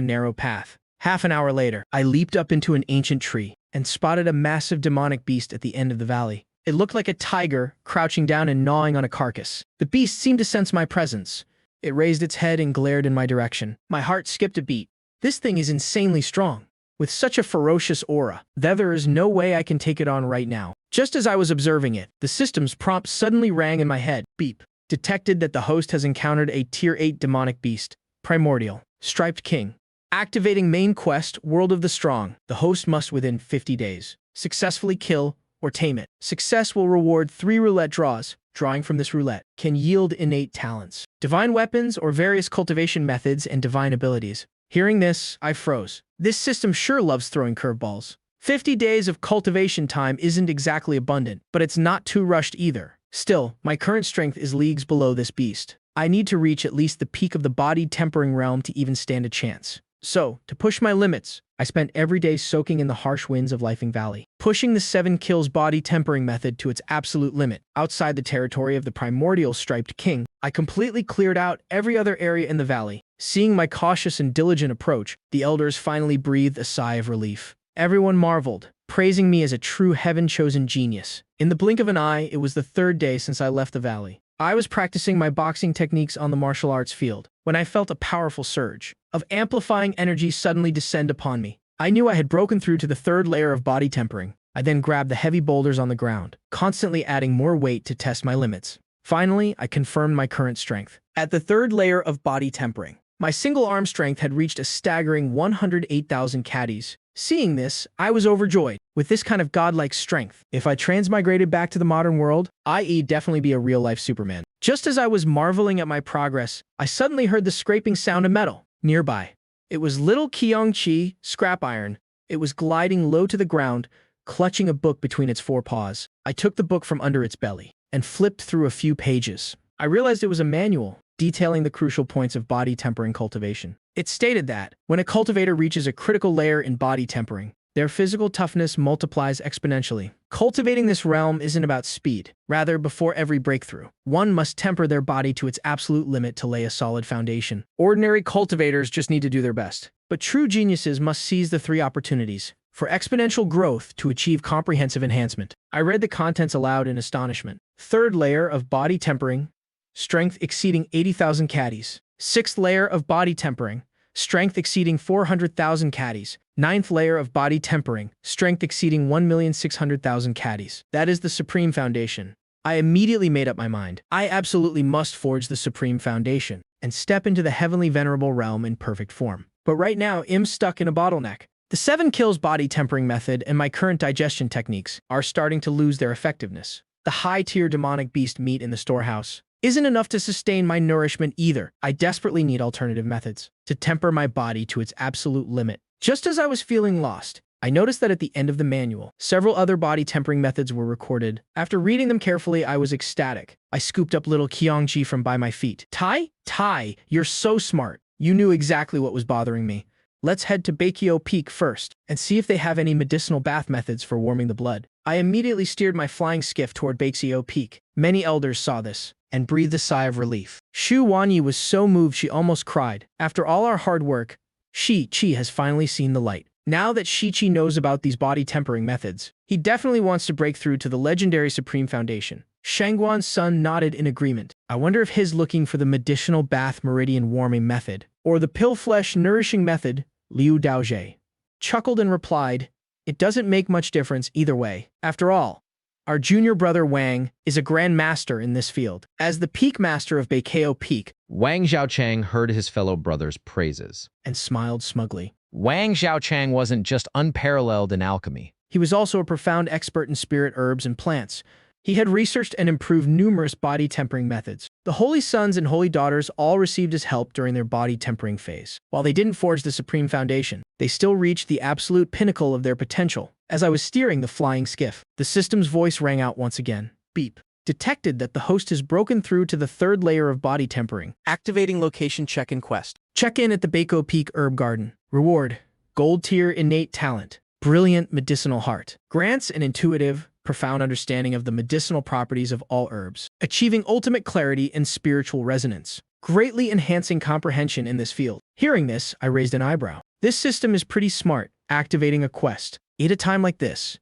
narrow path. Half an hour later, I leaped up into an ancient tree and spotted a massive demonic beast at the end of the valley. It looked like a tiger crouching down and gnawing on a carcass. The beast seemed to sense my presence. It raised its head and glared in my direction. My heart skipped a beat. This thing is insanely strong. With such a ferocious aura, there is no way I can take it on right now. Just as I was observing it, the system's prompt suddenly rang in my head. Beep. Detected that the host has encountered a Tier 8 demonic beast. Primordial. Striped King. Activating main quest, World of the Strong. The host must within 50 days successfully kill or tame it. Success will reward 3 roulette draws. Drawing from this roulette can yield innate talents, divine weapons, or various cultivation methods and divine abilities. Hearing this, I froze. This system sure loves throwing curveballs. 50 days of cultivation time isn't exactly abundant, but it's not too rushed either. Still, my current strength is leagues below this beast. I need to reach at least the peak of the body tempering realm to even stand a chance. So, to push my limits, I spent every day soaking in the harsh winds of Lifing Valley, pushing the 7 kills body tempering method to its absolute limit. Outside the territory of the primordial striped king, I completely cleared out every other area in the valley. Seeing my cautious and diligent approach, the elders finally breathed a sigh of relief. Everyone marveled, praising me as a true heaven-chosen genius. In the blink of an eye, it was the 3rd day since I left the valley. I was practicing my boxing techniques on the martial arts field when I felt a powerful surge of amplifying energy suddenly descend upon me. I knew I had broken through to the 3rd layer of body tempering. I then grabbed the heavy boulders on the ground, constantly adding more weight to test my limits. Finally, I confirmed my current strength. At the 3rd layer of body tempering, my single arm strength had reached a staggering 108,000 caddies. Seeing this, I was overjoyed. With this kind of godlike strength, if I transmigrated back to the modern world, i.e. definitely be a real-life Superman. Just as I was marveling at my progress, I suddenly heard the scraping sound of metal nearby. It was little Kyong-chi, scrap iron. It was gliding low to the ground, clutching a book between its 4 paws. I took the book from under its belly and flipped through a few pages. I realized it was a manual detailing the crucial points of body tempering cultivation. It stated that when a cultivator reaches a critical layer in body tempering, their physical toughness multiplies exponentially. Cultivating this realm isn't about speed. Rather, before every breakthrough, one must temper their body to its absolute limit to lay a solid foundation. Ordinary cultivators just need to do their best. But true geniuses must seize the 3 opportunities for exponential growth to achieve comprehensive enhancement. I read the contents aloud in astonishment. 3rd layer of body tempering, strength exceeding 80,000 caddies. 6th layer of body tempering, strength exceeding 400,000 caddies. 9th layer of body tempering, strength exceeding 1,600,000 caddies. That is the supreme foundation. I immediately made up my mind. I absolutely must forge the supreme foundation and step into the heavenly venerable realm in perfect form. But right now, I'm stuck in a bottleneck. The 7 kills body tempering method and my current digestion techniques are starting to lose their effectiveness. The high-tier demonic beast meat in the storehouse isn't enough to sustain my nourishment either. I desperately need alternative methods to temper my body to its absolute limit. Just as I was feeling lost, I noticed that at the end of the manual, several other body tempering methods were recorded. After reading them carefully, I was ecstatic. I scooped up little Kyong-chi from by my feet. Tai, you're so smart. You knew exactly what was bothering me. Let's head to Baekyo Peak first and see if they have any medicinal bath methods for warming the blood. I immediately steered my flying skiff toward Baekyo Peak. Many elders saw this. and breathed a sigh of relief. Shu Wanyi was so moved she almost cried. After all our hard work, Shi-Chi has finally seen the light. Now that Shi-Chi knows about these body tempering methods, he definitely wants to break through to the legendary Supreme Foundation. Shangguan's son nodded in agreement. I wonder if he's looking for the medicinal bath meridian warming method, or the pill flesh nourishing method, Liu Daojie chuckled and replied, it doesn't make much difference either way. After all, our junior brother Wang is a grand master in this field. As the peak master of Beikeo Peak, Wang Xiaochang heard his fellow brother's praises and smiled smugly. Wang Xiaochang wasn't just unparalleled in alchemy. He was also a profound expert in spirit herbs and plants. He had researched and improved numerous body tempering methods. The holy sons and holy daughters all received his help during their body tempering phase. While they didn't forge the Supreme Foundation, they still reached the absolute pinnacle of their potential. As I was steering the flying skiff, the system's voice rang out once again. Beep. Detected that the host has broken through to the third layer of body tempering. Activating location check-in quest. Check in at the Beiko Peak Herb Garden. Reward: Gold Tier Innate Talent. Brilliant Medicinal Heart. Grants an intuitive, profound understanding of the medicinal properties of all herbs, achieving ultimate clarity and spiritual resonance, greatly enhancing comprehension in this field. Hearing this, I raised an eyebrow. This system is pretty smart, activating a quest at a time like this.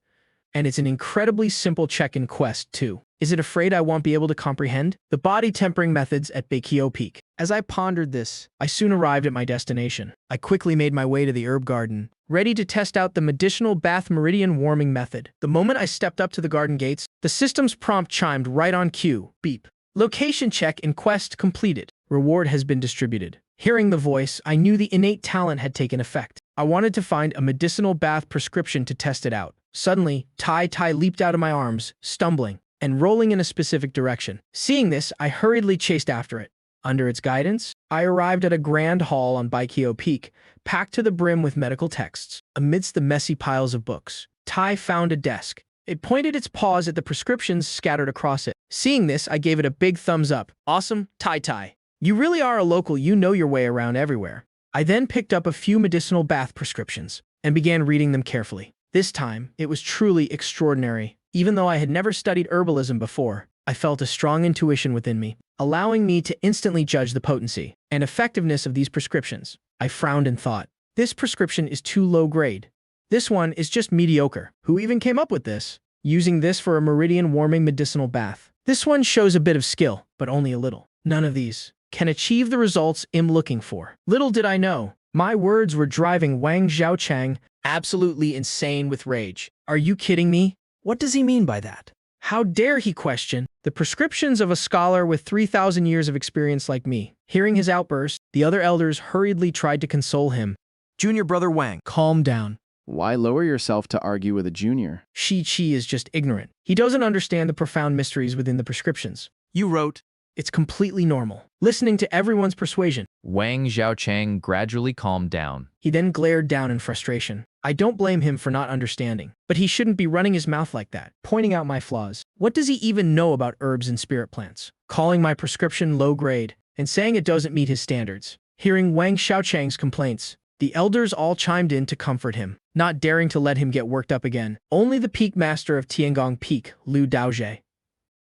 And it's an incredibly simple check-in quest, too. Is it afraid I won't be able to comprehend? The body tempering methods at Beikeo Peak. As I pondered this, I soon arrived at my destination. I quickly made my way to the herb garden, ready to test out the medicinal bath meridian warming method. The moment I stepped up to the garden gates, the system's prompt chimed right on cue. Beep. Location check and quest completed. Reward has been distributed. Hearing the voice, I knew the innate talent had taken effect. I wanted to find a medicinal bath prescription to test it out. Suddenly, Tai leaped out of my arms, stumbling and rolling in a specific direction. Seeing this, I hurriedly chased after it. Under its guidance, I arrived at a grand hall on Beikeo Peak, packed to the brim with medical texts. Amidst the messy piles of books, Tai found a desk. It pointed its paws at the prescriptions scattered across it. Seeing this, I gave it a big thumbs up. Awesome, Tai. You really are a local, you know your way around everywhere. I then picked up a few medicinal bath prescriptions and began reading them carefully. This time, it was truly extraordinary. Even though I had never studied herbalism before, I felt a strong intuition within me, allowing me to instantly judge the potency and effectiveness of these prescriptions. I frowned and thought, this prescription is too low grade. This one is just mediocre. Who even came up with this? Using this for a meridian-warming medicinal bath. This one shows a bit of skill, but only a little. None of these can achieve the results I'm looking for. Little did I know, my words were driving Wang Xiaochang absolutely insane with rage. Are you kidding me? What does he mean by that? How dare he question the prescriptions of a scholar with 3,000 years of experience like me? Hearing his outburst, the other elders hurriedly tried to console him. Junior brother Wang, calm down. Why lower yourself to argue with a junior? Shi-Chi is just ignorant. He doesn't understand the profound mysteries within the prescriptions. You wrote, it's completely normal. Listening to everyone's persuasion. Wang Xiaochang gradually calmed down. He then glared down in frustration. I don't blame him for not understanding, but he shouldn't be running his mouth like that, pointing out my flaws. What does he even know about herbs and spirit plants? Calling my prescription low grade and saying it doesn't meet his standards. Hearing Wang Xiaochang's complaints, the elders all chimed in to comfort him, not daring to let him get worked up again. Only the peak master of Tiangong Peak, Liu Daojie,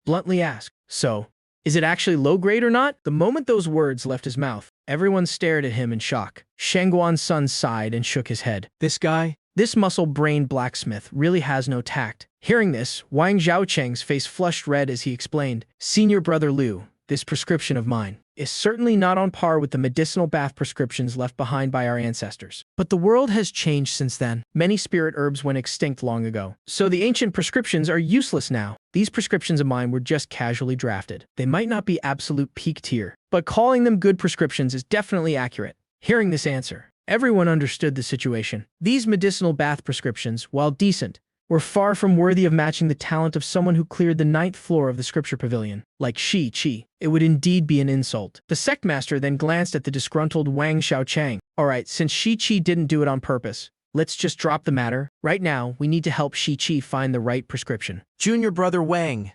bluntly asked, so, is it actually low grade or not? The moment those words left his mouth, everyone stared at him in shock. Shangguan's son sighed and shook his head. This muscle-brained blacksmith really has no tact. Hearing this, Wang Xiaochang's face flushed red as he explained, Senior brother Liu, this prescription of mine is certainly not on par with the medicinal bath prescriptions left behind by our ancestors. But the world has changed since then. Many spirit herbs went extinct long ago, so the ancient prescriptions are useless now. These prescriptions of mine were just casually drafted. They might not be absolute peak tier, but calling them good prescriptions is definitely accurate. Hearing this answer, everyone understood the situation. These medicinal bath prescriptions, while decent, were far from worthy of matching the talent of someone who cleared the 9th floor of the scripture pavilion. Like Shi-Chi, it would indeed be an insult. The sect master then glanced at the disgruntled Wang Xiaochang. Alright, since Shi-Chi didn't do it on purpose, let's just drop the matter. Right now, we need to help Shi-Chi find the right prescription. Junior brother Wang,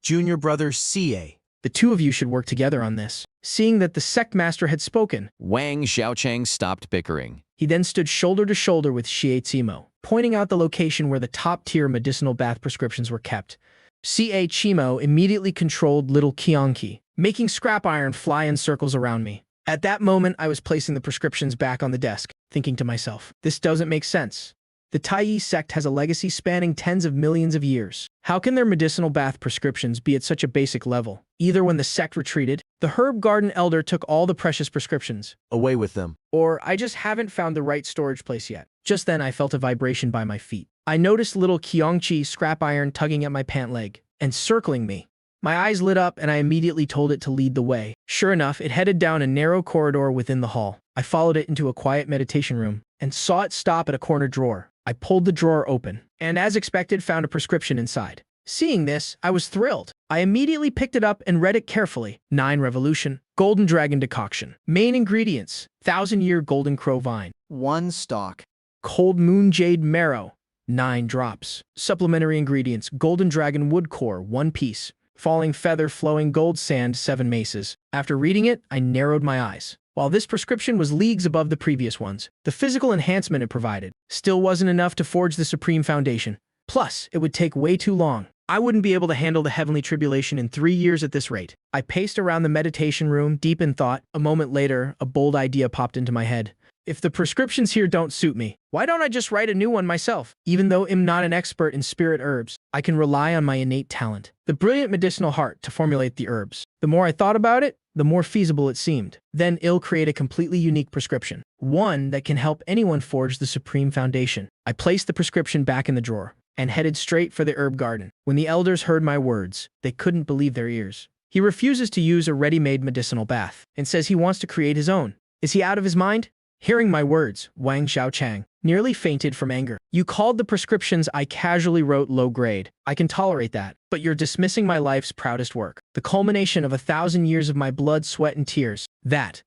junior brother CA. The two of you should work together on this. Seeing that the sect master had spoken, Wang Xiaochang stopped bickering. He then stood shoulder to shoulder with Xie Zimo, pointing out the location where the top-tier medicinal bath prescriptions were kept. C.A. Chimo immediately controlled little Kyonki, making scrap iron fly in circles around me. At that moment, I was placing the prescriptions back on the desk, thinking to myself, this doesn't make sense. The Taiyi sect has a legacy spanning tens of millions of years. How can their medicinal bath prescriptions be at such a basic level? Either when the sect retreated, the herb garden elder took all the precious prescriptions, away with them, or I just haven't found the right storage place yet. Just then, I felt a vibration by my feet. I noticed little Kyongchi scrap iron tugging at my pant leg and circling me. My eyes lit up and I immediately told it to lead the way. Sure enough, it headed down a narrow corridor within the hall. I followed it into a quiet meditation room and saw it stop at a corner drawer. I pulled the drawer open and, as expected, found a prescription inside. Seeing this, I was thrilled. I immediately picked it up and read it carefully. 9 Revolution, Golden Dragon Decoction. Main ingredients, 1000-year Golden Crow Vine. 1 stalk. Cold Moon Jade Marrow, 9 drops. Supplementary ingredients, Golden Dragon Wood Core, 1 piece. Falling Feather Flowing Gold Sand, 7 maces. After reading it, I narrowed my eyes. While this prescription was leagues above the previous ones, the physical enhancement it provided still wasn't enough to forge the supreme foundation. Plus, it would take way too long. I wouldn't be able to handle the heavenly tribulation in 3 years at this rate. I paced around the meditation room, deep in thought. A moment later, a bold idea popped into my head. If the prescriptions here don't suit me, why don't I just write a new one myself? Even though I'm not an expert in spirit herbs, I can rely on my innate talent, the brilliant medicinal heart, to formulate the herbs. The more I thought about it, the more feasible it seemed. Then I'll create a completely unique prescription, one that can help anyone forge the supreme foundation. I placed the prescription back in the drawer and headed straight for the herb garden. When the elders heard my words, they couldn't believe their ears. He refuses to use a ready-made medicinal bath and says he wants to create his own. Is he out of his mind? Hearing my words, Wang Xiaochang nearly fainted from anger. You called the prescriptions I casually wrote low grade. I can tolerate that, but you're dismissing my life's proudest work, the culmination of 1,000 years of my blood, sweat, and tears. That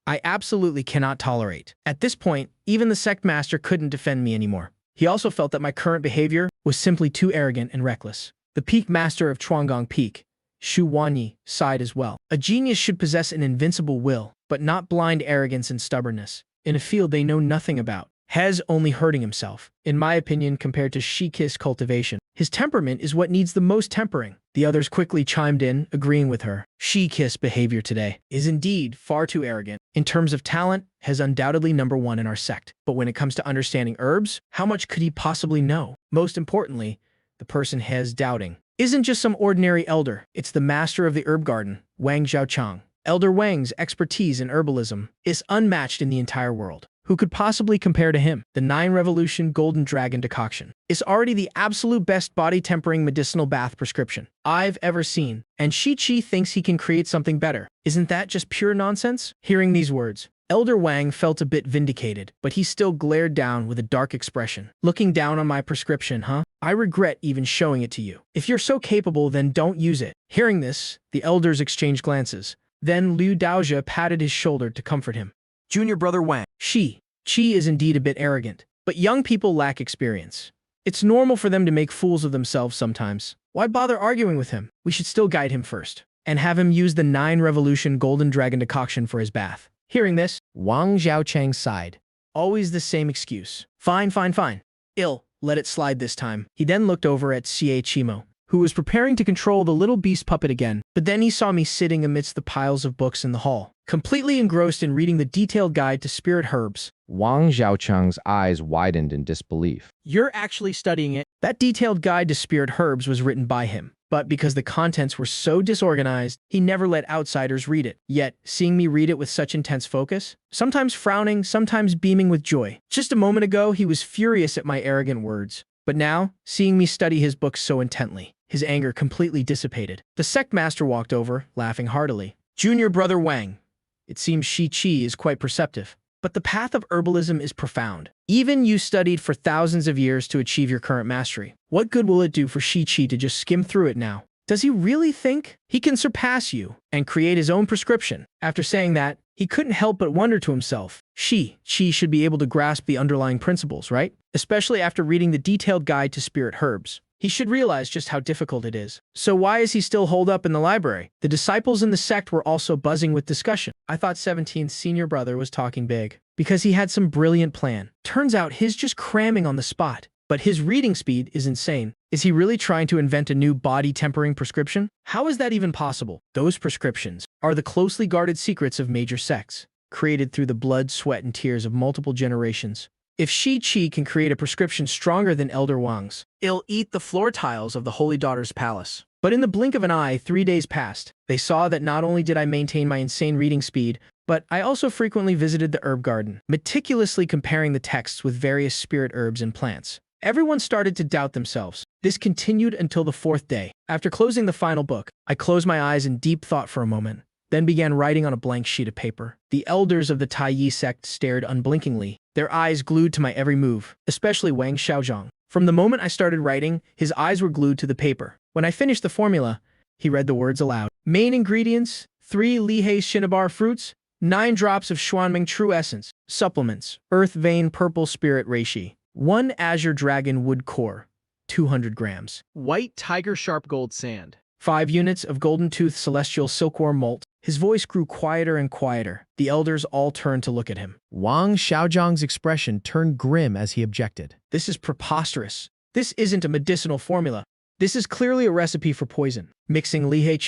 I absolutely cannot tolerate. At this point, even the sect master couldn't defend me anymore. He also felt that my current behavior was simply too arrogant and reckless. The peak master of Chuanggang Peak, Shu Wanyi, sighed as well. A genius should possess an invincible will, but not blind arrogance and stubbornness. In a field they know nothing about, Hez only hurting himself. In my opinion, compared to Shiki's cultivation, his temperament is what needs the most tempering. The others quickly chimed in, agreeing with her. Shiki's behavior today is indeed far too arrogant. In terms of talent, Hez undoubtedly #1 in our sect. But when it comes to understanding herbs, how much could he possibly know? Most importantly, the person Hez doubting isn't just some ordinary elder. It's the master of the herb garden, Wang Xiaochang. Elder Wang's expertise in herbalism is unmatched in the entire world. Who could possibly compare to him? The 9 Revolution Golden Dragon Decoction is already the absolute best body-tempering medicinal bath prescription I've ever seen, and Shi-Chi thinks he can create something better. Isn't that just pure nonsense? Hearing these words, Elder Wang felt a bit vindicated, but he still glared down with a dark expression. Looking down on my prescription, huh? I regret even showing it to you. If you're so capable, then don't use it. Hearing this, the elders exchanged glances. Then Liu Daojia patted his shoulder to comfort him. Junior brother Wang. Chi is indeed a bit arrogant, but young people lack experience. It's normal for them to make fools of themselves sometimes. Why bother arguing with him? We should still guide him first, and have him use the 9 Revolution Golden Dragon Decoction for his bath. Hearing this, Wang Xiaochang sighed. Always the same excuse. Fine. Let it slide this time. He then looked over at C.A. Chimo, who was preparing to control the little beast puppet again. But then he saw me sitting amidst the piles of books in the hall, completely engrossed in reading the detailed guide to spirit herbs. Wang Xiaochang's eyes widened in disbelief. You're actually studying it? That detailed guide to spirit herbs was written by him, but because the contents were so disorganized, he never let outsiders read it. Yet, seeing me read it with such intense focus, sometimes frowning, sometimes beaming with joy. Just a moment ago, he was furious at my arrogant words. But now, seeing me study his books so intently, his anger completely dissipated. The sect master walked over, laughing heartily. Junior brother Wang, it seems Shi-Chi is quite perceptive, but the path of herbalism is profound. Even you studied for thousands of years to achieve your current mastery. What good will it do for Shi-Chi to just skim through it now? Does he really think he can surpass you and create his own prescription? After saying that, he couldn't help but wonder to himself. Shi-Chi should be able to grasp the underlying principles, right? Especially after reading the detailed guide to spirit herbs. He should realize just how difficult it is. So why is he still holed up in the library? The disciples in the sect were also buzzing with discussion. I thought 17th senior brother was talking big, because he had some brilliant plan. Turns out he's just cramming on the spot. but his reading speed is insane. Is he really trying to invent a new body-tempering prescription? How is that even possible? Those prescriptions are the closely guarded secrets of major sects, created through the blood, sweat, and tears of multiple generations. If Shi-Chi can create a prescription stronger than Elder Wang's, it'll eat the floor tiles of the Holy Daughter's palace. But in the blink of an eye, 3 days passed. They saw that not only did I maintain my insane reading speed, but I also frequently visited the herb garden, meticulously comparing the texts with various spirit herbs and plants. Everyone started to doubt themselves. This continued until the 4th day. After closing the final book, I closed my eyes in deep thought for a moment, then began writing on a blank sheet of paper. The elders of the Taiyi sect stared unblinkingly, their eyes glued to my every move, especially Wang Xiaozhang. From the moment I started writing, his eyes were glued to the paper. When I finished the formula, he read the words aloud. Main ingredients: 3 Lihei Shinabar fruits, 9 drops of Xuanming True Essence. Supplements: Earth Vein Purple Spirit Reishi, 1 Azure Dragon Wood Core, 200 grams. White Tiger Sharp Gold Sand. 5 units of Golden Tooth Celestial Silkworm Malt. His voice grew quieter and quieter. The elders all turned to look at him. Wang Xiaozhang's expression turned grim as he objected. This is preposterous. This isn't a medicinal formula. This is clearly a recipe for poison. Mixing Lihei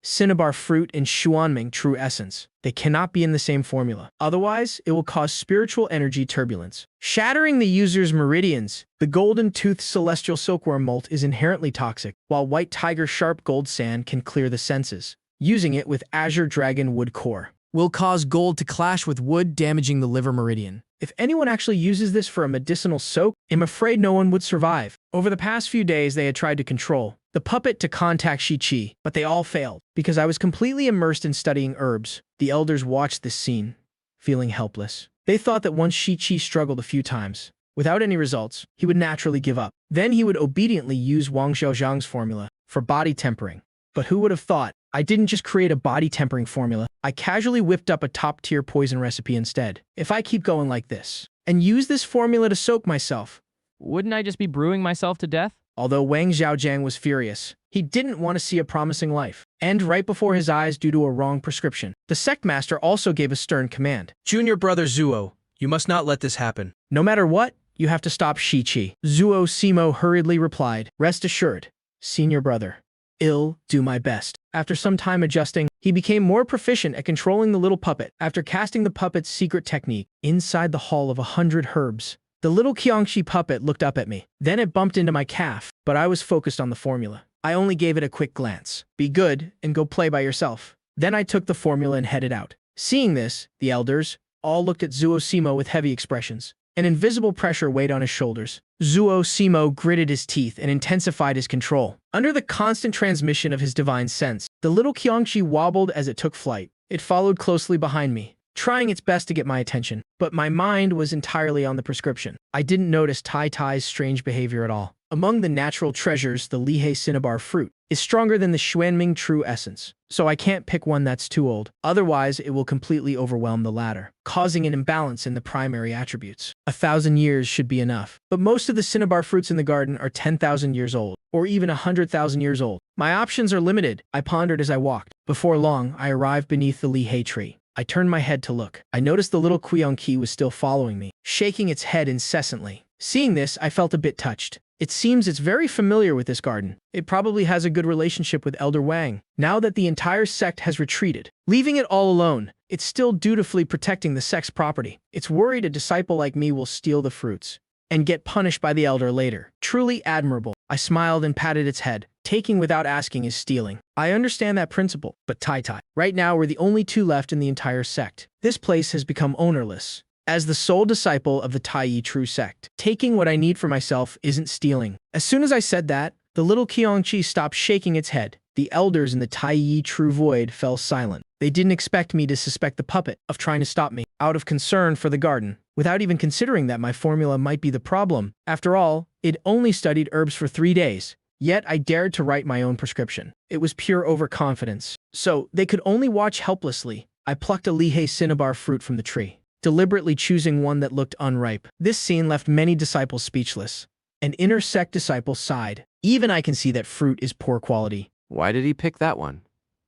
Cinnabar fruit, and Xuanming True Essence. They cannot be in the same formula. Otherwise, it will cause spiritual energy turbulence, shattering the user's meridians. The Golden Tooth Celestial Silkworm Malt is inherently toxic, while White Tiger Sharp Gold Sand can clear the senses. Using it with Azure Dragon Wood Core will cause gold to clash with wood, damaging the liver meridian. If anyone actually uses this for a medicinal soak, I'm afraid no one would survive. Over the past few days, they had tried to control the puppet to contact Shi-Chi, but they all failed. Because I was completely immersed in studying herbs, the elders watched this scene, feeling helpless. They thought that once Shi-Chi struggled a few times, without any results, he would naturally give up. Then he would obediently use Wang Xiaozhang's formula for body tempering. But who would have thought? I didn't just create a body tempering formula, I casually whipped up a top-tier poison recipe instead. If I keep going like this, and use this formula to soak myself, wouldn't I just be brewing myself to death? Although Wang Xiaozhang was furious, he didn't want to see a promising life end right before his eyes due to a wrong prescription. The sect master also gave a stern command. Junior brother Zuo, you must not let this happen. No matter what, you have to stop Shi-Chi. Zuo Simo hurriedly replied, rest assured, senior brother. I'll do my best. After some time adjusting, he became more proficient at controlling the little puppet. After casting the puppet's secret technique inside the Hall of 100 Herbs, the little Qiangxi puppet looked up at me. Then it bumped into my calf, but I was focused on the formula. I only gave it a quick glance. Be good and go play by yourself. Then I took the formula and headed out. Seeing this, the elders all looked at Zuo Simo with heavy expressions. An invisible pressure weighed on his shoulders. Zuo Simo gritted his teeth and intensified his control. Under the constant transmission of his divine sense, the little Qiangxi wobbled as it took flight. It followed closely behind me, trying its best to get my attention. But my mind was entirely on the prescription. I didn't notice Tai Tai's strange behavior at all. Among the natural treasures, the Lihei Cinnabar fruit is stronger than the Xuanming True Essence, so I can't pick one that's too old. Otherwise, it will completely overwhelm the latter, causing an imbalance in the primary attributes. 1,000 years should be enough, but most of the cinnabar fruits in the garden are 10,000 years old, or even 100,000 years old. My options are limited, I pondered as I walked. Before long, I arrived beneath the Lihei tree. I turned my head to look. I noticed the little Qiangqi was still following me, shaking its head incessantly. Seeing this, I felt a bit touched. It seems it's very familiar with this garden. It probably has a good relationship with Elder Wang. Now that the entire sect has retreated, leaving it all alone, it's still dutifully protecting the sect's property. It's worried a disciple like me will steal the fruits and get punished by the elder later. Truly admirable. I smiled and patted its head. Taking without asking is stealing. I understand that principle, but Tai Tai. Right now, we're the only 2 left in the entire sect. This place has become ownerless. As the sole disciple of the Taiyi True Sect, taking what I need for myself isn't stealing. As soon as I said that, the little Qiangqi stopped shaking its head. The elders in the Taiyi True Void fell silent. They didn't expect me to suspect the puppet of trying to stop me, out of concern for the garden, without even considering that my formula might be the problem. After all, it only studied herbs for 3 days. Yet I dared to write my own prescription. It was pure overconfidence. So they could only watch helplessly. I plucked a Lihei Cinnabar fruit from the tree, deliberately choosing one that looked unripe. This scene left many disciples speechless. An inner sect disciple sighed. Even I can see that fruit is poor quality. Why did he pick that one?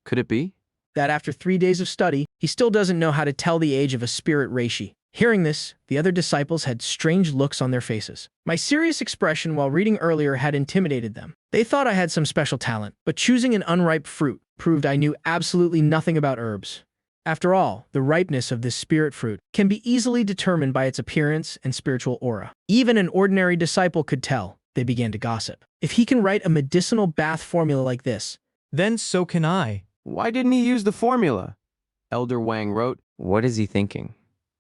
Could it be that after 3 days of study, he still doesn't know how to tell the age of a spirit reishi? Hearing this, the other disciples had strange looks on their faces. My serious expression while reading earlier had intimidated them. They thought I had some special talent, but choosing an unripe fruit proved I knew absolutely nothing about herbs. After all, the ripeness of this spirit fruit can be easily determined by its appearance and spiritual aura. Even an ordinary disciple could tell. They began to gossip. If he can write a medicinal bath formula like this, then so can I. Why didn't he use the formula? Elder Wang wrote. What is he thinking?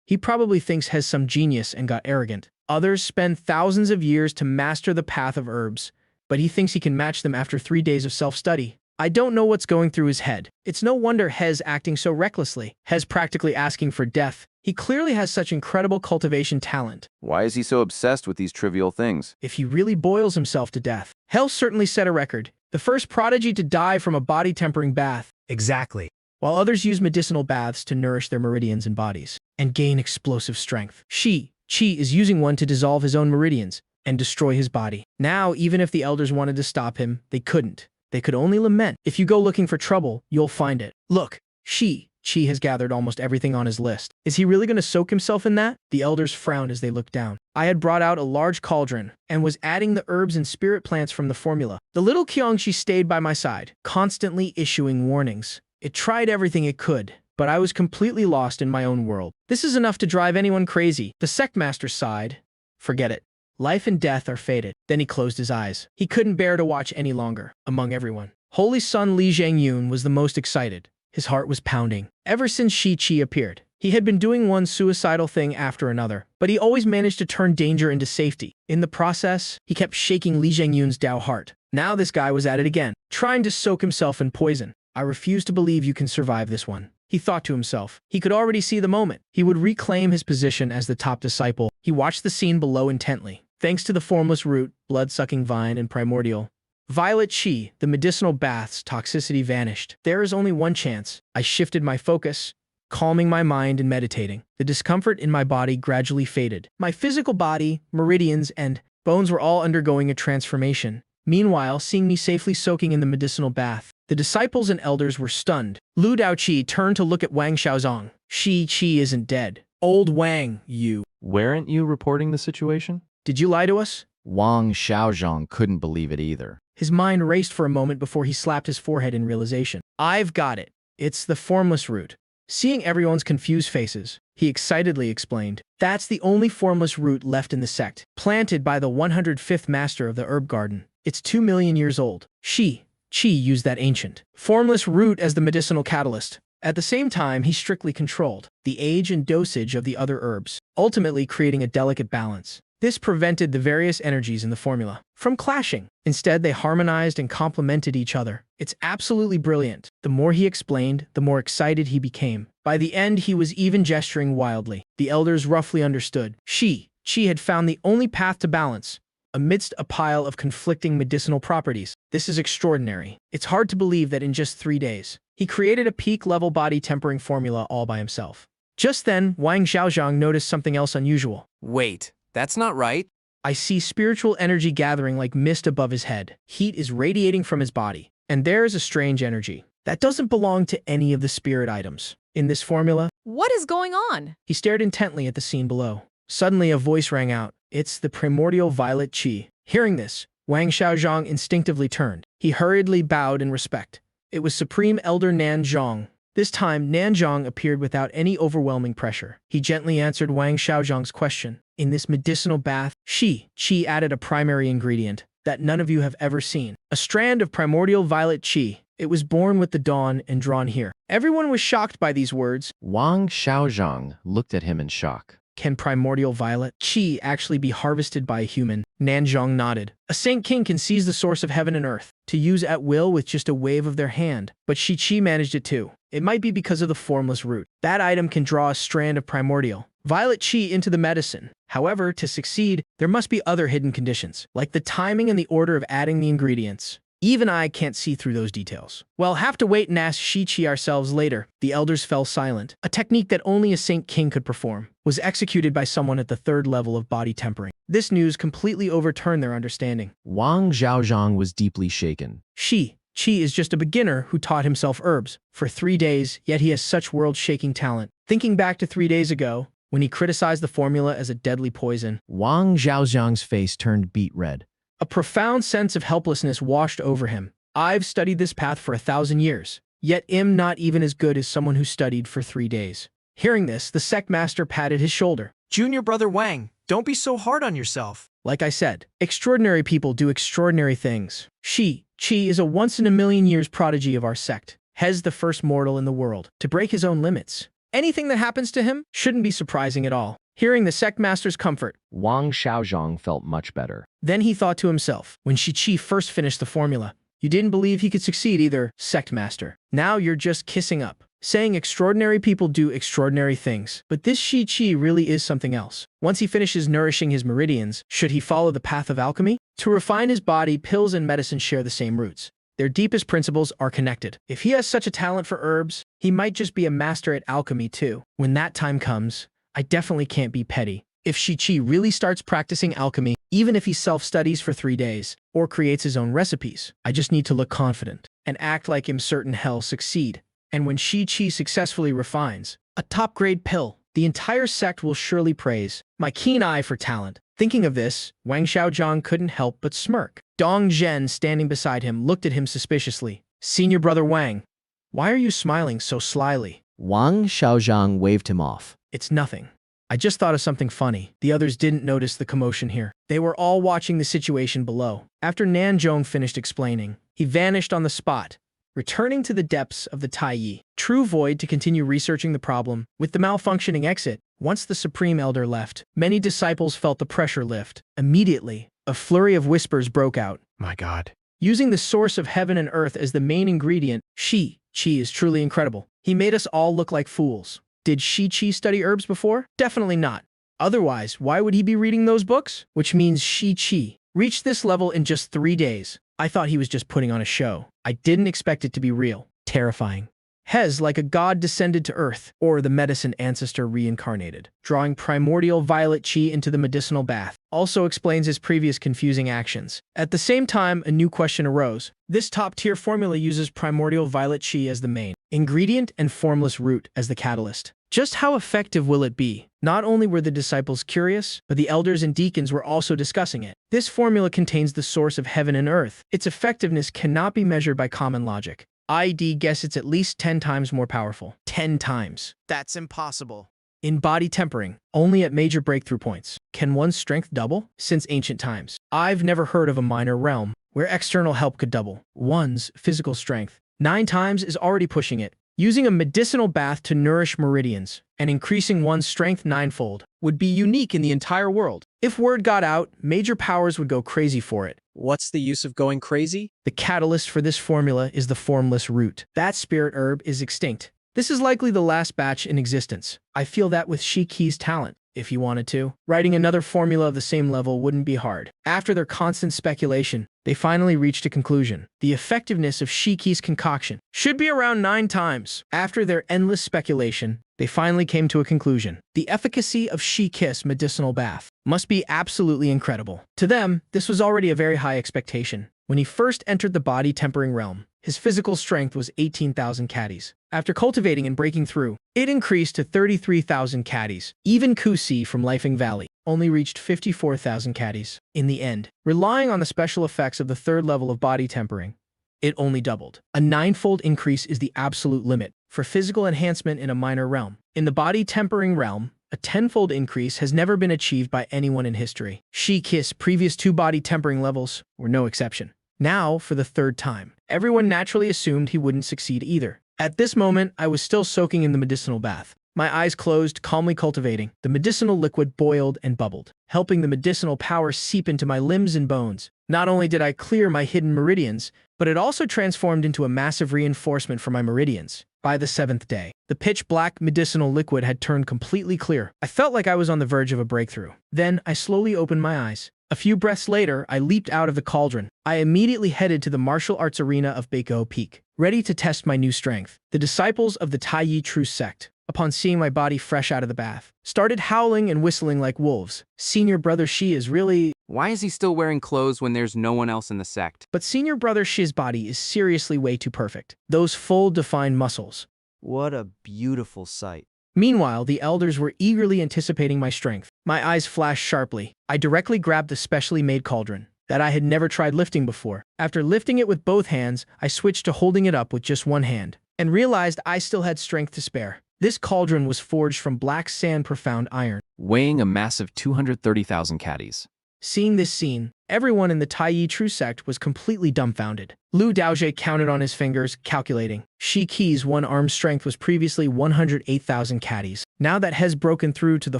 He probably thinks has some genius and got arrogant. Others spend thousands of years to master the path of herbs, but he thinks he can match them after 3 days of self-study. I don't know what's going through his head. It's no wonder Hez acting so recklessly. Hez practically asking for death. He clearly has such incredible cultivation talent. Why is he so obsessed with these trivial things? If he really boils himself to death, Hell certainly set a record. The first prodigy to die from a body-tempering bath. Exactly. While others use medicinal baths to nourish their meridians and bodies and gain explosive strength. Chi is using one to dissolve his own meridians and destroy his body. Now, even if the elders wanted to stop him, they couldn't. They could only lament. If you go looking for trouble, you'll find it. Look, Chi has gathered almost everything on his list. Is he really going to soak himself in that? The elders frowned as they looked down. I had brought out a large cauldron and was adding the herbs and spirit plants from the formula. The little Kyongshi stayed by my side, constantly issuing warnings. It tried everything it could, but I was completely lost in my own world. This is enough to drive anyone crazy. The sect master sighed. Forget it. Life and death are fated. Then he closed his eyes. He couldn't bear to watch any longer. Among everyone, Holy Son Li Zhangyun was the most excited. His heart was pounding. Ever since Shi Qi appeared, he had been doing one suicidal thing after another, but he always managed to turn danger into safety. In the process, he kept shaking Li Zhangyun's Dao heart. Now this guy was at it again, trying to soak himself in poison. I refuse to believe you can survive this one, he thought to himself. He could already see the moment. He would reclaim his position as the top disciple. He watched the scene below intently. Thanks to the formless root, blood-sucking vine, and primordial violet chi, the medicinal bath's toxicity vanished. There is only one chance. I shifted my focus, calming my mind and meditating. The discomfort in my body gradually faded. My physical body, meridians, and bones were all undergoing a transformation. Meanwhile, seeing me safely soaking in the medicinal bath, the disciples and elders were stunned. Lu Daoqi turned to look at Wang Xiaozong. Shi Qi isn't dead. Old Wang, you. Weren't you reporting the situation? Did you lie to us? Wang Xiaozhong couldn't believe it either. His mind raced for a moment before he slapped his forehead in realization. I've got it. It's the formless root. Seeing everyone's confused faces, he excitedly explained. That's the only formless root left in the sect, planted by the 105th master of the herb garden. It's 2 million years old. Qi used that ancient, formless root as the medicinal catalyst. At the same time, he strictly controlled the age and dosage of the other herbs, ultimately creating a delicate balance. This prevented the various energies in the formula from clashing. Instead, they harmonized and complemented each other. It's absolutely brilliant. The more he explained, the more excited he became. By the end, he was even gesturing wildly. The elders roughly understood. Qi had found the only path to balance amidst a pile of conflicting medicinal properties. This is extraordinary. It's hard to believe that in just 3 days, he created a peak-level body-tempering formula all by himself. Just then, Wang Xiaozhong noticed something else unusual. Wait. That's not right. I see spiritual energy gathering like mist above his head. Heat is radiating from his body. And there is a strange energy that doesn't belong to any of the spirit items in this formula. What is going on? He stared intently at the scene below. Suddenly, a voice rang out. It's the primordial violet qi. Hearing this, Wang Xiaozhong instinctively turned. He hurriedly bowed in respect. It was Supreme Elder Nanzhong. This time, Nanzhong appeared without any overwhelming pressure. He gently answered Wang Xiaozhong's question. In this medicinal bath, Qi added a primary ingredient that none of you have ever seen. A strand of primordial violet qi. It was born with the dawn and drawn here. Everyone was shocked by these words. Wang Xiaozhong looked at him in shock. Can primordial violet qi actually be harvested by a human? Nanzhong nodded. A Saint King can seize the source of heaven and earth to use at will with just a wave of their hand. But Shi Qi managed it too. It might be because of the formless root. That item can draw a strand of primordial violet qi into the medicine. However, to succeed, there must be other hidden conditions, like the timing and the order of adding the ingredients. Even I can't see through those details. We'll have to wait and ask Shi Qi ourselves later. The elders fell silent. A technique that only a Saint King could perform was executed by someone at the 3rd level of body tempering. This news completely overturned their understanding. Wang Xiaozhong was deeply shaken. Qi is just a beginner who taught himself herbs for 3 days, yet he has such world-shaking talent. Thinking back to 3 days ago, when he criticized the formula as a deadly poison. Wang Zhaoxiang's face turned beet red. A profound sense of helplessness washed over him. I've studied this path for 1,000 years, yet am not even as good as someone who studied for 3 days. Hearing this, the sect master patted his shoulder. Junior brother Wang, don't be so hard on yourself. Like I said, extraordinary people do extraordinary things. Chi is a once-in-a-million-years prodigy of our sect. Hez the first mortal in the world to break his own limits. Anything that happens to him shouldn't be surprising at all. Hearing the sect master's comfort, Wang Xiaozhang felt much better. Then he thought to himself, when Chi first finished the formula, you didn't believe he could succeed either, sect master. Now you're just kissing up, saying extraordinary people do extraordinary things. But this Chi really is something else. Once he finishes nourishing his meridians, should he follow the path of alchemy? To refine his body, pills and medicine share the same roots. Their deepest principles are connected. If he has such a talent for herbs, he might just be a master at alchemy too. When that time comes, I definitely can't be petty. If Chi really starts practicing alchemy, even if he self-studies for 3 days, or creates his own recipes, I just need to look confident and act like I'm certain he'll succeed. And when Chi successfully refines a top-grade pill, the entire sect will surely praise my keen eye for talent. Thinking of this, Wang Xiaozhang couldn't help but smirk. Dong Zhen, standing beside him, looked at him suspiciously. Senior brother Wang, why are you smiling so slyly? Wang Xiaozhang waved him off. It's nothing. I just thought of something funny. The others didn't notice the commotion here. They were all watching the situation below. After Nanzhong finished explaining, he vanished on the spot, returning to the depths of the Taiyi True Void to continue researching the problem. With the malfunctioning exit, once the Supreme Elder left, many disciples felt the pressure lift. Immediately, a flurry of whispers broke out. My God. Using the source of heaven and earth as the main ingredient, Chi is truly incredible. He made us all look like fools. Did Chi study herbs before? Definitely not. Otherwise, why would he be reading those books? Which means Chi reached this level in just 3 days. I thought he was just putting on a show. I didn't expect it to be real. Terrifying. Hez, like a god, descended to earth, or the medicine ancestor reincarnated, drawing primordial violet chi into the medicinal bath. Also explains his previous confusing actions. At the same time, a new question arose. This top-tier formula uses primordial violet chi as the main ingredient and formless root as the catalyst. Just how effective will it be? Not only were the disciples curious, but the elders and deacons were also discussing it. This formula contains the source of heaven and earth. Its effectiveness cannot be measured by common logic. I'd guess it's at least 10 times more powerful. 10 times. That's impossible. In body tempering, only at major breakthrough points, can one's strength double? Since ancient times, I've never heard of a minor realm where external help could double one's physical strength. 9 times is already pushing it. Using a medicinal bath to nourish meridians and increasing one's strength 9-fold would be unique in the entire world. If word got out, major powers would go crazy for it. What's the use of going crazy? The catalyst for this formula is the formless root. That spirit herb is extinct. This is likely the last batch in existence. I feel that with Shiki's talent, if he wanted to, writing another formula of the same level wouldn't be hard. After their constant speculation, they finally reached a conclusion. The effectiveness of Shiki's concoction should be around 9 times. After their endless speculation, they finally came to a conclusion. The efficacy of Shiki's medicinal bath must be absolutely incredible. To them, this was already a very high expectation. When he first entered the body tempering realm, his physical strength was 18,000 caddies. After cultivating and breaking through, it increased to 33,000 caddies. Even Kusi from Lifing Valley only reached 54,000 caddies. In the end, relying on the special effects of the 3rd level of body tempering, it only doubled. A 9-fold increase is the absolute limit for physical enhancement in a minor realm. In the body tempering realm, a 10-fold increase has never been achieved by anyone in history. Shiki's previous 2 body tempering levels were no exception. Now, for the 3rd time, everyone naturally assumed he wouldn't succeed either. At this moment, I was still soaking in the medicinal bath. My eyes closed, calmly cultivating. The medicinal liquid boiled and bubbled, helping the medicinal power seep into my limbs and bones. Not only did I clear my hidden meridians, but it also transformed into a massive reinforcement for my meridians. By the 7th day, the pitch-black medicinal liquid had turned completely clear. I felt like I was on the verge of a breakthrough. Then, I slowly opened my eyes. A few breaths later, I leaped out of the cauldron. I immediately headed to the martial arts arena of Beiko Peak, ready to test my new strength. The disciples of the Taiyi True Sect, upon seeing my body fresh out of the bath, started howling and whistling like wolves. Senior brother Shi is really... Why is he still wearing clothes when there's no one else in the sect? But senior brother Shi's body is seriously way too perfect. Those full, defined muscles. What a beautiful sight. Meanwhile, the elders were eagerly anticipating my strength. My eyes flashed sharply. I directly grabbed the specially made cauldron that I had never tried lifting before. After lifting it with both hands, I switched to holding it up with just one hand and realized I still had strength to spare. This cauldron was forged from black sand profound iron, weighing a massive 230,000 caddies. Seeing this scene, everyone in the Taiyi True Sect was completely dumbfounded. Lu Daojie counted on his fingers, calculating. Shi Qi's one-arm strength was previously 108,000 caddies. Now that has broken through to the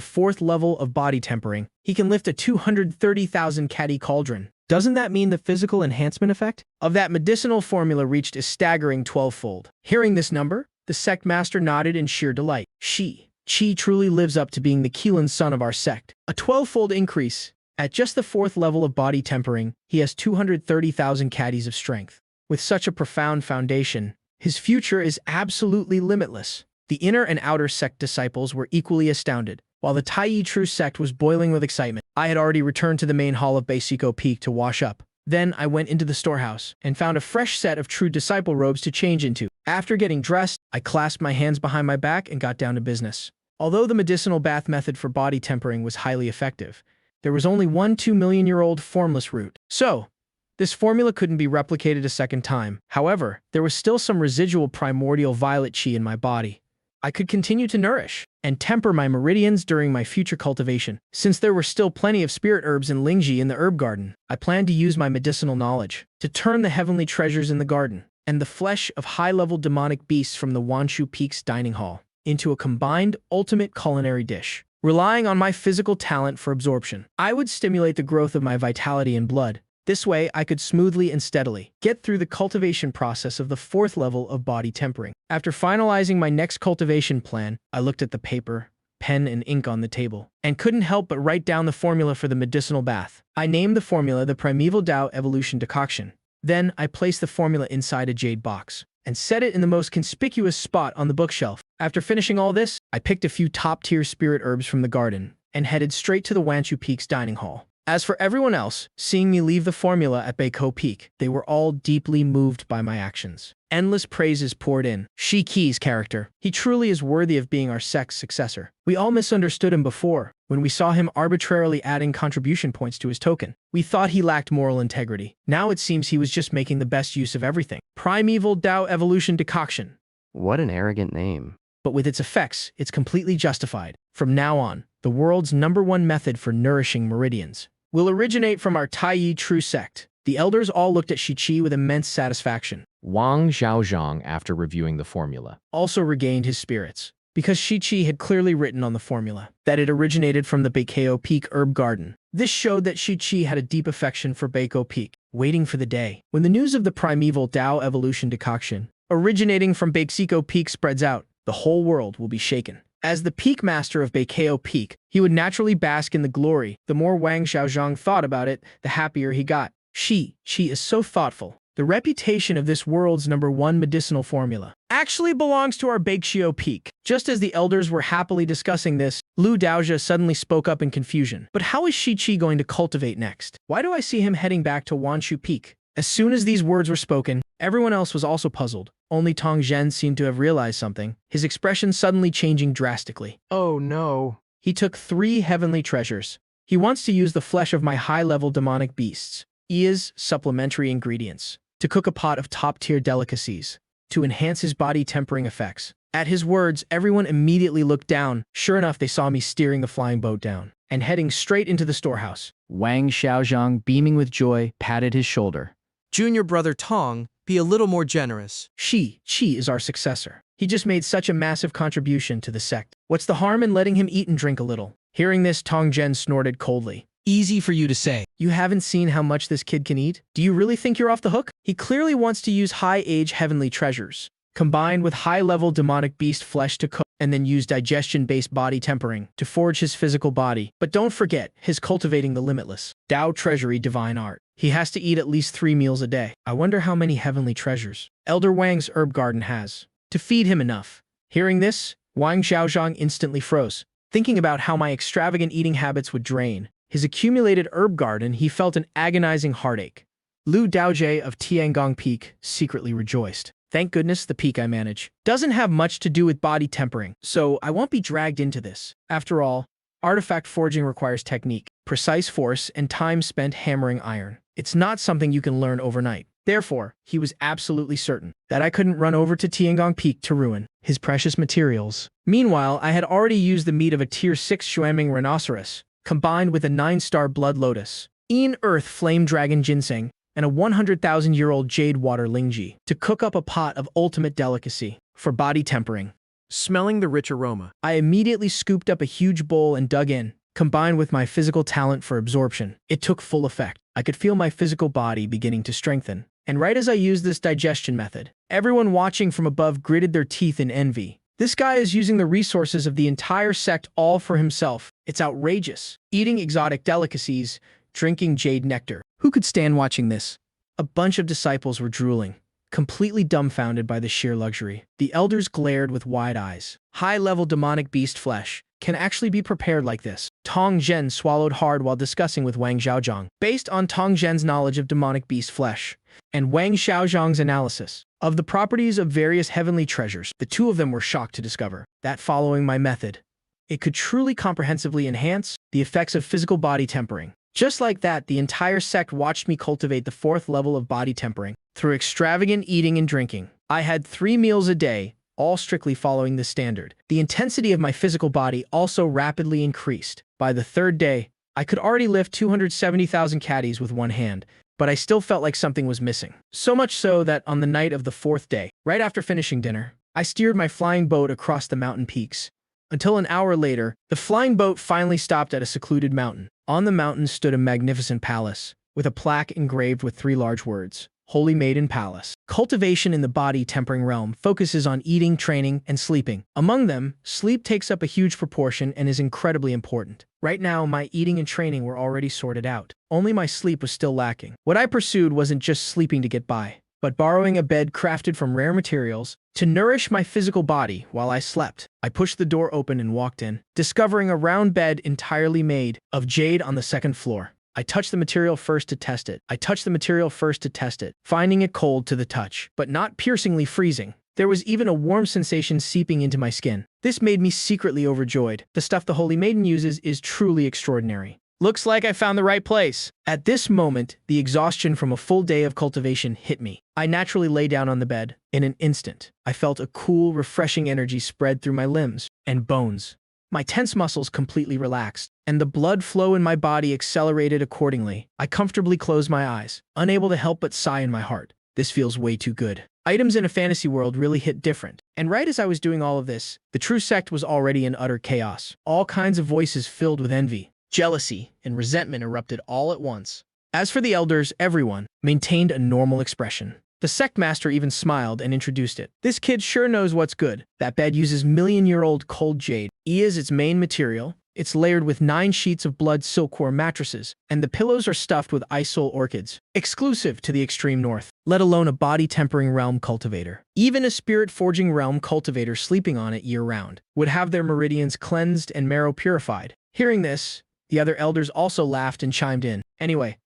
4th level of body tempering, he can lift a 230,000 caddy cauldron. Doesn't that mean the physical enhancement effect of that medicinal formula reached a staggering 12-fold? Hearing this number, the sect master nodded in sheer delight. Qi truly lives up to being the Keelan son of our sect. A 12-fold increase. At just the 4th level of body tempering, he has 230,000 caddies of strength. With such a profound foundation, his future is absolutely limitless. The inner and outer sect disciples were equally astounded. While the Taiyi True Sect was boiling with excitement, I had already returned to the main hall of Beisiko Peak to wash up. Then I went into the storehouse and found a fresh set of true disciple robes to change into. After getting dressed, I clasped my hands behind my back and got down to business. Although the medicinal bath method for body tempering was highly effective, there was only one 2-million-year-old formless root. So, this formula couldn't be replicated a second time. However, there was still some residual primordial violet chi in my body. I could continue to nourish and temper my meridians during my future cultivation. Since there were still plenty of spirit herbs and lingji in the herb garden, I planned to use my medicinal knowledge to turn the heavenly treasures in the garden and the flesh of high-level demonic beasts from the Wanshu Peak's dining hall into a combined ultimate culinary dish. Relying on my physical talent for absorption, I would stimulate the growth of my vitality and blood. This way, I could smoothly and steadily get through the cultivation process of the 4th level of body tempering. After finalizing my next cultivation plan, I looked at the paper, pen, and ink on the table, and couldn't help but write down the formula for the medicinal bath. I named the formula the Primeval Tao Evolution Decoction. Then, I placed the formula inside a jade box and set it in the most conspicuous spot on the bookshelf. After finishing all this, I picked a few top-tier spirit herbs from the garden and headed straight to the Wanshu Peak's dining hall. As for everyone else, seeing me leave the formula at Beiko Peak, they were all deeply moved by my actions. Endless praises poured in. Shi Qi's character. He truly is worthy of being our sect's successor. We all misunderstood him before, when we saw him arbitrarily adding contribution points to his token. We thought he lacked moral integrity. Now it seems he was just making the best use of everything. Primeval Tao Evolution Decoction. What an arrogant name. But with its effects, it's completely justified. From now on, the world's #1 method for nourishing meridians will originate from our Taiyi True Sect. The elders all looked at Shi Qi with immense satisfaction. Wang Xiaozhang, after reviewing the formula, also regained his spirits, because Shi Qi had clearly written on the formula that it originated from the Beikeo Peak herb garden. This showed that Shi Qi had a deep affection for Beiko Peak, waiting for the day when the news of the Primeval Tao Evolution Decoction originating from Beisiko Peak spreads out. The whole world will be shaken. As the peak master of Beikeo Peak, he would naturally bask in the glory. The more Wang Xiaozhang thought about it, the happier he got. Shi is so thoughtful. The reputation of this world's #1 medicinal formula actually belongs to our Beikeo Peak. Just as the elders were happily discussing this, Lu Daojie suddenly spoke up in confusion. But how is Shi Qi going to cultivate next? Why do I see him heading back to Wanshu Peak? As soon as these words were spoken, everyone else was also puzzled. Only Tong Zhen seemed to have realized something, his expression suddenly changing drastically. Oh no. He took 3 heavenly treasures. He wants to use the flesh of my high-level demonic beasts, Ia's supplementary ingredients, to cook a pot of top-tier delicacies, to enhance his body tempering effects. At his words, everyone immediately looked down. Sure enough, they saw me steering the flying boat down and heading straight into the storehouse. Wang Xiaozhang, beaming with joy, patted his shoulder. Junior brother Tong, be a little more generous. Shi is our successor. He just made such a massive contribution to the sect. What's the harm in letting him eat and drink a little? Hearing this, Tong Zhen snorted coldly. Easy for you to say. You haven't seen how much this kid can eat? Do you really think you're off the hook? He clearly wants to use high-age heavenly treasures, combined with high-level demonic beast flesh to cook, and then use digestion-based body tempering to forge his physical body. But don't forget his cultivating the limitless Tao Treasury divine art. He has to eat at least 3 meals a day. I wonder how many heavenly treasures Elder Wang's herb garden has to feed him enough. Hearing this, Wang Xiaozhang instantly froze. Thinking about how my extravagant eating habits would drain his accumulated herb garden, he felt an agonizing heartache. Lu Daojie of Tiangong Peak secretly rejoiced. Thank goodness the peak I manage doesn't have much to do with body tempering, so I won't be dragged into this. After all, artifact forging requires technique, precise force, and time spent hammering iron. It's not something you can learn overnight. Therefore, he was absolutely certain that I couldn't run over to Tiangong Peak to ruin his precious materials. Meanwhile, I had already used the meat of a Tier 6 Xuanming rhinoceros, combined with a 9-star blood lotus, earth flame dragon ginseng, and a 100,000-year-old jade water lingji to cook up a pot of ultimate delicacy for body tempering. Smelling the rich aroma, I immediately scooped up a huge bowl and dug in. Combined with my physical talent for absorption, it took full effect. I could feel my physical body beginning to strengthen. And right as I used this digestion method, everyone watching from above gritted their teeth in envy. This guy is using the resources of the entire sect all for himself. It's outrageous. Eating exotic delicacies, drinking jade nectar. Who could stand watching this? A bunch of disciples were drooling, completely dumbfounded by the sheer luxury. The elders glared with wide eyes. High-level demonic beast flesh can actually be prepared like this. Tong Zhen swallowed hard while discussing with Wang Xiaozhang. Based on Tong Zhen's knowledge of demonic beast flesh and Wang Xiaozhang's analysis of the properties of various heavenly treasures, the two of them were shocked to discover that following my method, it could truly comprehensively enhance the effects of physical body tempering. Just like that, the entire sect watched me cultivate the 4th level of body tempering through extravagant eating and drinking. I had 3 meals a day, all strictly following this standard. The intensity of my physical body also rapidly increased. By the 3rd day, I could already lift 270,000 caddies with one hand, but I still felt like something was missing. So much so that on the night of the 4th day, right after finishing dinner, I steered my flying boat across the mountain peaks. Until an hour later, the flying boat finally stopped at a secluded mountain. On the mountain stood a magnificent palace, with a plaque engraved with 3 large words, Holy Maiden Palace. Cultivation in the body tempering realm focuses on eating, training, and sleeping. Among them, sleep takes up a huge proportion and is incredibly important. Right now, my eating and training were already sorted out. Only my sleep was still lacking. What I pursued wasn't just sleeping to get by, but borrowing a bed crafted from rare materials to nourish my physical body while I slept. I pushed the door open and walked in, discovering a round bed entirely made of jade on the 2nd floor. I touched the material first to test it. Finding it cold to the touch, but not piercingly freezing. There was even a warm sensation seeping into my skin. This made me secretly overjoyed. The stuff the Holy Maiden uses is truly extraordinary. Looks like I found the right place. At this moment, the exhaustion from a full day of cultivation hit me. I naturally lay down on the bed. In an instant, I felt a cool, refreshing energy spread through my limbs and bones. My tense muscles completely relaxed, and the blood flow in my body accelerated accordingly. I comfortably closed my eyes, unable to help but sigh in my heart. This feels way too good. Items in a fantasy world really hit different. And right as I was doing all of this, the true sect was already in utter chaos. All kinds of voices filled with envy, jealousy, and resentment erupted all at once. As for the elders, everyone maintained a normal expression. The sect master even smiled and introduced it. This kid sure knows what's good. That bed uses million-year-old cold jade. E is its main material. It's layered with 9 sheets of blood silkworm mattresses, and the pillows are stuffed with isol orchids, exclusive to the extreme north, let alone a body-tempering realm cultivator. Even a spirit-forging realm cultivator sleeping on it year-round would have their meridians cleansed and marrow purified. Hearing this, the other elders also laughed and chimed in. Anyway,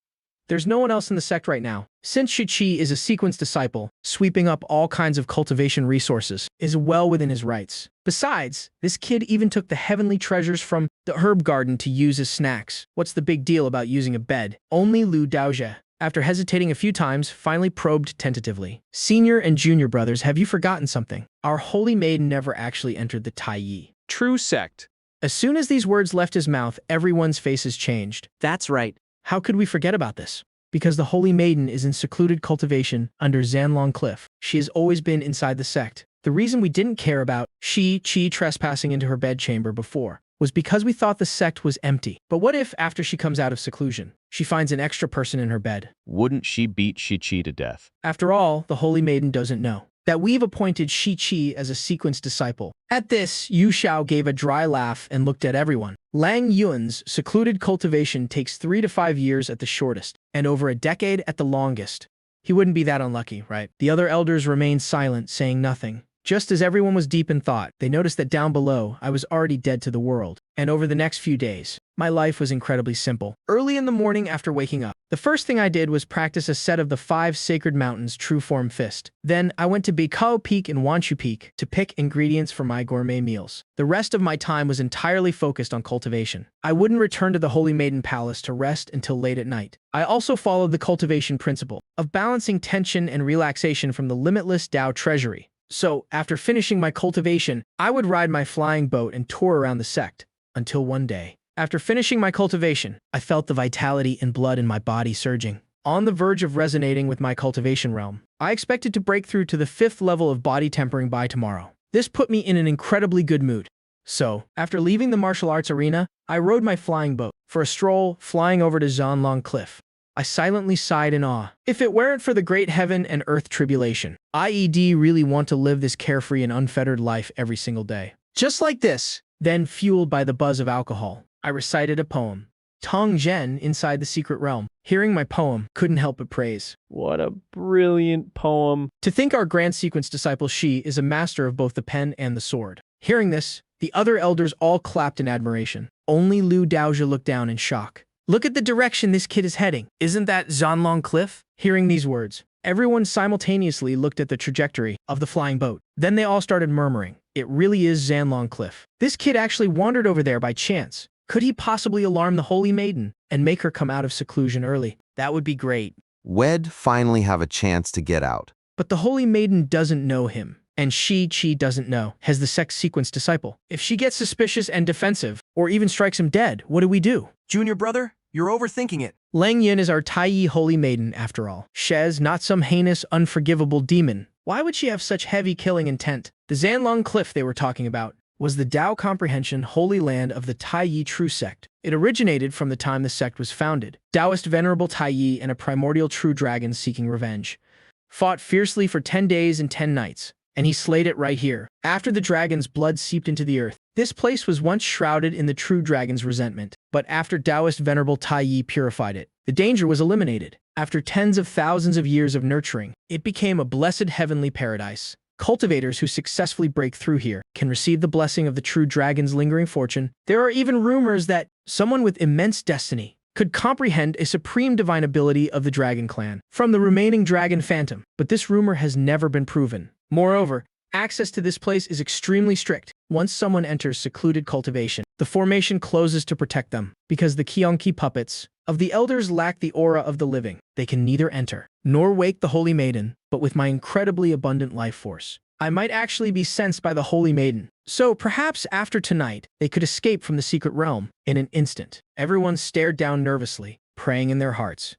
there's no one else in the sect right now. Since Shi-Chi is a sequence disciple, sweeping up all kinds of cultivation resources is well within his rights. Besides, this kid even took the heavenly treasures from the herb garden to use as snacks. What's the big deal about using a bed? Only Lu Daojia, after hesitating a few times, finally probed tentatively. Senior and junior brothers, have you forgotten something? Our holy maiden never actually entered the Taiyi true sect. As soon as these words left his mouth, everyone's faces changed. That's right. How could we forget about this? Because the Holy Maiden is in secluded cultivation under Zanlong Cliff. She has always been inside the sect. The reason we didn't care about Shi-Chi trespassing into her bedchamber before was because we thought the sect was empty. But what if, after she comes out of seclusion, she finds an extra person in her bed? Wouldn't she beat Shi-Chi to death? After all, the Holy Maiden doesn't know that we've appointed Shi-Chi as a sequence disciple. At this, Yu Xiao gave a dry laugh and looked at everyone. Lang Yuan's secluded cultivation takes 3 to 5 years at the shortest, and over a decade at the longest. He wouldn't be that unlucky, right? The other elders remained silent, saying nothing. Just as everyone was deep in thought, they noticed that down below, I was already dead to the world. And over the next few days, my life was incredibly simple. Early in the morning after waking up, The first thing I did was practice a set of the 5 sacred mountains true form fist. Then I went to Bikao Peak and Wanchu Peak to pick ingredients for my gourmet meals. The rest of my time was entirely focused on cultivation. I wouldn't return to the Holy Maiden Palace to rest until late at night. I also followed the cultivation principle of balancing tension and relaxation from the limitless Tao treasury. So, after finishing my cultivation, I would ride my flying boat and tour around the sect, until one day. After finishing my cultivation, I felt the vitality and blood in my body surging, on the verge of resonating with my cultivation realm. I expected to break through to the 5th level of body tempering by tomorrow. This put me in an incredibly good mood. So, after leaving the martial arts arena, I rode my flying boat for a stroll, flying over to Zhanlong Cliff. I silently sighed in awe. If it weren't for the great heaven and earth tribulation, I'd really want to live this carefree and unfettered life every single day. Just like this. Then, fueled by the buzz of alcohol, I recited a poem. Tong Zhen inside the secret realm. Hearing my poem, couldn't help but praise. What a brilliant poem. To think our grand sequence disciple Shi is a master of both the pen and the sword. Hearing this, the other elders all clapped in admiration. Only Lu Daozhe looked down in shock. Look at the direction this kid is heading. Isn't that Zhanlong Cliff? Hearing these words, everyone simultaneously looked at the trajectory of the flying boat. Then they all started murmuring. It really is Zhanlong Cliff. This kid actually wandered over there by chance. Could he possibly alarm the Holy Maiden and make her come out of seclusion early? That would be great. We'd finally have a chance to get out. But the Holy Maiden doesn't know him, and Chi doesn't know, as the Sect sequence disciple. If she gets suspicious and defensive, or even strikes him dead, what do we do? Junior brother, you're overthinking it. Lang Yin is our Taiyi Holy Maiden, after all. She's not some heinous, unforgivable demon. Why would she have such heavy killing intent? The Zhanlong Cliff they were talking about was the Tao Comprehension Holy Land of the Taiyi True Sect. It originated from the time the sect was founded. Taoist Venerable Taiyi and a primordial true dragon seeking revenge fought fiercely for 10 days and 10 nights, and he slayed it right here. After the dragon's blood seeped into the earth, this place was once shrouded in the true dragon's resentment. But after Taoist Venerable Taiyi purified it, the danger was eliminated. After tens of thousands of years of nurturing, it became a blessed heavenly paradise. Cultivators who successfully break through here can receive the blessing of the true dragon's lingering fortune. There are even rumors that someone with immense destiny could comprehend a supreme divine ability of the dragon clan from the remaining dragon phantom, but this rumor has never been proven. Moreover, access to this place is extremely strict. Once someone enters secluded cultivation, the formation closes to protect them. Because the Kyonki puppets of the elders lack the aura of the living, they can neither enter nor wake the Holy Maiden, but with my incredibly abundant life force, I might actually be sensed by the Holy Maiden. So perhaps after tonight, they could escape from the secret realm in an instant. Everyone stared down nervously, praying in their hearts.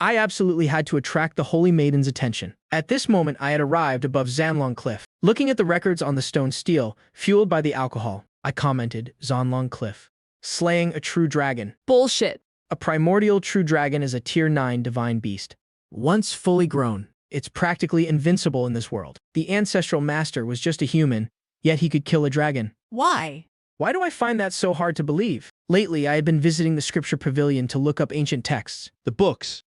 I absolutely had to attract the Holy Maiden's attention. At this moment, I had arrived above Zhanlong Cliff. Looking at the records on the stone steel, fueled by the alcohol, I commented, Zhanlong Cliff. Slaying a true dragon. Bullshit. A primordial true dragon is a tier 9 divine beast. Once fully grown, it's practically invincible in this world. The ancestral master was just a human, yet he could kill a dragon. Why? Why do I find that so hard to believe? Lately, I had been visiting the scripture pavilion to look up ancient texts. The books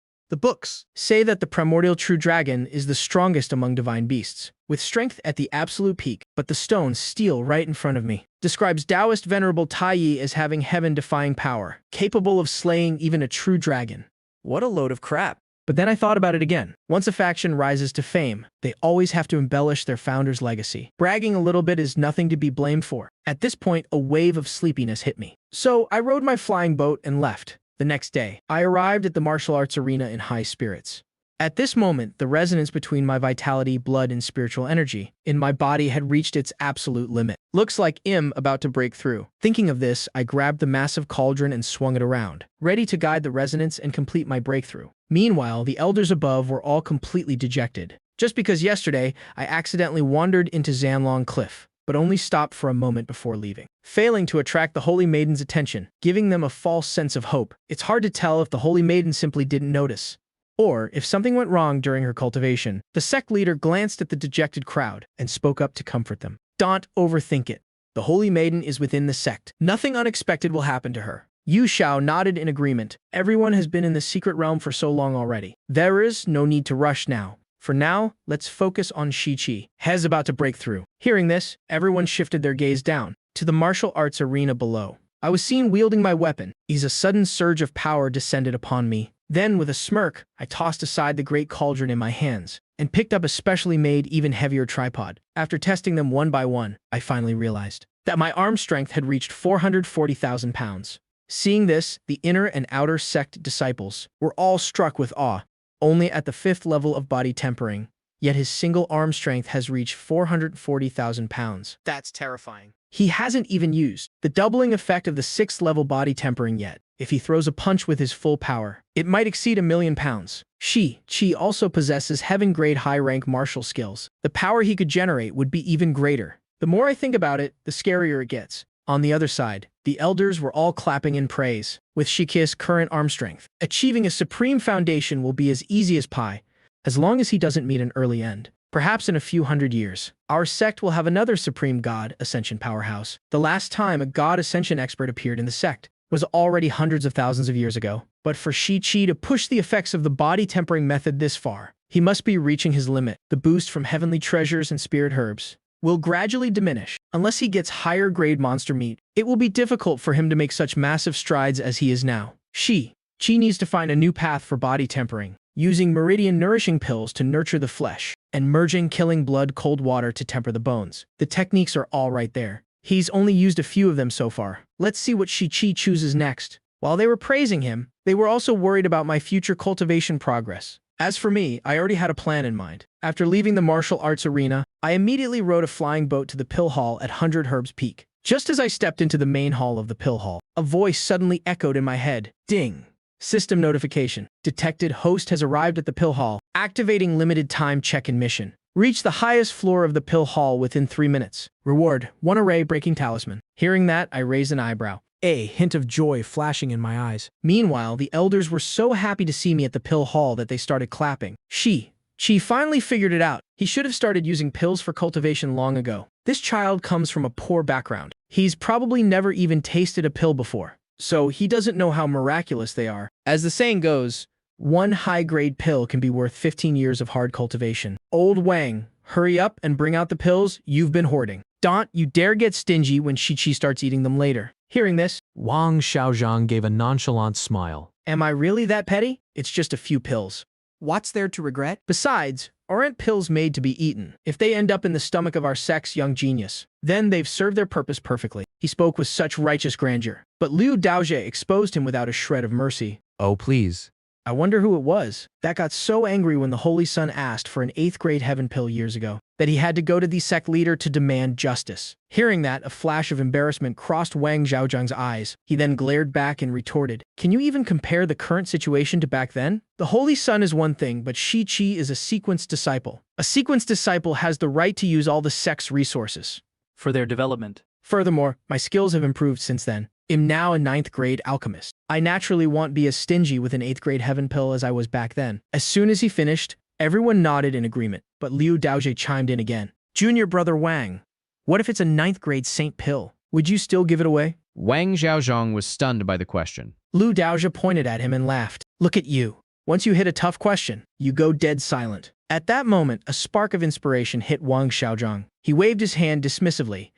Say that the primordial true dragon is the strongest among divine beasts, with strength at the absolute peak, but the stone steel right in front of me describes Taoist Venerable Taiyi as having heaven-defying power, capable of slaying even a true dragon. What a load of crap. But then I thought about it again. Once a faction rises to fame, they always have to embellish their founder's legacy. Bragging a little bit is nothing to be blamed for. At this point, a wave of sleepiness hit me. So I rode my flying boat and left. The next day, I arrived at the martial arts arena in high spirits. At this moment, the resonance between my vitality, blood, and spiritual energy in my body had reached its absolute limit. Looks like I'm about to break through. Thinking of this, I grabbed the massive cauldron and swung it around, ready to guide the resonance and complete my breakthrough. Meanwhile, the elders above were all completely dejected. Just because yesterday, I accidentally wandered into Zhanlong Cliff, but only stopped for a moment before leaving, failing to attract the Holy Maiden's attention, giving them a false sense of hope. It's hard to tell if the Holy Maiden simply didn't notice, or if something went wrong during her cultivation. The sect leader glanced at the dejected crowd and spoke up to comfort them. Don't overthink it. The Holy Maiden is within the sect. Nothing unexpected will happen to her. Yu Xiao nodded in agreement. Everyone has been in the secret realm for so long already. There is no need to rush now. For now, let's focus on Shi. Hez about to break through. Hearing this, everyone shifted their gaze down to the martial arts arena below. I was seen wielding my weapon. As a sudden surge of power descended upon me, Then, with a smirk, I tossed aside the great cauldron in my hands and picked up a specially made, even heavier tripod. After testing them one by one, I finally realized that my arm strength had reached 440,000 pounds. Seeing this, the inner and outer sect disciples were all struck with awe. Only at the 5th level of body tempering, yet his single arm strength has reached 440,000 pounds. That's terrifying. He hasn't even used the doubling effect of the 6th level body tempering yet. If he throws a punch with his full power, it might exceed 1,000,000 pounds. Chi also possesses heaven-grade high-rank martial skills. The power he could generate would be even greater. The more I think about it, the scarier it gets. On the other side, the elders were all clapping in praise. With Shiki's current arm strength, achieving a supreme foundation will be as easy as pie, as long as he doesn't meet an early end. Perhaps in a few hundred years, our sect will have another supreme god ascension powerhouse. The last time a god ascension expert appeared in the sect was already hundreds of thousands of years ago. But for Chi to push the effects of the body tempering method this far, he must be reaching his limit. The boost from heavenly treasures and spirit herbs will gradually diminish. Unless he gets higher grade monster meat, it will be difficult for him to make such massive strides as he is now. Chi needs to find a new path for body tempering, using meridian nourishing pills to nurture the flesh, and merging killing blood cold water to temper the bones. The techniques are all right there. He's only used a few of them so far. Let's see what Chi chooses next. While they were praising him, they were also worried about my future cultivation progress. As for me, I already had a plan in mind. After leaving the martial arts arena, I immediately rode a flying boat to the pill hall at 100 Herbs Peak. Just as I stepped into the main hall of the pill hall, a voice suddenly echoed in my head. Ding! System notification. Detected host has arrived at the pill hall. Activating limited time check-in mission. Reach the highest floor of the pill hall within 3 minutes. Reward, 1 array breaking talisman. Hearing that, I raised an eyebrow, a hint of joy flashing in my eyes. Meanwhile, the elders were so happy to see me at the pill hall that they started clapping. Chi finally figured it out. He should have started using pills for cultivation long ago. This child comes from a poor background. He's probably never even tasted a pill before, so he doesn't know how miraculous they are. As the saying goes, one high-grade pill can be worth 15 years of hard cultivation. Old Wang, hurry up and bring out the pills you've been hoarding. Don't you dare get stingy when Chi starts eating them later. Hearing this, Wang Xiaozhang gave a nonchalant smile. Am I really that petty? It's just a few pills. What's there to regret? Besides, aren't pills made to be eaten? If they end up in the stomach of our sect's young genius, then they've served their purpose perfectly. He spoke with such righteous grandeur. But Liu Daojie exposed him without a shred of mercy. Oh, please. I wonder who it was that got so angry when the Holy Sun asked for an 8th grade heaven pill years ago, that he had to go to the sect leader to demand justice. Hearing that, a flash of embarrassment crossed Wang Xiaozhang's eyes. He then glared back and retorted, "Can you even compare the current situation to back then? The Holy Sun is one thing, but Chi is a sequence disciple. A sequence disciple has the right to use all the sect's resources for their development. Furthermore, my skills have improved since then. I'm now a 9th grade alchemist. I naturally won't be as stingy with an 8th grade heaven pill as I was back then." As soon as he finished, everyone nodded in agreement, but Liu Daojie chimed in again. "Junior brother Wang, what if it's a 9th grade saint pill? Would you still give it away?" Wang Xiaozhang was stunned by the question. Liu Daojie pointed at him and laughed. "Look at you. Once you hit a tough question, you go dead silent." At that moment, a spark of inspiration hit Wang Xiaozhang. He waved his hand dismissively.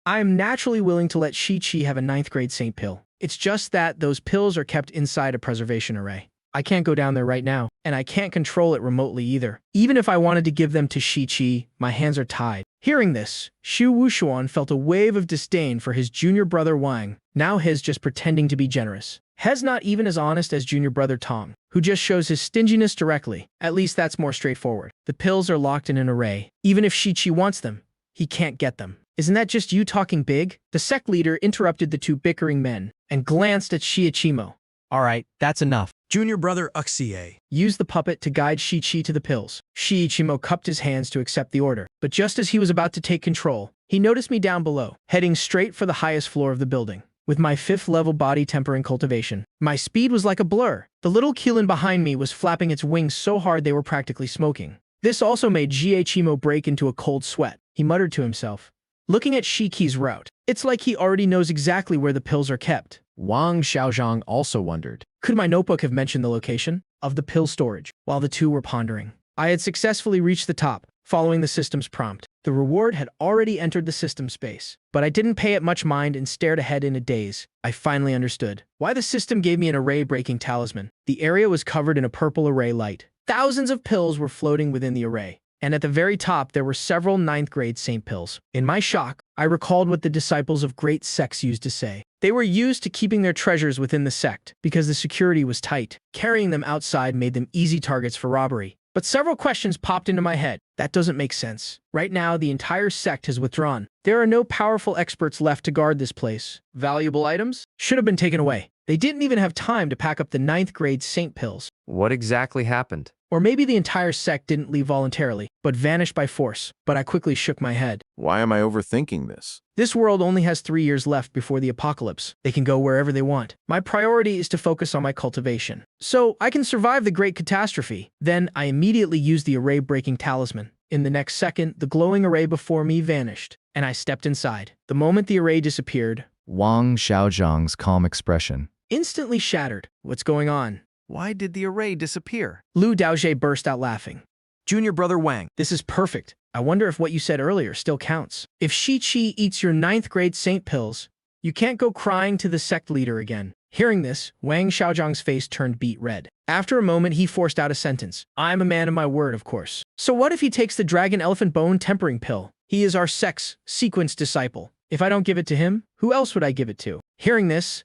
"I am naturally willing to let Chi have a 9th grade saint pill. It's just that those pills are kept inside a preservation array. I can't go down there right now, and I can't control it remotely either. Even if I wanted to give them to Chi, my hands are tied." Hearing this, Xu Wushuan felt a wave of disdain for his junior brother Wang. Now he's just pretending to be generous. He's not even as honest as junior brother Tong, who just shows his stinginess directly. At least that's more straightforward. The pills are locked in an array. Even if Chi wants them, he can't get them. "Isn't that just you talking big?" The sect leader interrupted the two bickering men and glanced at Shiichimo. All right, that's enough. Junior brother Uxie used the puppet to guide Chi to the pills. Shiichimo cupped his hands to accept the order, but just as he was about to take control, he noticed me down below, heading straight for the highest floor of the building. With my 5th level body tempering cultivation, my speed was like a blur. The little Keelan behind me was flapping its wings so hard they were practically smoking. This also made Shiichimo break into a cold sweat. He muttered to himself, looking at Shiki's route. It's like he already knows exactly where the pills are kept. Wang Xiaozhang also wondered. Could my notebook have mentioned the location of the pill storage? While the two were pondering, I had successfully reached the top. following the system's prompt. The reward had already entered the system space, but I didn't pay it much mind and stared ahead in a daze. I finally understood why the system gave me an array-breaking talisman. The area was covered in a purple array light. Thousands of pills were floating within the array, and at the very top there were several 9th-grade saint pills. In my shock, I recalled what the disciples of great sects used to say. They were used to keeping their treasures within the sect because the security was tight. Carrying them outside made them easy targets for robbery. But several questions popped into my head. That doesn't make sense. Right now, the entire sect has withdrawn. There are no powerful experts left to guard this place. Valuable items should have been taken away. They didn't even have time to pack up the 9th-grade saint pills. What exactly happened? Or maybe the entire sect didn't leave voluntarily, but vanished by force. But I quickly shook my head. Why am I overthinking this? This world only has 3 years left before the apocalypse. They can go wherever they want. My priority is to focus on my cultivation, so I can survive the great catastrophe. Then I immediately used the array-breaking talisman. In the next second, the glowing array before me vanished, and I stepped inside. The moment the array disappeared, Wang Xiaozhang's calm expression instantly shattered. What's going on? Why did the array disappear? Lu Daojie burst out laughing. Junior brother Wang. This is perfect. I wonder if what you said earlier still counts. If Shi-Chi eats your 9th-grade saint pills, you can't go crying to the sect leader again. Hearing this, Wang Xiaozhang's face turned beet red. After a moment, he forced out a sentence. I'm a man of my word, of course. So what if he takes the dragon elephant bone tempering pill? He is our sect's sequence disciple. If I don't give it to him, who else would I give it to? Hearing this,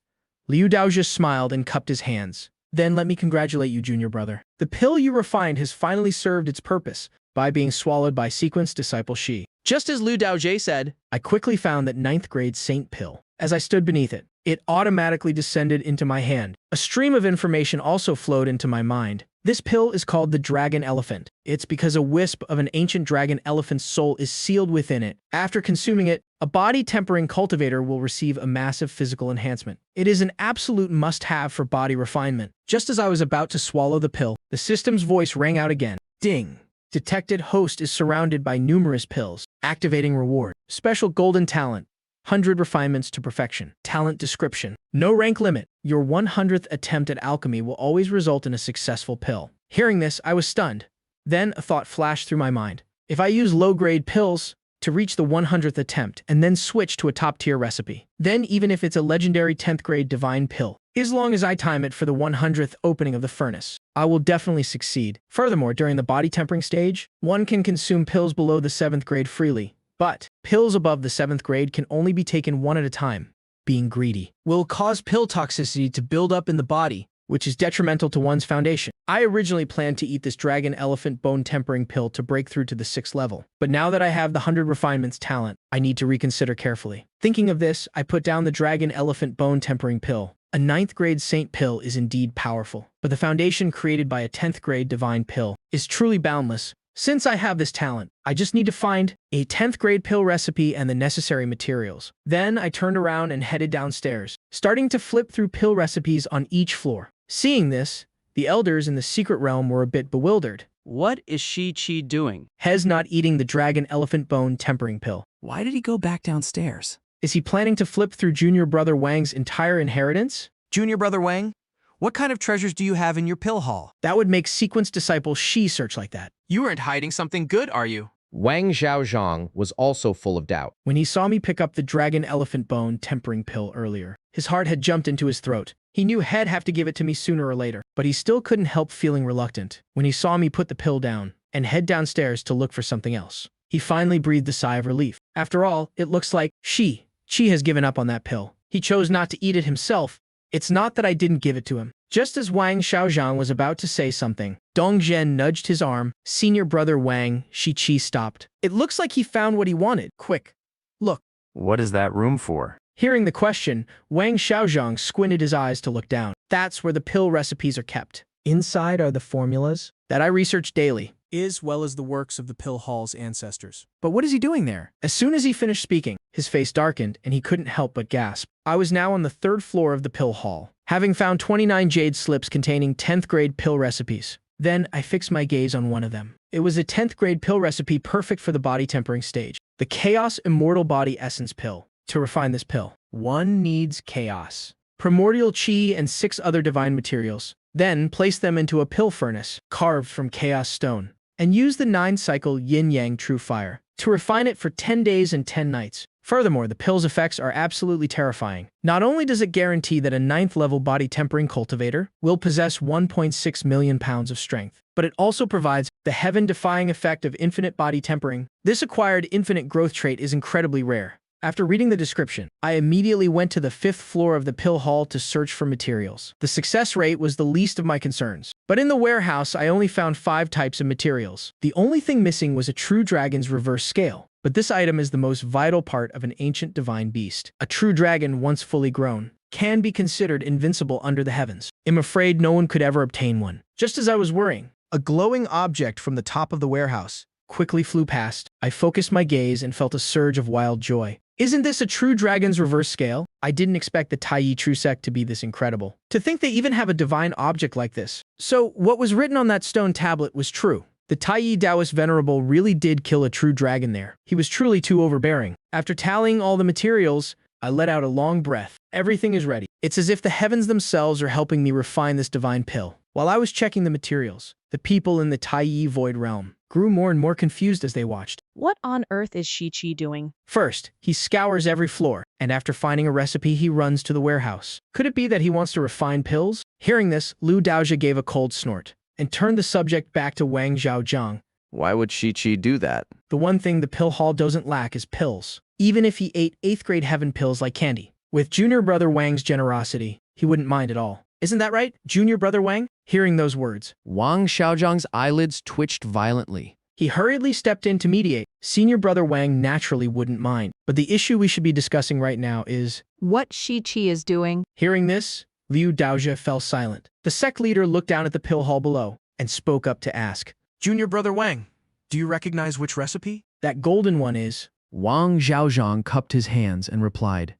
Liu Daojie smiled and cupped his hands. Then let me congratulate you, junior brother. The pill you refined has finally served its purpose by being swallowed by sequence disciple Shi. Just as Lu Daojie said, I quickly found that 9th-grade saint pill. As I stood beneath it, it automatically descended into my hand. A stream of information also flowed into my mind. This pill is called the dragon elephant. It's because a wisp of an ancient dragon elephant's soul is sealed within it. After consuming it, a body-tempering cultivator will receive a massive physical enhancement. It is an absolute must-have for body refinement. Just as I was about to swallow the pill, the system's voice rang out again. Ding! Detected host is surrounded by numerous pills. Activating reward. Special golden talent. 100 refinements to perfection. Talent description. No rank limit. Your 100th attempt at alchemy will always result in a successful pill. Hearing this, I was stunned. Then a thought flashed through my mind. If I use low-grade pills to reach the 100th attempt and then switch to a top-tier recipe, then even if it's a legendary 10th-grade divine pill, as long as I time it for the 100th opening of the furnace, I will definitely succeed. Furthermore, during the body tempering stage, one can consume pills below the 7th grade freely, but pills above the 7th grade can only be taken one at a time. Being greedy will cause pill toxicity to build up in the body, which is detrimental to one's foundation. I originally planned to eat this dragon elephant bone tempering pill to break through to the 6th level, but now that I have the 100 refinements talent, I need to reconsider carefully. Thinking of this, I put down the dragon elephant bone tempering pill. A 9th grade saint pill is indeed powerful, but the foundation created by a 10th grade divine pill is truly boundless. Since I have this talent, I just need to find a 10th grade pill recipe and the necessary materials. Then I turned around and headed downstairs, starting to flip through pill recipes on each floor. Seeing this, the elders in the secret realm were a bit bewildered. What is Shi-Chi doing? Hez not eating the dragon elephant bone tempering pill. Why did he go back downstairs? Is he planning to flip through junior brother Wang's entire inheritance? Junior brother Wang, what kind of treasures do you have in your pill haul? That would make sequence disciple Shi search like that. You aren't hiding something good, are you? Wang Xiaozhang was also full of doubt. When he saw me pick up the dragon elephant bone tempering pill earlier, his heart had jumped into his throat. He knew he'd have to give it to me sooner or later, but he still couldn't help feeling reluctant. When he saw me put the pill down and head downstairs to look for something else, he finally breathed a sigh of relief. After all, it looks like Shi has given up on that pill. He chose not to eat it himself. It's not that I didn't give it to him. Just as Wang Xiaozhang was about to say something, Dong Zhen nudged his arm. Senior brother Wang Shi stopped. It looks like he found what he wanted. Quick, look. What is that room for? Hearing the question, Wang Xiaozhang squinted his eyes to look down. That's where the pill recipes are kept. Inside are the formulas that I research daily, as well as the works of the pill hall's ancestors. But what is he doing there? As soon as he finished speaking, his face darkened and he couldn't help but gasp. I was now on the 3rd floor of the pill hall, having found 29 jade slips containing 10th grade pill recipes. Then I fixed my gaze on one of them. It was a 10th grade pill recipe perfect for the body tempering stage. The Chaos Immortal Body Essence Pill. To refine this pill, one needs chaos, primordial chi, and 6 other divine materials. Then place them into a pill furnace carved from chaos stone. and use the 9-cycle yin-yang true fire to refine it for 10 days and 10 nights. Furthermore, the pill's effects are absolutely terrifying. Not only does it guarantee that a 9th-level body tempering cultivator will possess 1.6 million pounds of strength, but it also provides the heaven-defying effect of infinite body tempering. This acquired infinite growth trait is incredibly rare. After reading the description, I immediately went to the 5th floor of the pill hall to search for materials. The success rate was the least of my concerns. But in the warehouse, I only found 5 types of materials. The only thing missing was a true dragon's reverse scale. But this item is the most vital part of an ancient divine beast. A true dragon, once fully grown, can be considered invincible under the heavens. I'm afraid no one could ever obtain one. Just as I was worrying, a glowing object from the top of the warehouse quickly flew past. I focused my gaze and felt a surge of wild joy. Isn't this a true dragon's reverse scale? I didn't expect the Taiyi True Sect to be this incredible. To think they even have a divine object like this. So, what was written on that stone tablet was true. The Taiyi Taoist Venerable really did kill a true dragon there. He was truly too overbearing. After tallying all the materials, I let out a long breath. Everything is ready. It's as if the heavens themselves are helping me refine this divine pill. While I was checking the materials, the people in the Taiyi Void Realm grew more and more confused as they watched. What on earth is Shi-Chi doing? First, he scours every floor, and after finding a recipe, he runs to the warehouse. Could it be that he wants to refine pills? Hearing this, Lu Daojia gave a cold snort and turned the subject back to Wang Zhaojiang. Why would Shi-Chi do that? The one thing the pill hall doesn't lack is pills. Even if he ate 8th grade heaven pills like candy. With junior brother Wang's generosity, he wouldn't mind at all. Isn't that right, junior brother Wang? Hearing those words, Wang Xiaozhang's eyelids twitched violently. He hurriedly stepped in to mediate. Senior brother Wang naturally wouldn't mind. But the issue we should be discussing right now is what Shi-Chi is doing. Hearing this, Liu Daojia fell silent. The sect leader looked down at the pill hall below and spoke up to ask, Junior brother Wang, do you recognize which recipe? That golden one is. Wang Zhaozhang cupped his hands and replied,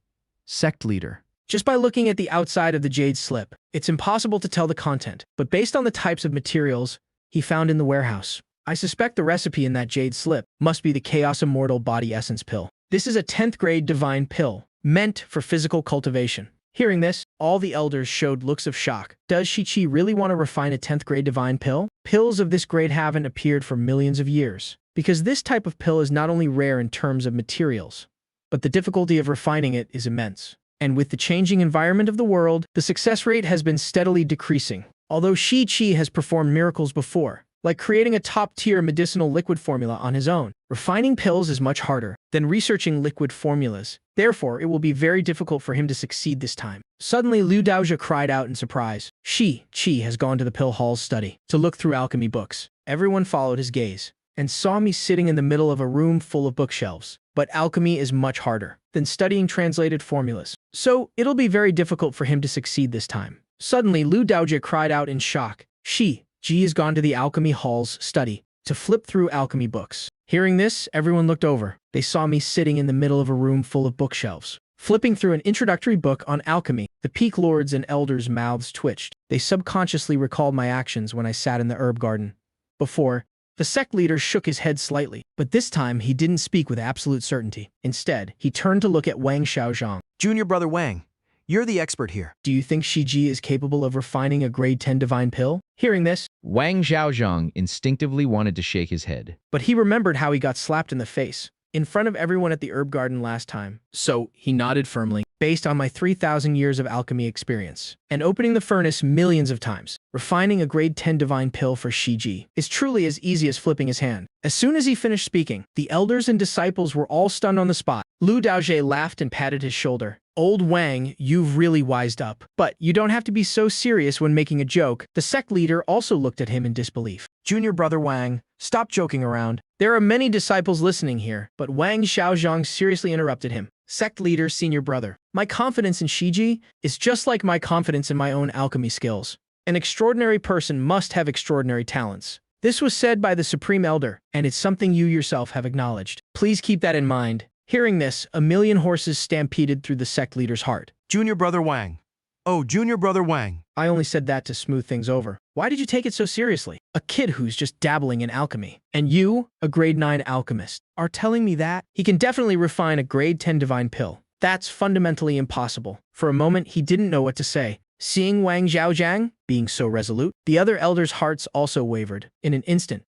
Sect leader. Just by looking at the outside of the jade slip, it's impossible to tell the content, but based on the types of materials he found in the warehouse, I suspect the recipe in that jade slip must be the Chaos Immortal Body Essence pill. This is a 10th grade divine pill, meant for physical cultivation. Hearing this, all the elders showed looks of shock. Does Shi-Chi really want to refine a 10th grade divine pill? Pills of this grade haven't appeared for millions of years. Because this type of pill is not only rare in terms of materials, but the difficulty of refining it is immense. And with the changing environment of the world, the success rate has been steadily decreasing. Although Shi-Chi has performed miracles before, like creating a top-tier medicinal liquid formula on his own, refining pills is much harder than researching liquid formulas. Therefore, it will be very difficult for him to succeed this time. Suddenly, Liu Daojia cried out in surprise. Shi-Chi has gone to the pill hall's study to look through alchemy books. Everyone followed his gaze and saw me sitting in the middle of a room full of bookshelves. But alchemy is much harder than studying translated formulas, so it'll be very difficult for him to succeed this time. Suddenly, Liu Daojia cried out in shock. Shi-Chi has gone to the alchemy hall's study to flip through alchemy books. Hearing this, everyone looked over. They saw me sitting in the middle of a room full of bookshelves, flipping through an introductory book on alchemy. The peak lords and elders' mouths twitched. They subconsciously recalled my actions when I sat in the herb garden. Before, the sect leader shook his head slightly, but this time he didn't speak with absolute certainty. Instead, he turned to look at Wang Xiaozhang. Junior brother Wang, you're the expert here. Do you think Shi-Chi is capable of refining a grade 10 divine pill? Hearing this, Wang Xiaozhang instinctively wanted to shake his head. But he remembered how he got slapped in the face in front of everyone at the herb garden last time. So he nodded firmly, based on my 3,000 years of alchemy experience. And opening the furnace millions of times, refining a grade 10 divine pill for Shi-Chi is truly as easy as flipping his hand. As soon as he finished speaking, the elders and disciples were all stunned on the spot. Liu Daojia laughed and patted his shoulder. Old Wang, you've really wised up. But you don't have to be so serious when making a joke. The sect leader also looked at him in disbelief. Junior brother Wang, stop joking around. There are many disciples listening here, but Wang Xiaozhang seriously interrupted him. Sect leader, senior brother. My confidence in Shi-Chi is just like my confidence in my own alchemy skills. An extraordinary person must have extraordinary talents. This was said by the Supreme Elder, and it's something you yourself have acknowledged. Please keep that in mind. Hearing this, a million horses stampeded through the sect leader's heart. Junior brother Wang. Oh, junior brother Wang. I only said that to smooth things over. Why did you take it so seriously? A kid who's just dabbling in alchemy. And you, a grade 9 alchemist, are telling me that? He can definitely refine a grade 10 divine pill. That's fundamentally impossible. For a moment, he didn't know what to say. Seeing Wang Zhaojiang being so resolute, the other elders' hearts also wavered. In an instant,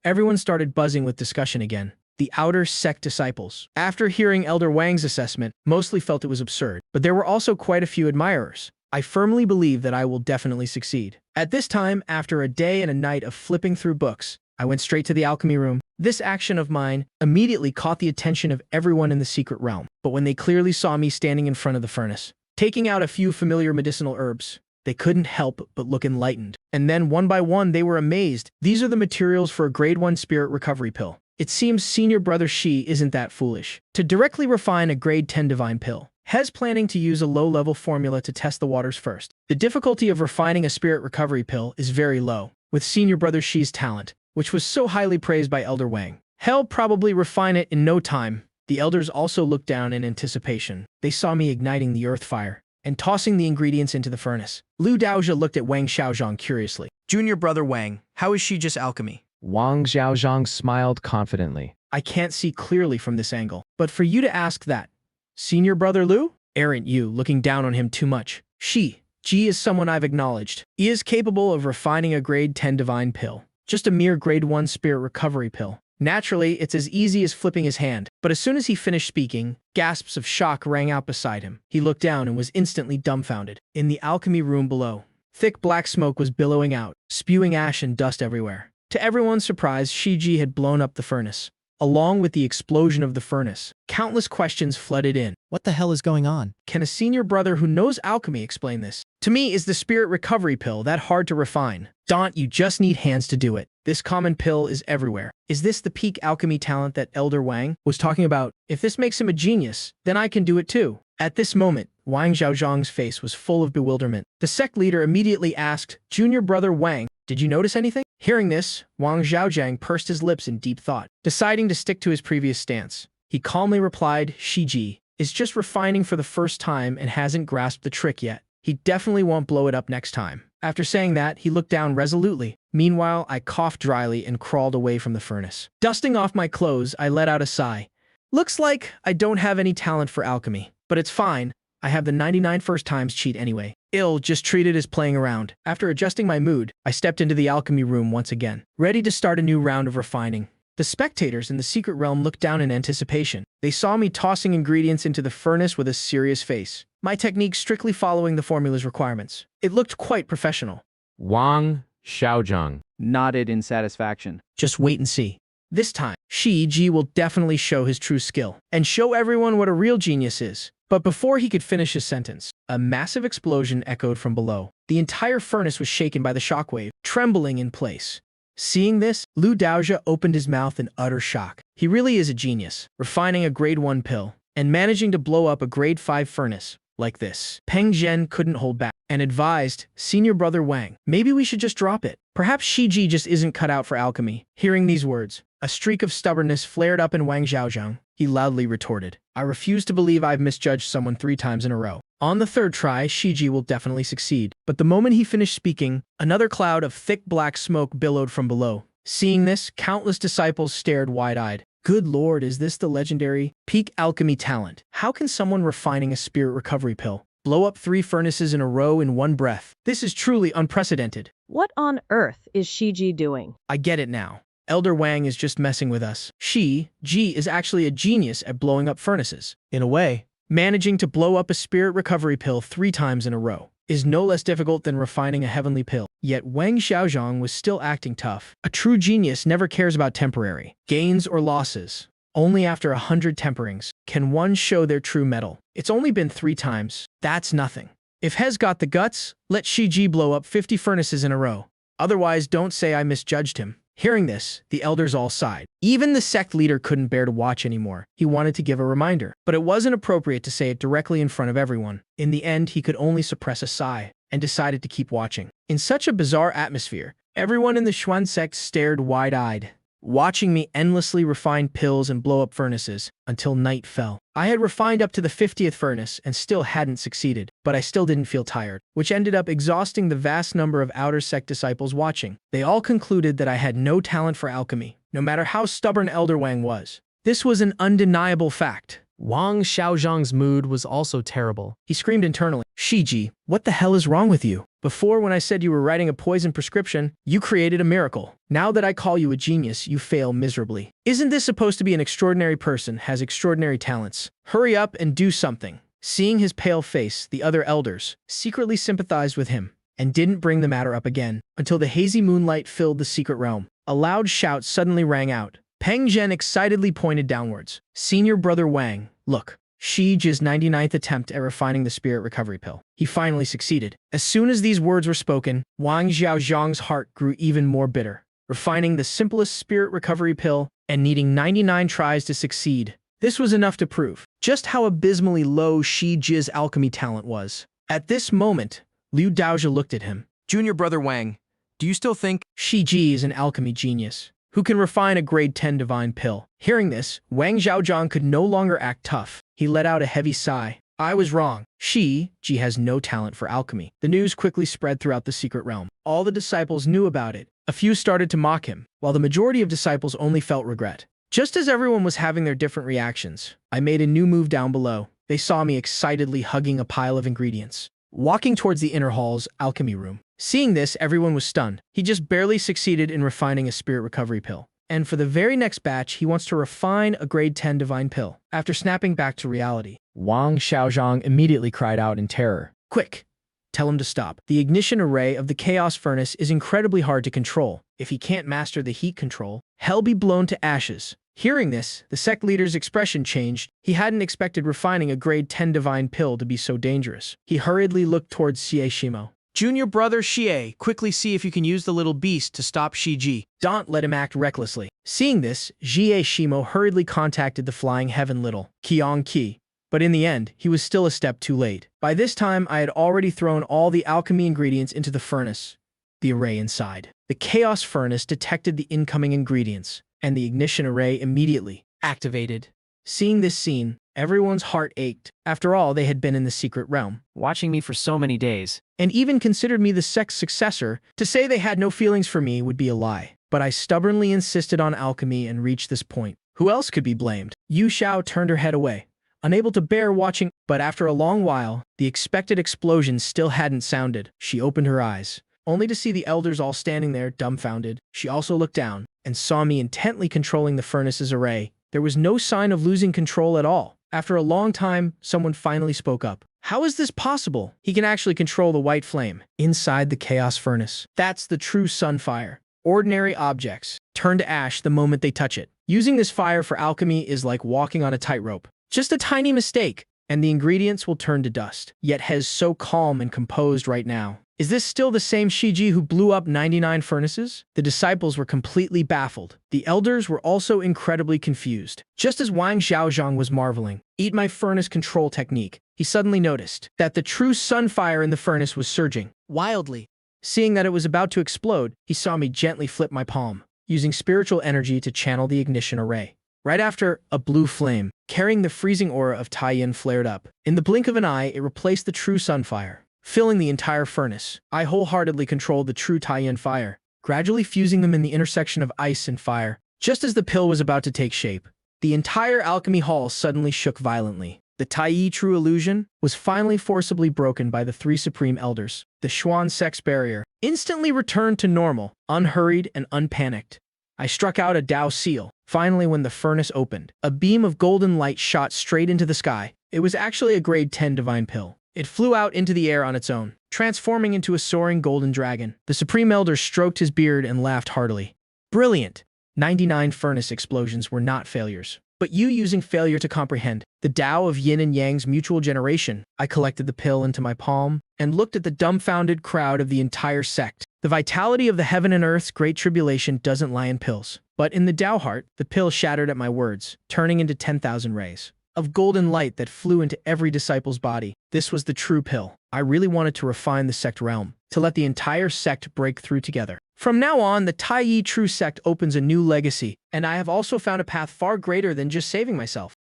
everyone started buzzing with discussion again. The outer sect disciples, after hearing Elder Wang's assessment, mostly felt it was absurd, but there were also quite a few admirers. I firmly believe that I will definitely succeed. At this time, after a day and a night of flipping through books, I went straight to the alchemy room. This action of mine immediately caught the attention of everyone in the secret realm, but when they clearly saw me standing in front of the furnace, taking out a few familiar medicinal herbs, they couldn't help but look enlightened. And then, one by one, they were amazed. These are the materials for a grade 1 spirit recovery pill. It seems senior brother Shi isn't that foolish to directly refine a grade 10 divine pill. Hez planning to use a low-level formula to test the waters first. The difficulty of refining a spirit recovery pill is very low, with senior brother Shi's talent, which was so highly praised by Elder Wang. He'll probably refine it in no time. The elders also looked down in anticipation. They saw me igniting the earth fire and tossing the ingredients into the furnace. Lu Daozha looked at Wang Xiaozhang curiously. Junior brother Wang, how is she just alchemy? Wang Xiaozhang smiled confidently. I can't see clearly from this angle, but for you to ask that, senior brother Lu? Aren't you looking down on him too much? Ji is someone I've acknowledged. He is capable of refining a grade 10 divine pill, just a mere grade 1 spirit recovery pill. Naturally, it's as easy as flipping his hand, but as soon as he finished speaking, gasps of shock rang out beside him. He looked down and was instantly dumbfounded. In the alchemy room below, thick black smoke was billowing out, spewing ash and dust everywhere. To everyone's surprise, Shiji had blown up the furnace. Along with the explosion of the furnace, countless questions flooded in. What the hell is going on? Can a senior brother who knows alchemy explain this? To me, is the spirit recovery pill that hard to refine? Don't you just need hands to do it? This common pill is everywhere. Is this the peak alchemy talent that Elder Wang was talking about? If this makes him a genius, then I can do it too. At this moment, Wang Xiaozhang's face was full of bewilderment. The sect leader immediately asked, Junior brother Wang, did you notice anything? Hearing this, Wang Xiaozhang pursed his lips in deep thought, deciding to stick to his previous stance. He calmly replied, Shiji is just refining for the first time and hasn't grasped the trick yet. He definitely won't blow it up next time. After saying that, he looked down resolutely. Meanwhile, I coughed dryly and crawled away from the furnace. Dusting off my clothes, I let out a sigh. Looks like I don't have any talent for alchemy, but it's fine. I have the 99 first times cheat anyway. Just treat it as playing around. After adjusting my mood, I stepped into the alchemy room once again, ready to start a new round of refining. The spectators in the secret realm looked down in anticipation. They saw me tossing ingredients into the furnace with a serious face. My technique strictly following the formula's requirements. It looked quite professional. Wang Xiaozhang nodded in satisfaction. Just wait and see. This time, Ji will definitely show his true skill and show everyone what a real genius is. But before he could finish his sentence, a massive explosion echoed from below. The entire furnace was shaken by the shockwave, trembling in place. Seeing this, Lu Daozha opened his mouth in utter shock. He really is a genius, refining a grade 1 pill and managing to blow up a grade 5 furnace like this. Peng Zhen couldn't hold back and advised senior brother Wang, maybe we should just drop it. Perhaps Shiji just isn't cut out for alchemy. Hearing these words, a streak of stubbornness flared up in Wang Xiaozhang. He loudly retorted, I refuse to believe I've misjudged someone 3 times in a row. On the third try, Shiji will definitely succeed. But the moment he finished speaking, another cloud of thick black smoke billowed from below. Seeing this, countless disciples stared wide-eyed. Good lord, is this the legendary peak alchemy talent? How can someone refining a spirit recovery pill blow up 3 furnaces in a row in one breath? This is truly unprecedented. What on earth is Shiji doing? I get it now. Elder Wang is just messing with us. Ji is actually a genius at blowing up furnaces. In a way, managing to blow up a spirit recovery pill 3 times in a row is no less difficult than refining a heavenly pill. Yet Wang Xiaozhang was still acting tough. A true genius never cares about temporary gains or losses. Only after 100 temperings can one show their true mettle. It's only been 3 times. That's nothing. If Hez got the guts, let Shiji blow up 50 furnaces in a row. Otherwise, don't say I misjudged him. Hearing this, the elders all sighed. Even the sect leader couldn't bear to watch anymore. He wanted to give a reminder, but it wasn't appropriate to say it directly in front of everyone. In the end, he could only suppress a sigh and decided to keep watching. In such a bizarre atmosphere, everyone in the Xuan sect stared wide-eyed, watching me endlessly refine pills and blow up furnaces until night fell. I had refined up to the 50th furnace and still hadn't succeeded, but I still didn't feel tired, which ended up exhausting the vast number of outer sect disciples watching. They all concluded that I had no talent for alchemy, no matter how stubborn Elder Wang was. This was an undeniable fact. Wang Xiaozhang's mood was also terrible. He screamed internally, Shiji, what the hell is wrong with you? Before, when I said you were writing a poison prescription, you created a miracle. Now that I call you a genius, you fail miserably. Isn't this supposed to be an extraordinary person, has extraordinary talents? Hurry up and do something. Seeing his pale face, the other elders secretly sympathized with him and didn't bring the matter up again until the hazy moonlight filled the secret realm. A loud shout suddenly rang out. Peng Zhen excitedly pointed downwards. Senior Brother Wang, look. Shi Ji's 99th attempt at refining the spirit recovery pill. He finally succeeded. As soon as these words were spoken, Wang Xiaozhang's heart grew even more bitter. Refining the simplest spirit recovery pill and needing 99 tries to succeed. This was enough to prove just how abysmally low Shi Ji's alchemy talent was. At this moment, Liu Daozha looked at him. Junior Brother Wang, do you still think Shi Ji is an alchemy genius who can refine a grade 10 divine pill? Hearing this, Wang Xiaozhang could no longer act tough. He let out a heavy sigh. I was wrong. Shi Ji has no talent for alchemy. The news quickly spread throughout the secret realm. All the disciples knew about it. A few started to mock him, while the majority of disciples only felt regret. Just as everyone was having their different reactions, I made a new move down below. They saw me excitedly hugging a pile of ingredients, walking towards the inner hall's alchemy room. Seeing this, everyone was stunned. He just barely succeeded in refining a spirit recovery pill. And for the very next batch, he wants to refine a grade 10 divine pill. After snapping back to reality, Wang Xiaozhang immediately cried out in terror. Quick! Tell him to stop. The ignition array of the chaos furnace is incredibly hard to control. If he can't master the heat control, hell be blown to ashes. Hearing this, the sect leader's expression changed. He hadn't expected refining a grade 10 divine pill to be so dangerous. He hurriedly looked towards Xie Shimo. Junior Brother Xie, quickly see if you can use the little beast to stop Shi Ji. Don't let him act recklessly. Seeing this, Xie Shimo hurriedly contacted the flying heaven little Qiong Qi. But in the end, he was still a step too late. By this time, I had already thrown all the alchemy ingredients into the furnace, the array inside. The chaos furnace detected the incoming ingredients, and the ignition array immediately activated. Seeing this scene, everyone's heart ached. After all, they had been in the secret realm, watching me for so many days, and even considered me the sect's successor. To say they had no feelings for me would be a lie. But I stubbornly insisted on alchemy and reached this point. Who else could be blamed? Yu Xiao turned her head away, unable to bear watching, but after a long while, the expected explosion still hadn't sounded. She opened her eyes, only to see the elders all standing there dumbfounded. She also looked down and saw me intently controlling the furnace's array. There was no sign of losing control at all. After a long time, someone finally spoke up. How is this possible? He can actually control the white flame inside the chaos furnace. That's the true sunfire. Ordinary objects turn to ash the moment they touch it. Using this fire for alchemy is like walking on a tightrope. Just a tiny mistake, and the ingredients will turn to dust. Yet he is so calm and composed right now. Is this still the same Shiji who blew up 99 furnaces? The disciples were completely baffled. The elders were also incredibly confused. Just as Wang Xiaozhang was marveling, "Eat my furnace control technique," he suddenly noticed that the true sunfire in the furnace was surging wildly. Seeing that it was about to explode, he saw me gently flip my palm, using spiritual energy to channel the ignition array. Right after, a blue flame, carrying the freezing aura of Taiyin, flared up. In the blink of an eye, it replaced the true sunfire, filling the entire furnace. I wholeheartedly controlled the true Taiyin fire, gradually fusing them in the intersection of ice and fire. Just as the pill was about to take shape, the entire alchemy hall suddenly shook violently. The Taiyi true illusion was finally forcibly broken by the three supreme elders. The Xuan Sect's barrier instantly returned to normal, unhurried and unpanicked. I struck out a Dao seal. Finally, when the furnace opened, a beam of golden light shot straight into the sky. It was actually a grade 10 divine pill. It flew out into the air on its own, transforming into a soaring golden dragon. The Supreme Elder stroked his beard and laughed heartily. Brilliant! 99 furnace explosions were not failures, but you using failure to comprehend the Tao of Yin and Yang's mutual generation. I collected the pill into my palm and looked at the dumbfounded crowd of the entire sect. The vitality of the heaven and earth's great tribulation doesn't lie in pills, but in the Tao heart. The pill shattered at my words, turning into 10,000 rays of golden light that flew into every disciple's body. This was the true pill. I really wanted to refine the sect realm, to let the entire sect break through together. From now on, the Taiyi True Sect opens a new legacy, and I have also found a path far greater than just saving myself.